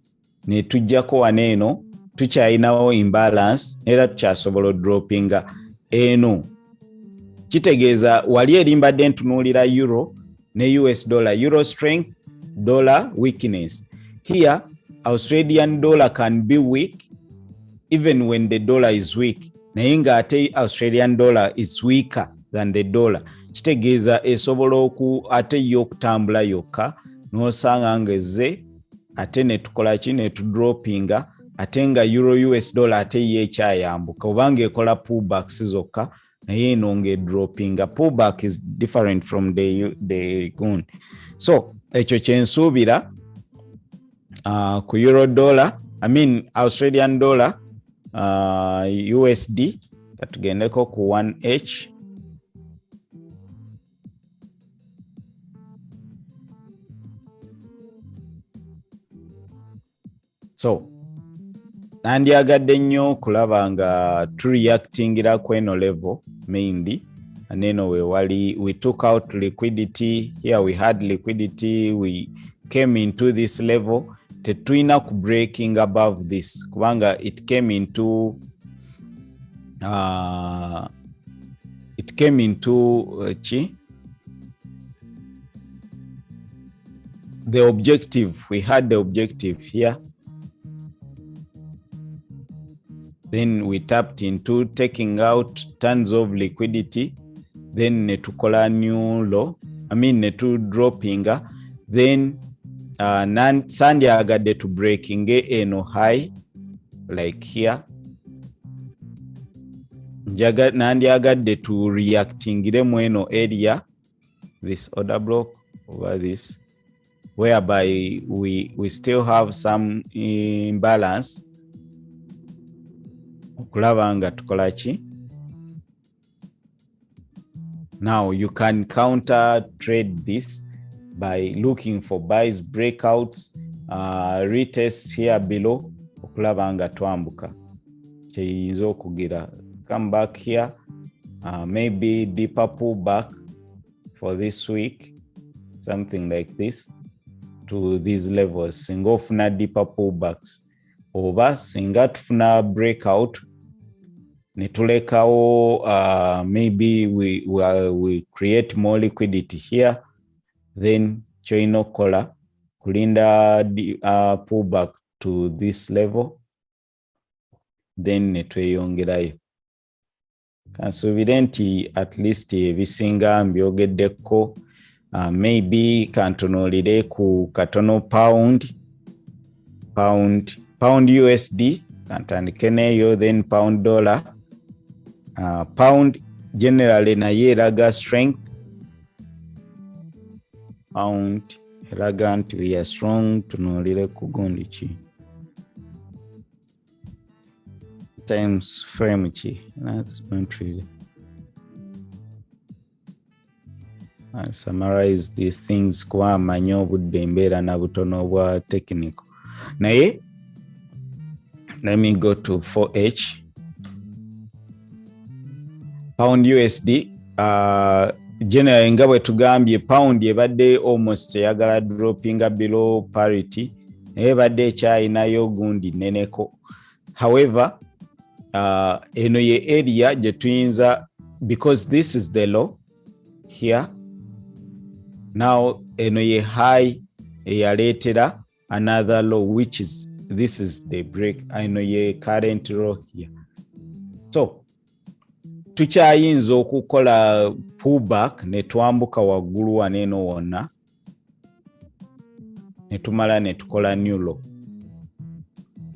ne tujjako waneeno tukyayinawo imbalance era tukyasobola droppinga eno. Kitegeeza wali erimbadde ntunuulira euro ne US dollar, euro strength, dollar weakness. Here Australian dollar can be weak even when the dollar is weak. Naye nga ate Australian dollar is weaker than the dollar. Kitegeeza esobola ate y'okutambula yokka n'osanga ngezze ate ne tukola ki ne tudroppinga ate nga euro US dollar ate yekyayambuka obanga ekola pullbacks zokka naye eno ng'edroppinga. Pullback is different from the gun. So ekyo kyensuubira ku euro dollar, I mean Australian dollar, USD katugendeko ku 1H. So nandyagadde nnyo kulaba nga tureactingira ku eno level mainly, and eno we took out liquidity. Here we had liquidity, we came into this level. Tetulina ku breaking above this kubanga it came into the objective. We had the objective here. Then we tapped into taking out tons of liquidity. Then netukola new low. I mean netu droppinga. Then sandyagadde to breaking eno high like here. Nandyagadde to reactingire mu eno area, this order block over this, whereby we still have some imbalance. Okulaba nga tukola ki. Now you can counter trade this by looking for buys, breakouts, retests here below. Okulaba nga twambuka kyeyinza okugira. Come back here, maybe deeper pullback for this week, something like this, to these levels. Singa ofuna deeper pullbacks oba singa tufuna breakout netulekawo, maybe we create more liquidity here, then kyoyina okukola kulinda pullback to this level, then netweyongerayo. Kansuubire nti at least ebisinga mbyogeddeko. Maybe kantunuulire ku katono pound USD kantandike neyo, then pound dollar. Pound generally naye eraga strength. Pound eraga nti we are strong. Tunuulire ku gundi ki times frame ki, that's not really. I summarize these things kwa manyo obudde embeera na butono bwa technical. Naye let me go to 4H. Pound USD, generally nga bwe tugambye pound ebadde almost eyagala dropping below parity, naye ebadde ekyayinayo gundi neneko. However, eno ye area gye tuyinza, because this is the low here. Now eno ye high eyaleetera another low, which is this is the break. I know ye current low here. So tukyayinza okukola pullback ne twambuka waggulu waneeno wonna ne tumala ne tukola new low.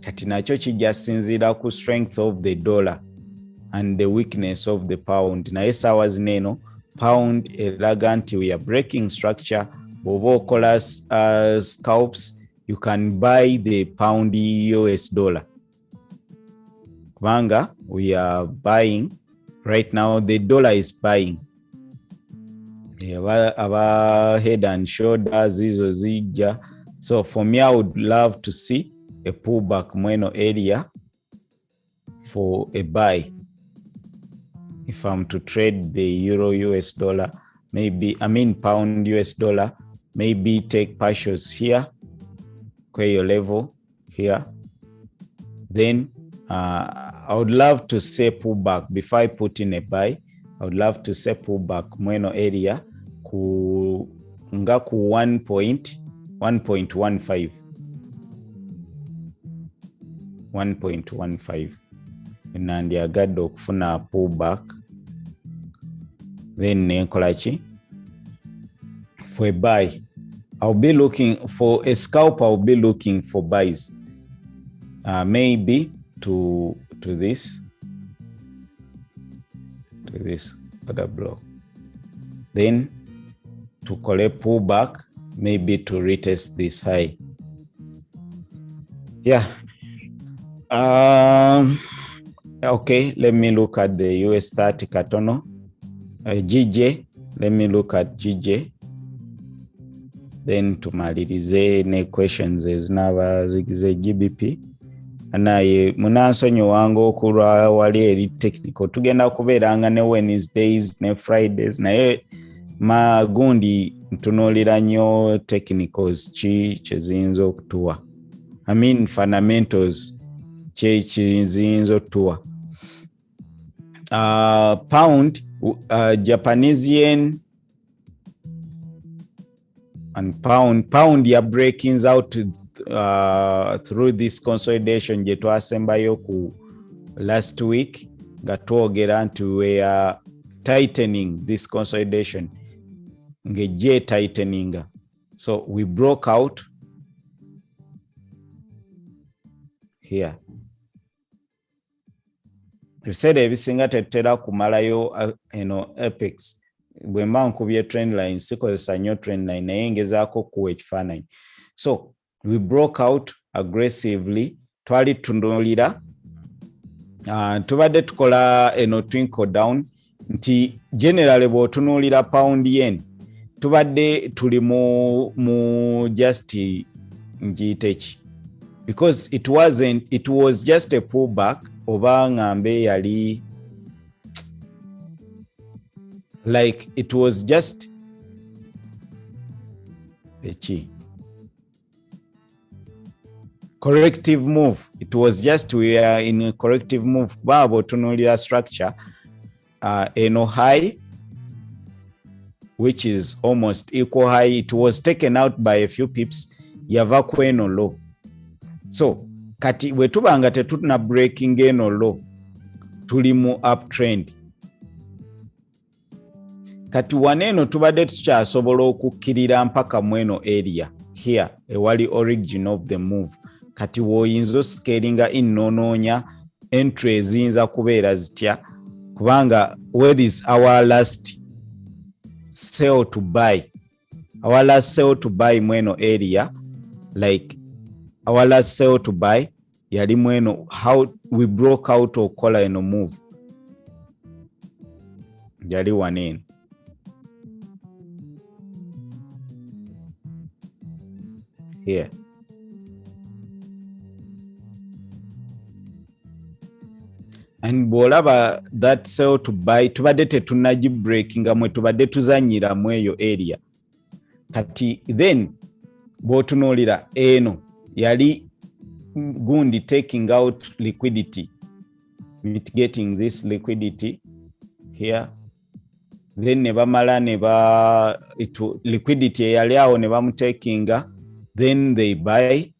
Kati nakyo kijja sinziira ku strength of the dollar and the weakness of the pound. Naye saawa zineeno pound eraga nti we are breaking structure. Bw'oba okola scalps, you can buy the pound US dollar. Kubanga we are buying right now, the dollar is buying. Aba head and shoulders izo zijja. So for me, I would love to see a pullback mweno area for a buy. If I'm to trade the euro US dollar, maybe, pound US dollar, maybe take partials here, your level here. Then I would love to say pullback before I put in a buy. I would love to say pullback mweno area ku 1.15. 1.15. Nandyagadde okufuna pullback. Then nenkolachi for a buy. I'll be looking for a scalp. I'll be looking for buys. Maybe to this other block. Then to collect pullback, maybe to retest this high. Yeah. Okay, let me look at the US30 katono. GJ, let me look at GJ. Then tumalirize ne questions ezinaba zigize GBP. Anaye munansonyo wange okulwa wali eri technical. Tugenda kubeeranga ne Wednesdays ne Fridays naye magundi ntunuulira nnyo technicals ki kyeziyinza okutuwa. Fundamentals ki kiyinza okutuwa. Pound, Japanese yen and pound ya breakings out through this consolidation je twasembayo ku last week nga twogera nti we are tightening this consolidation ngeje tightening. So we broke out here. We said ebisinga tetera kumalayo apex bwemba nkubye trend line sikozesa nnyo trend line naye ngezaako kuwa ekifaananyi. So we broke out aggressively. Twali tunulira tubadde tukola twinkle down nti generally bw'otunuulira pound yen tubadde tuli mu just njiteki because it was just a pullback. Oba ngambe yali like it was just corrective move. It was just we are in a corrective move. Babo tunulia structure high which is almost equal high. It was taken out by a few pips. Yava kweno low. So kati wetubanga tetuna breaking eno low tuli mu uptrend. Kati waneno tubadde tukyasobola okukkirira mpaka mweno area here ewali origin of the move. Kati woyinza scalinga in nonoonya entry eziyinza kubeera zitya kubanga where is our last sell to buy? Our last sell to buy mweno area, like our last sell to buy yali mweno how we broke out okola eno move yali waneno. Here and bwolaba that sell to buy tubadde tetunagi breakinga mwe tubadde tuzanyira mweyo area. Kati then bw'otunuulira eno yali gundi taking out liquidity, mitigating this liquidity here. Then nebamala liquidity yali awo ne bamutakinga, then they buy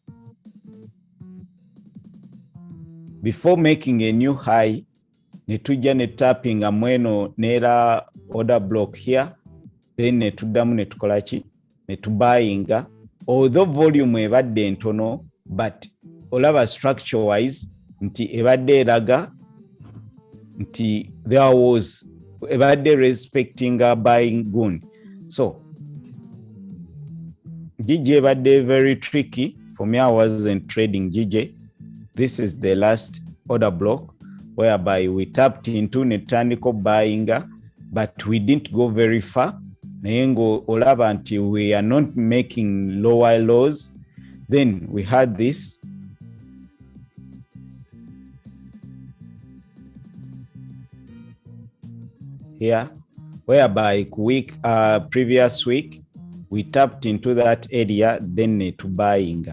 before making a new high netujja ne tapping amweno nera order block here, then netuddamu netukola ki netubuyinga, although volume ebadde ntono but olaba structure wise nti ebadde eraga nti there was ebadde respecting a buying gun. So GJ ebadde very tricky for me. I wasn't trading GJ. This is the last order block whereby we tapped into netandiko buyinga, but we didn't go very far. Nayengo olaba nti we are not making lower lows. Then we had this here, whereby previous week we tapped into that area, then to buying.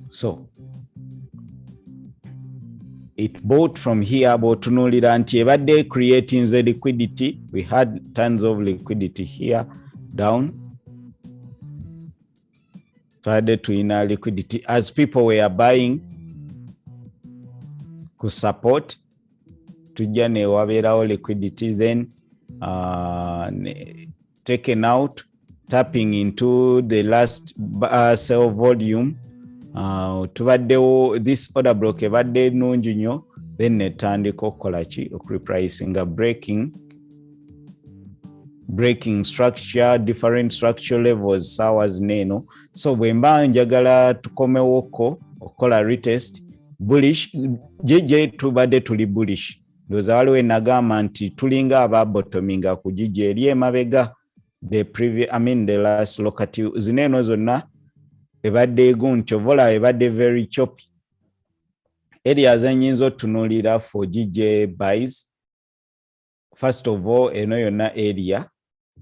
So it bought from here, but tunulira nti ebadde creating the liquidity. We had tons of liquidity here down. So added to inner liquidity as people were buying to support tujja ne wabeerawo liquidity, then taken out, tapping into the last sell volume. Tubaddewo this order block ebadde nungi nnyo, then netandika okukola ki okurepricing, breaking structure, different structure levels sawas neno. So bwe mba njagala tukomewoko okola retest bullish, JJ tubadde tuli bullish. Ndoza waliwo enagamba nti tulinga aba bottominga ku JJ eri emabega the last locative zineno zonna ebadde gunchovola ebadde very choppy. Areas enyinza otunulira for GJ buys. First of all, eno yonna area.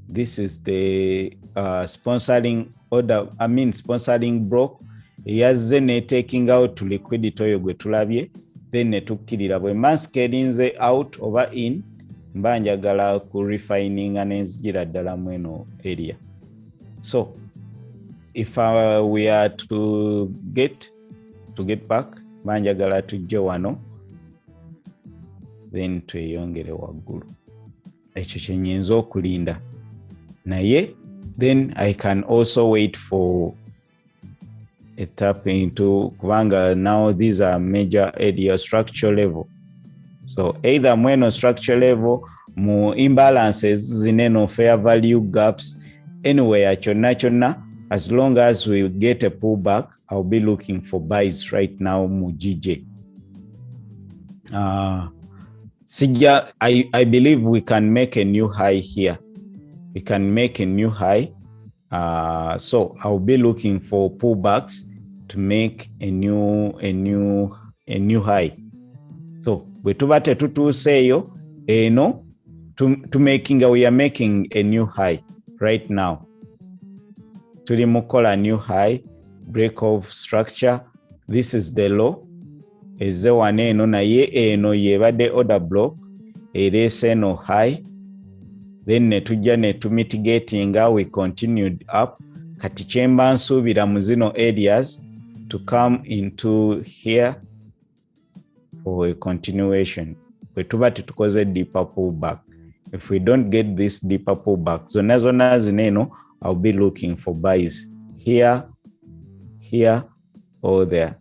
This is the sponsoring order, sponsoring block. Yazze ne taking out liquidity oyo gwe tulabye, then netukkirira bwe mascalinze out over in, mba njagala ku refining anenzijira ddala mweno area. So if we are to get back, mba njagala tujje wano, then tweyongere waggulu. Ekyo kye nnyinza okulinda. Naye then I can also wait for a tap into kubanga now these are major area structure level. So either mweno structure level mu imbalances zineno fair value gaps anywhere chonna, as long as we get a pullback, I'll be looking for buys right now mu GJ. I believe we can make a new high here. We can make a new high. So I'll be looking for pullbacks to make a new high. So we tubate tutuseyo eno we are making a new high right now. Tuli mukola new high, break of structure. This is the low. Eze wane eno na ye eno yebade order block. Erese no high. Then netujja netu mitigating, we continued up. Kati chemba nsubira mu zino areas to come into here for a continuation. We tubate tukoze deeper pullback. If we don't get this deeper pullback, zona zineno, I'll be looking for buys here, or there.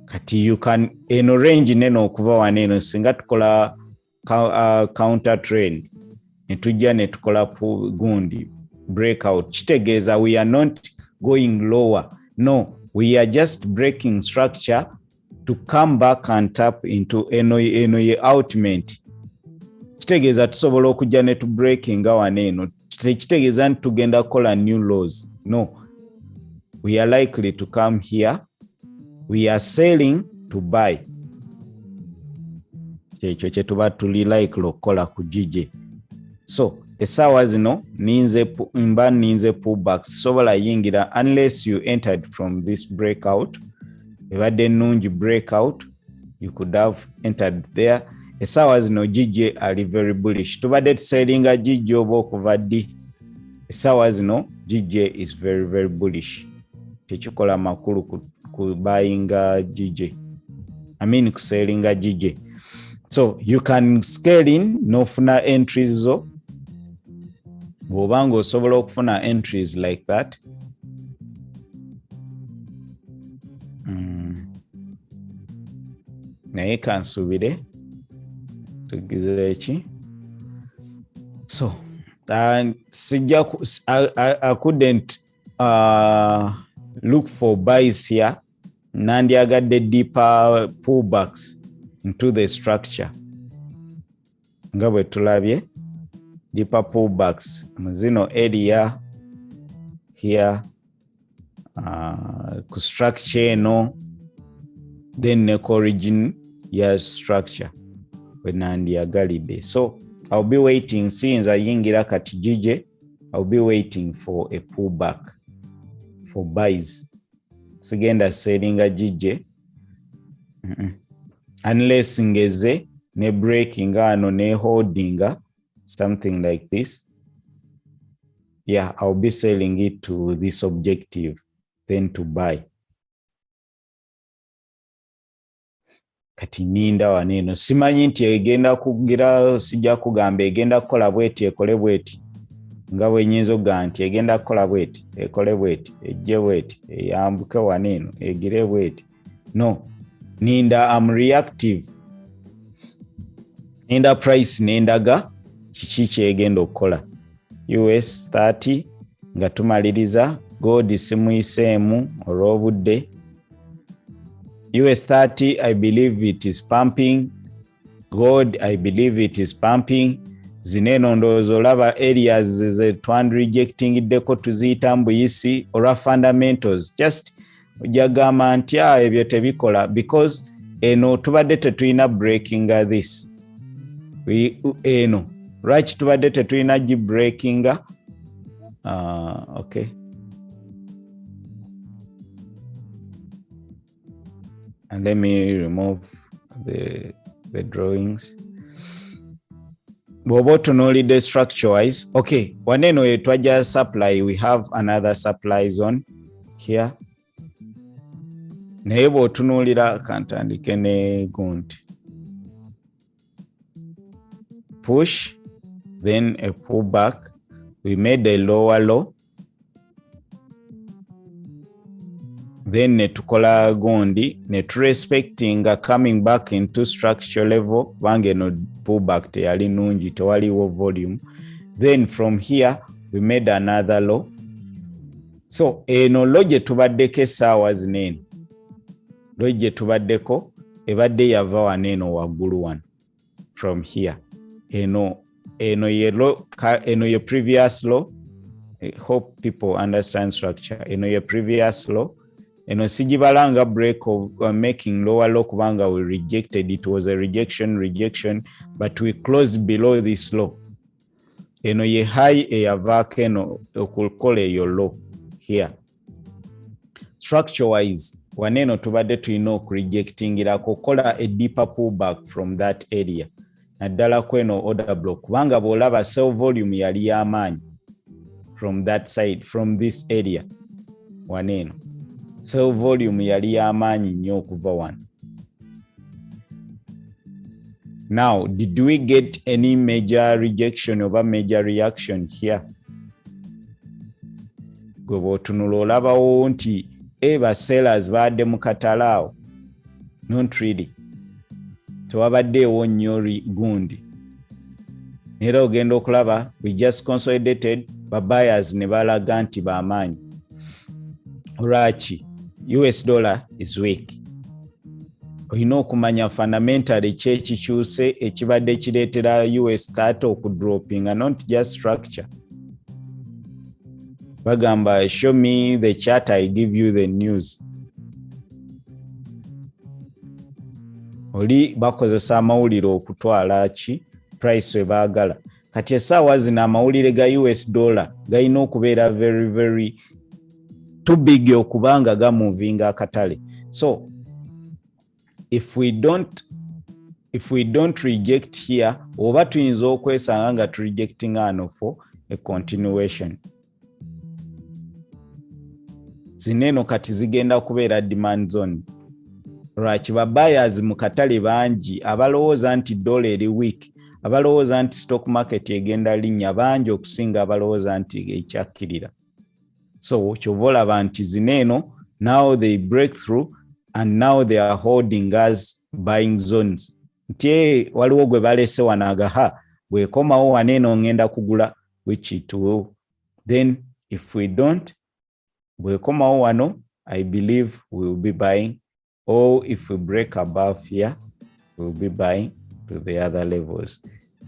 Kati you can eno range neno okuva waneno singa tukola counter trend. Netujja netukola gundi breakout. Kitegeeza we are not going lower. No, we are just breaking structure to come back and tap into eno ye outment. Kitegeeza tusobola okujja netu breaking awaneno. Kitegeeza ntugenda kola new lows. No, we are likely to come here. We are selling to buy. Kyekyo kye tuba tuli likely okukola ku GJ. So esawa zino ninze pullbacks sobola yingira unless you entered from this breakout. Ebadde nungi breakout, you could have entered there. Esawa zino GJ are very bullish. Tubadde tuselinga GJ oba okuva ddi. Esawa zino GJ is very, very bullish. tekikola makulu ku buying GJ. I mean ku selling GJ. So you can scale in nofuna entries zo bw'obanga osobola okufuna entries like that. Naye kansubire tugize eki. So I couldn't look for buys here. Nandyagadde deeper pullbacks into the structure. Nga bwe tulabye deeper pullbacks mu zino area here ku structure eno, then ne origin ya structure we nandyagalidde. So I'll be waiting since ayingira kati GJ. I'll be waiting for a pullback for buys. Sigenda selling GJ unless ngeze ne breaking ano ne holding something like this. Yeah, I'll be selling it to this objective, then to buy. Kati ninda waneno simanyi nti egenda kugira, sijja kugamba egenda kukola bweti ekole bweti nga bwenyinza ga nti egenda kukola bweti ekole bweti ejje bweti eyambuke waneno egire bweti. No, ninda I'm reactive. Ninda price nendaga kiki kyegenda okukola. US30 nga tumaliriza, gold simuyiseemu olw'obudde. US30, I believe it is pumping. Gold, I believe it is pumping. Zineno ndowooza olaba areas ze rejecting tuziyita mbuyisi olwa fundamentals. Just ojagamba nti ebyo tebikola because eno tubadde tetulina breaking this. Eno right tubadde tetulina gi breaking. Okay. And let me remove the drawings. Bobotonoli the structure wise. Okay, waneno etwaja supply, we have another supply zone here. Naye bwotunulira kantandike ne gundi. Push, then a pullback. We made a lower low. Then netukola gondi respecting coming back into structure level wange no pullback teyali nungi tewaliwo volume. Then from here we made another low. So eno loje tubaddeko essaawa zinene, loje tubaddeko ebadde yava waneno waggulu one. From here eno ye low, eno ye previous low. I hope people understand structure. Eno ye previous low. Eno sijibalanga break of making lower low kubanga we rejected. It was a rejection, but we closed below this low. Eno ye high eyavako eno okukola eyo low here. Structure wise waneno tubadde tulina okurejectingira kukola a deeper pullback from that area. Naddala kweno order block kubanga bwolaba sell volume yali y'amaanyi from that side, from this area waneno. Sell volume yali y'amaanyi nnyo okuva one. Now, did we get any major rejection or major reaction here? Gwe bw'otunula olabawo nti eba sellers baadde mu katalaawo. Not really. Tewabaddeewo nnyo gundi. Era ogenda okulaba we just consolidated, ba buyers ne balaga nti b'amaanyi. Olwaki? US dollar is weak. Olina okumanya fundamentally kyekikyuse ekibadde kireetera US30 okudropping, not just structure. Bagamba show me the chart, I give you the news. Oli bakozesa amawulire okutwala ki price we baagala. Kati essaawa zino amawulire ga US dollar galina okubeera very very too big okubanga ga moving akatale. So if we don't reject here, oba tuyinza okwesanga nga tu rejecting ano for a continuation. zineno kati zigenda kubeera demand zone. Lwaki ba buyers mu katale bangi abalowooza nti dollar eri weak, abalowooza nti stock market egenda linnya bangi okusinga abalowooza nti ekyakkirira. So kyova olaba nti zineno now they break through and now they are holding as buying zones. Nti waliwo gwe balese wanagaha bwekomawo waneeno ngenda kugula, which it will. Then if we don't, bwekomawo wano, I believe we will be buying, or if we break above here, we will be buying to the other levels.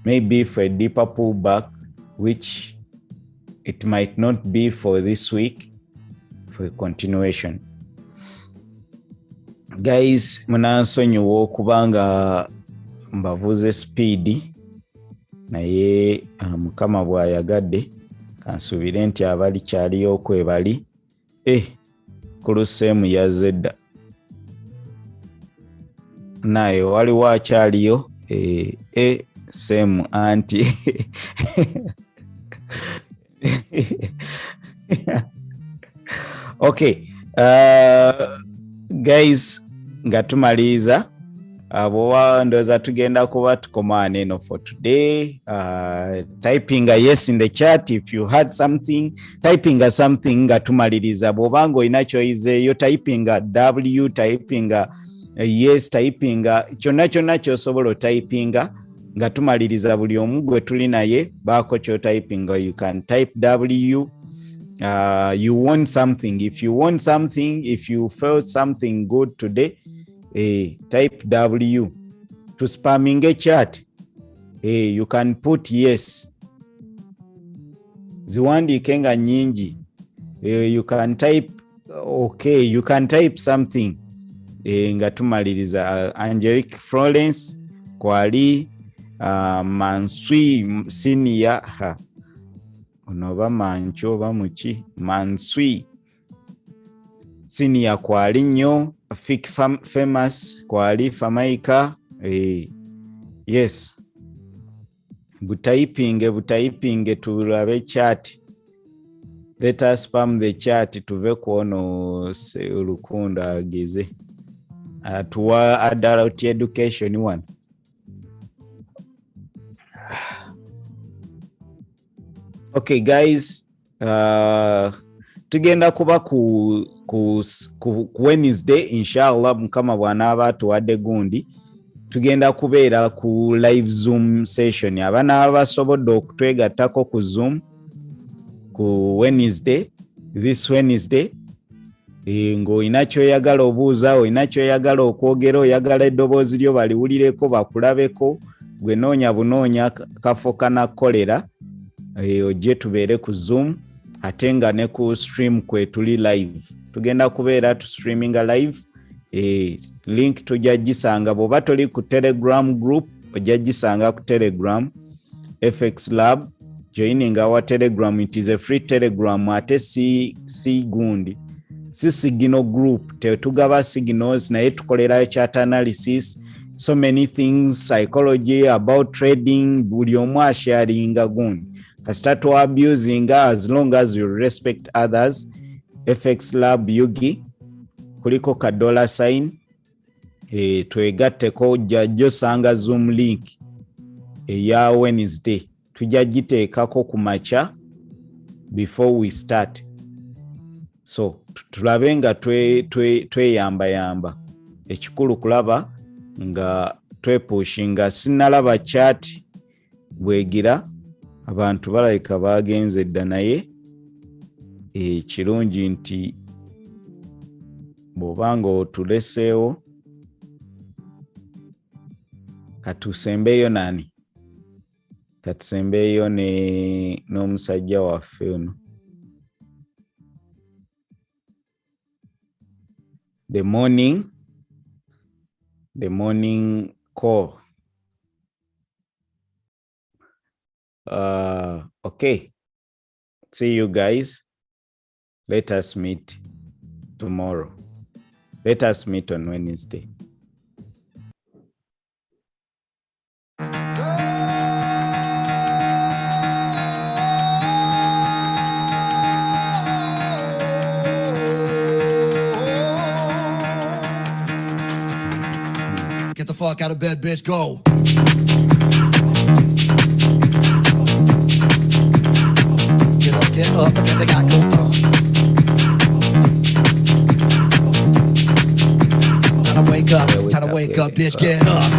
Maybe for a deeper pullback, which it might not be for this week, for a continuation. Guys, munansonyiwa okubanga mbavuze speed naye mukama bwayagadde kansuubire nti abali kyaliyo okwebali kuluseemu yazedda naye waliwo akyaliyo seemu anti okay, guys, nga tumaliza abo ndoza tugenda kuba tukoma neno for today. Typing a yes in the chat if you had something, typing a something nga tumaliriza bobanga olina kyoyizeeyo, typing a w, typing a yes, typing a kyonna ky'osobola typinga nga tumaliriza buli omu gwe tuli naye baako kyo typing. You can type w. You want something, if you want something, if you felt something good today, type W. To spamming a chat, you can put yes. Ziwandike nga nyingi. You can type okay, you can type something. Nga tumaliriza Angelique Florence kwali Mansui senior onoba mancho oba muki Mansui senior kwali nnyo. Fik famous kwali Famaika. Yes, butayipinge tulabe chat. Let us spam the chat tuve kuono Lukunda ageze tuwa adult education one. Okay guys, tugenda kuba ku Wednesday inshallah mukama bw'anaaba atuwadde gundi, tugenda kubeera ku live Zoom session. Abana abasobodde okutwegattako ku Zoom ku Wednesday, this Wednesday, ng'olina kyoyagala obuuza, olina kyoyagala okwogera, oyagala eddoboozi lyo baliwulireko bakulabeko, gwe noonya bunoonya kafo kanakolera, ojje tubeere ku Zoom ate nga ne ku stream kwe tuli live. Tugenda kubeera tu streaminga live. Link tujja gisanga bw'oba toli ku Telegram group, ojja gisanga ku Telegram FX Lab. Joining our Telegram, it is a free Telegram ate si gundi, si signal group. Tetugaba signals naye tukolerayo chart analysis, so many things, psychology, about trading, buli omu asharinga gundi. Start abusing as long as you respect others. FX Lab Yugi kuliko ka $sign. Twegatteko jajjo sanga Zoom link ya Wednesday. Tujja giteekako ku macha before we start. So tulabe nga tweyamba. Ekikulu kulaba nga twepushinga. Sinalaba chat bwegira abantu balayika bagenze dda naye kirungi nti bw'obanga otuleseewo katusembeeyo nani? Katusembeeyo n'omusajja waffe ono. The morning call. Okay. See you guys. Let us meet tomorrow. Let us meet on Wednesday. fuck out of bed, bitch. Go. Get up, again, they got go. Time to wake up, bitch, get up.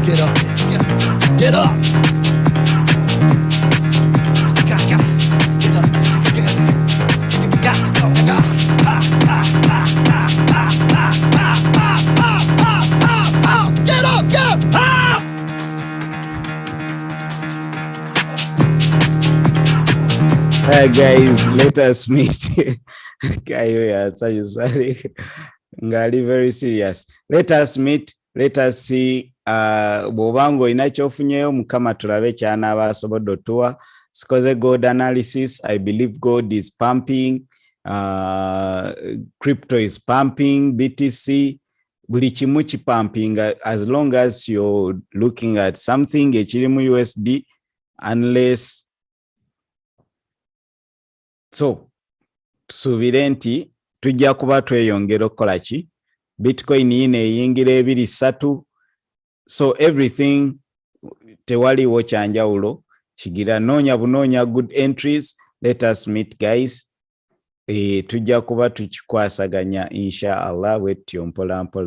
Get up, get up. Guys, let us meet. Sorry. Ngali very serious. Let us meet. Let us see. Bobango inachofunyeyo mukama tulabe kyana abasobodde otuwa. Sikoze gold analysis. I believe gold is pumping. Crypto is pumping. BTC. Buli kimu pumping. As long as you're looking at something ekiri mu USD, unless so tusubire nti tujja kuba tweyongera okukola ki Bitcoin yine eyingira 2-3, so everything tewaliwo kyanjawulo kigira bunoonya good entries. Let us meet guys. Tujja kuba tukikwasaganya inshallah wetyo mpola mpola.